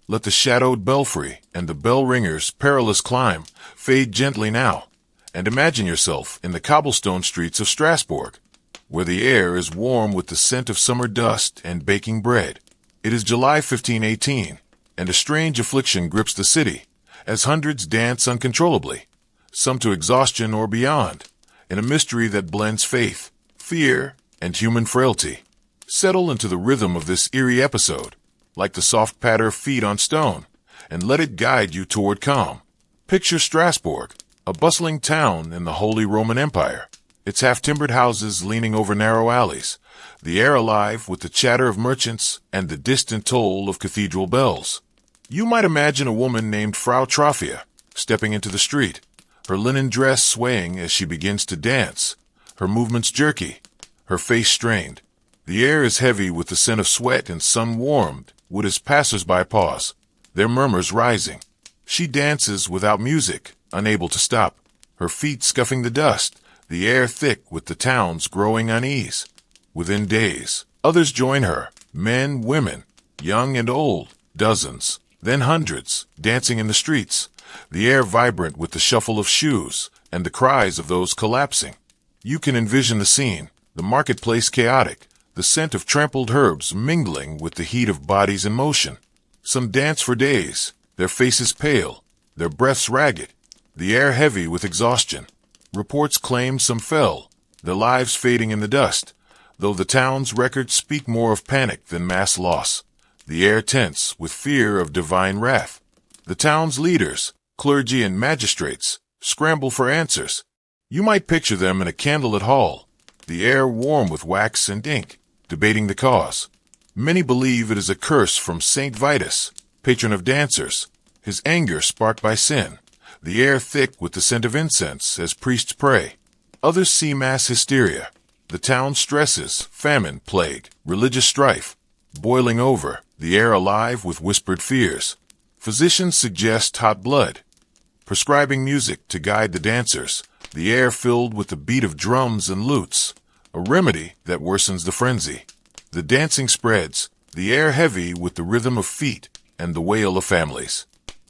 Let the shadowed belfry and the bell ringer's perilous climb fade gently now, and imagine yourself in the cobblestone streets of Strasbourg, where the air is warm with the scent of summer dust and baking bread. It is July 1518, and a strange affliction grips the city, as hundreds dance uncontrollably, some to exhaustion or beyond, in a mystery that blends faith, fear, and human frailty. Settle into the rhythm of this eerie episode, like the soft patter of feet on stone, and let it guide you toward calm. Picture Strasbourg, a bustling town in the Holy Roman Empire, its half-timbered houses leaning over narrow alleys, the air alive with the chatter of merchants and the distant toll of cathedral bells. You might imagine a woman named Frau Trophia stepping into the street, her linen dress swaying as she begins to dance, her movements jerky, her face strained. The air is heavy with the scent of sweat and sun-warmed wood as passers-by pause, their murmurs rising. She dances without music, unable to stop, her feet scuffing the dust, the air thick with the town's growing unease. Within days, others join her, men, women, young and old, dozens, then hundreds, dancing in the streets, the air vibrant with the shuffle of shoes and the cries of those collapsing. You can envision the scene, the marketplace chaotic, the scent of trampled herbs mingling with the heat of bodies in motion. Some dance for days, their faces pale, their breaths ragged, the air heavy with exhaustion. Reports claim some fell, their lives fading in the dust, though the town's records speak more of panic than mass loss. the air tense with fear of divine wrath. The town's leaders, clergy and magistrates, scramble for answers. You might picture them in a candlelit hall, the air warm with wax and ink, debating the cause. Many believe it is a curse from Saint Vitus, patron of dancers, his anger sparked by sin, the air thick with the scent of incense as priests pray. Others see mass hysteria, the town's stresses, famine, plague, religious strife, boiling over, the air alive with whispered fears. Physicians suggest hot blood, prescribing music to guide the dancers, the air filled with the beat of drums and lutes, a remedy that worsens the frenzy. The dancing spreads, the air heavy with the rhythm of feet and the wail of families.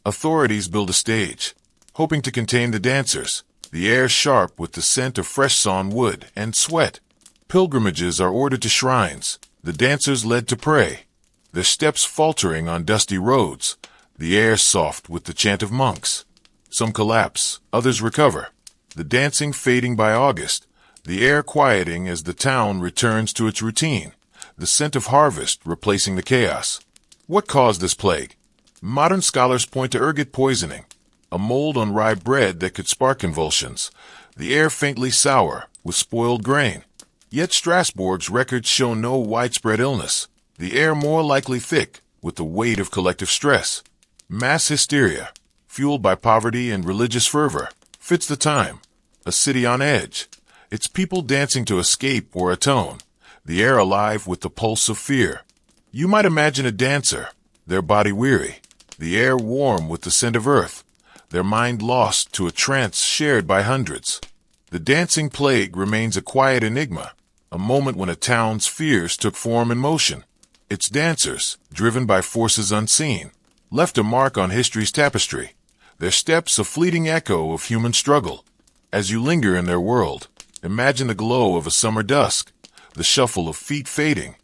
Authorities build a stage, hoping to contain the dancers, the air sharp with the scent of fresh sawn wood and sweat. Pilgrimages are ordered to shrines, the dancers led to pray, their steps faltering on dusty roads, the air soft with the chant of monks. Some collapse, others recover, the dancing fading by August, the air quieting as the town returns to its routine, the scent of harvest replacing the chaos. What caused this plague? Modern scholars point to ergot poisoning, a mold on rye bread that could spark convulsions, the air faintly sour with spoiled grain. Yet Strasbourg's records show no widespread illness, the air more likely thick with the weight of collective stress. Mass hysteria, fueled by poverty and religious fervor, fits the time. A city on edge, its people dancing to escape or atone, the air alive with the pulse of fear. You might imagine a dancer, their body weary, the air warm with the scent of earth, their mind lost to a trance shared by hundreds. The dancing plague remains a quiet enigma, a moment when a town's fears took form and motion. Its dancers, driven by forces unseen, left a mark on history's tapestry, their steps a fleeting echo of human struggle. As you linger in their world, imagine the glow of a summer dusk, the shuffle of feet fading,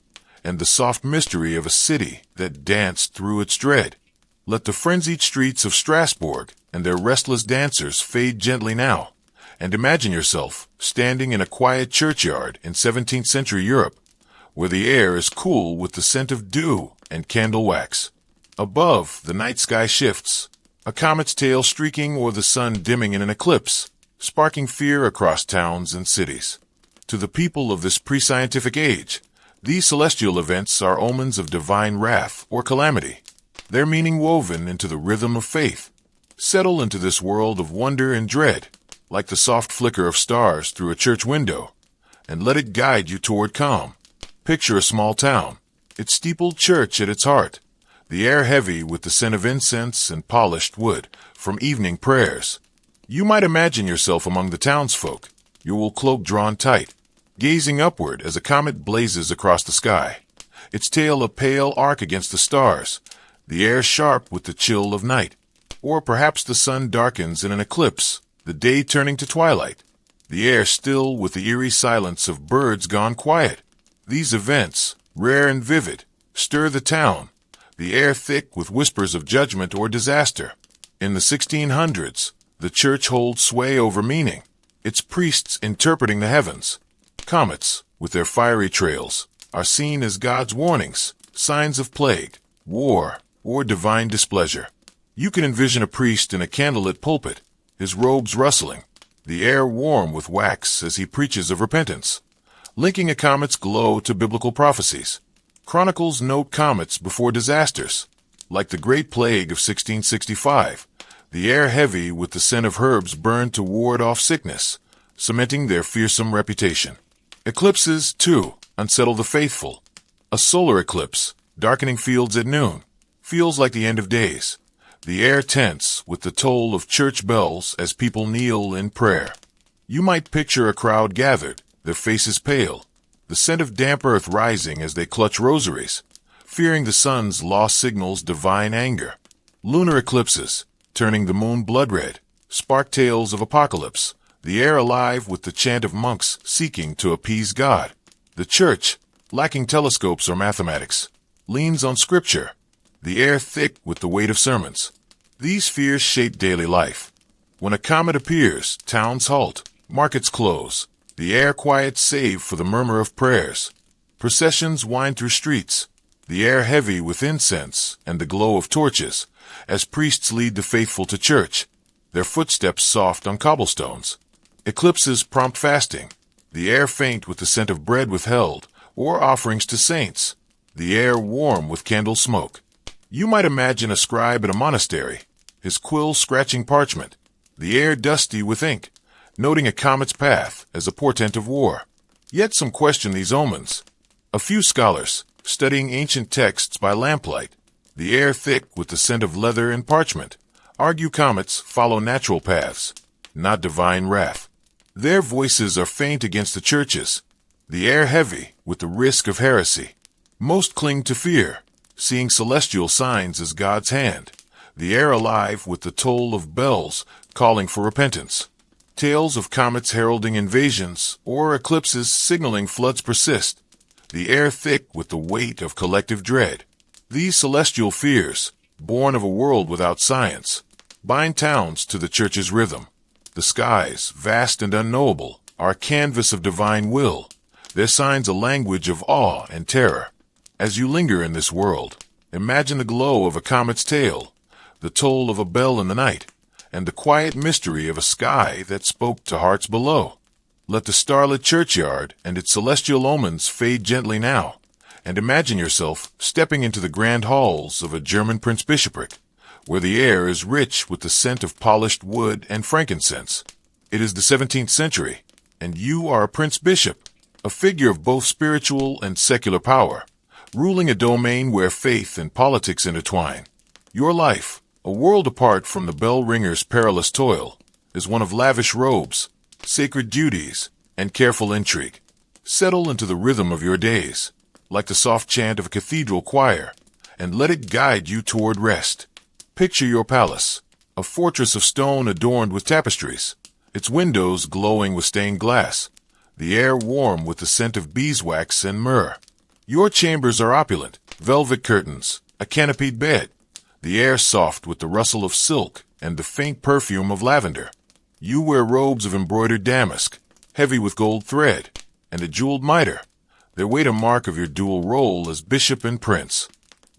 and the soft mystery of a city that danced through its dread. Let the frenzied streets of Strasbourg and their restless dancers fade gently now, and imagine yourself standing in a quiet churchyard in 17th century Europe, where the air is cool with the scent of dew and candle wax. Above, the night sky shifts, a comet's tail streaking or the sun dimming in an eclipse, sparking fear across towns and cities. To the people of this pre-scientific age, these celestial events are omens of divine wrath or calamity, their meaning woven into the rhythm of faith. Settle into this world of wonder and dread, like the soft flicker of stars through a church window, and let it guide you toward calm. Picture a small town, its steepled church at its heart, the air heavy with the scent of incense and polished wood from evening prayers. You might imagine yourself among the townsfolk, your wool cloak drawn tight, gazing upward as a comet blazes across the sky, its tail a pale arc against the stars, the air sharp with the chill of night. Or perhaps the sun darkens in an eclipse, the day turning to twilight, the air still with the eerie silence of birds gone quiet. These events, rare and vivid, stir the town, the air thick with whispers of judgment or disaster. In the 1600s, the church holds sway over meaning, its priests interpreting the heavens. Comets, with their fiery trails, are seen as God's warnings, signs of plague, war, or divine displeasure. You can envision a priest in a candlelit pulpit, his robes rustling, the air warm with wax as he preaches of repentance, linking a comet's glow to biblical prophecies. Chronicles note comets before disasters, like the Great Plague of 1665, the air heavy with the scent of herbs burned to ward off sickness, cementing their fearsome reputation. Eclipses, too, unsettle the faithful. A solar eclipse, darkening fields at noon, feels like the end of days, the air tense with the toll of church bells as people kneel in prayer. You might picture a crowd gathered, their faces pale, the scent of damp earth rising as they clutch rosaries, fearing the sun's lost signals divine anger. Lunar eclipses, turning the moon blood red, spark tales of apocalypse, the air alive with the chant of monks seeking to appease God. The church, lacking telescopes or mathematics, leans on scripture, the air thick with the weight of sermons. These fears shape daily life. When a comet appears, towns halt, markets close, the air quiet save for the murmur of prayers. Processions wind through streets, the air heavy with incense and the glow of torches, as priests lead the faithful to church, their footsteps soft on cobblestones. Eclipses prompt fasting, the air faint with the scent of bread withheld, or offerings to saints, the air warm with candle smoke. You might imagine a scribe in a monastery, his quill scratching parchment, the air dusty with ink, noting a comet's path as a portent of war. Yet some question these omens. A few scholars, studying ancient texts by lamplight, the air thick with the scent of leather and parchment, argue comets follow natural paths, not divine wrath. Their voices are faint against the churches, the air heavy with the risk of heresy. Most cling to fear, seeing celestial signs as God's hand, the air alive with the toll of bells calling for repentance. Tales of comets heralding invasions or eclipses signaling floods persist, the air thick with the weight of collective dread. These celestial fears, born of a world without science, bind towns to the church's rhythm. The skies, vast and unknowable, are a canvas of divine will, their signs a language of awe and terror. As you linger in this world, imagine the glow of a comet's tail, the toll of a bell in the night, and the quiet mystery of a sky that spoke to hearts below. Let the starlit churchyard and its celestial omens fade gently now, and imagine yourself stepping into the grand halls of a German prince-bishopric, where the air is rich with the scent of polished wood and frankincense. It is the 17th century, and you are a prince-bishop, a figure of both spiritual and secular power, ruling a domain where faith and politics intertwine. Your life, a world apart from the bell ringer's perilous toil, is one of lavish robes, sacred duties, and careful intrigue. Settle into the rhythm of your days, like the soft chant of a cathedral choir, and let it guide you toward rest. Picture your palace, a fortress of stone adorned with tapestries, its windows glowing with stained glass, the air warm with the scent of beeswax and myrrh. Your chambers are opulent, velvet curtains, a canopied bed, the air soft with the rustle of silk and the faint perfume of lavender. You wear robes of embroidered damask, heavy with gold thread, and a jeweled mitre, their weight a mark of your dual role as bishop and prince.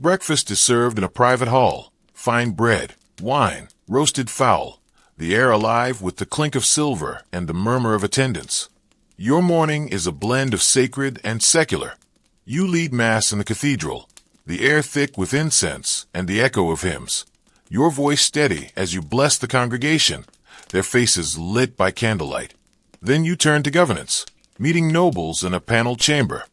Breakfast is served in a private hall, fine bread, wine, roasted fowl, the air alive with the clink of silver and the murmur of attendants. Your morning is a blend of sacred and secular. You lead Mass in the cathedral, the air thick with incense and the echo of hymns, your voice steady as you bless the congregation, their faces lit by candlelight. Then you turn to governance, meeting nobles in a paneled chamber,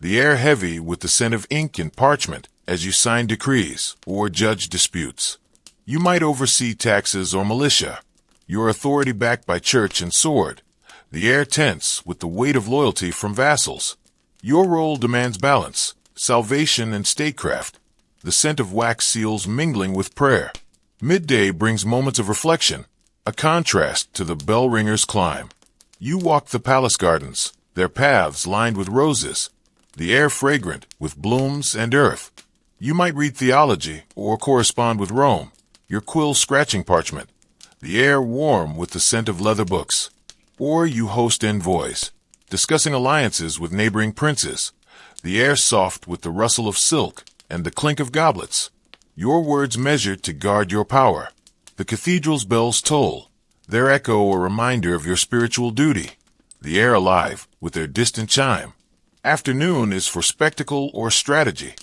the air heavy with the scent of ink and parchment as you sign decrees or judge disputes. You might oversee taxes or militia, your authority backed by church and sword, the air tense with the weight of loyalty from vassals. Your role demands balance, salvation and statecraft, the scent of wax seals mingling with prayer. Midday brings moments of reflection, a contrast to the bell ringer's climb. You walk the palace gardens, their paths lined with roses, the air fragrant with blooms and earth. You might read theology or correspond with Rome, your quill scratching parchment, the air warm with the scent of leather books. Or you host envoys, discussing alliances with neighboring princes, the air soft with the rustle of silk and the clink of goblets. Your words measured to guard your power. The cathedral's bells toll, their echo a reminder of your spiritual duty, the air alive with their distant chime. Afternoon is for spectacle or strategy.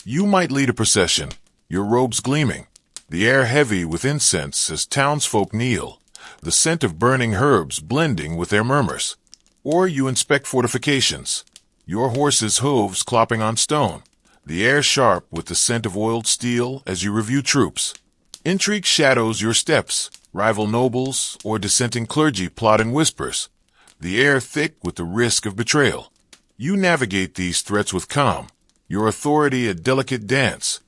You might lead a procession, your robes gleaming, the air heavy with incense as townsfolk kneel, the scent of burning herbs blending with their murmurs. Or you inspect fortifications, your horse's hooves clopping on stone, the air sharp with the scent of oiled steel as you review troops. Intrigue shadows your steps, rival nobles or dissenting clergy plot in whispers, the air thick with the risk of betrayal. You navigate these threats with calm, your authority a delicate dance,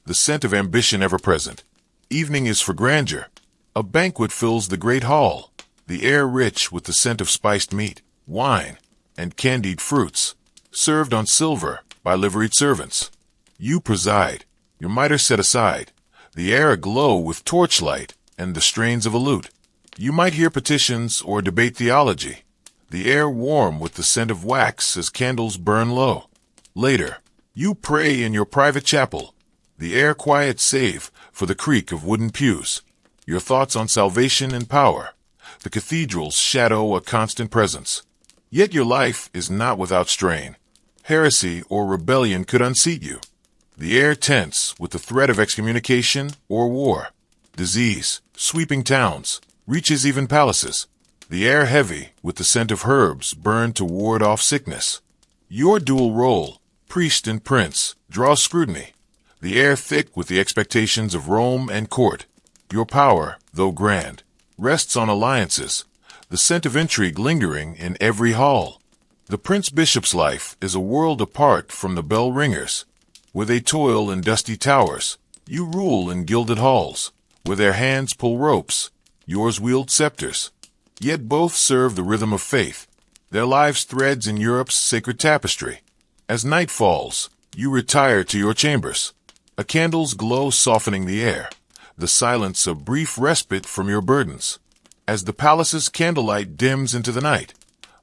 the scent of ambition ever present. Evening is for grandeur. A banquet fills the great hall, the air rich with the scent of spiced meat, wine, and candied fruits, served on silver by liveried servants. You preside, your mitre set aside, the air aglow with torchlight and the strains of a lute. You might hear petitions or debate theology, the air warm with the scent of wax as candles burn low. Later, You pray in your private chapel, the air quiet save for the creak of wooden pews. Your thoughts on salvation and power. The cathedral's shadow a constant presence. Yet your life is not without strain. Heresy or rebellion could unseat you. The air tense with the threat of excommunication or war. Disease, sweeping towns, reaches even palaces. The air heavy with the scent of herbs burned to ward off sickness. Your dual role, priest and prince, draws scrutiny. The air thick with the expectations of Rome and court. Your power, though grand, rests on alliances, the scent of intrigue lingering in every hall. The prince-bishop's life is a world apart from the bell-ringers. Where they toil in dusty towers, you rule in gilded halls. Where their hands pull ropes, yours wield scepters. Yet both serve the rhythm of faith, their lives threads in Europe's sacred tapestry. As night falls, you retire to your chambers. A candle's glow softening the air, the silence a brief respite from your burdens. As the palace's candlelight dims into the night,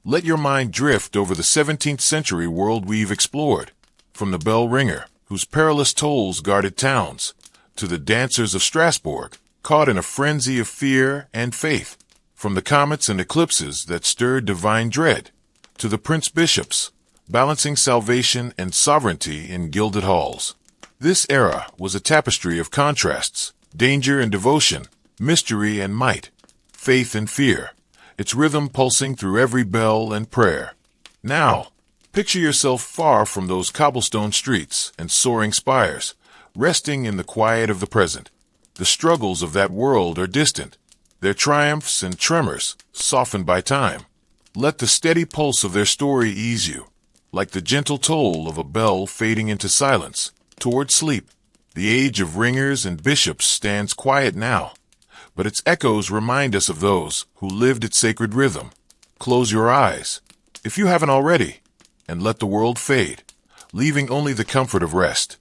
let your mind drift over the 17th century world we've explored. From the bell ringer, whose perilous tolls guarded towns, to the dancers of Strasbourg, caught in a frenzy of fear and faith. From the comets and eclipses that stirred divine dread, to the prince-bishops, balancing salvation and sovereignty in gilded halls. This era was a tapestry of contrasts, danger and devotion, mystery and might, faith and fear, its rhythm pulsing through every bell and prayer. Now, picture yourself far from those cobblestone streets and soaring spires, resting in the quiet of the present. The struggles of that world are distant, their triumphs and tremors softened by time. Let the steady pulse of their story ease you, like the gentle toll of a bell fading into silence, toward sleep. The age of ringers and bishops stands quiet now, but its echoes remind us of those who lived its sacred rhythm. Close your eyes, if you haven't already, and let the world fade, leaving only the comfort of rest.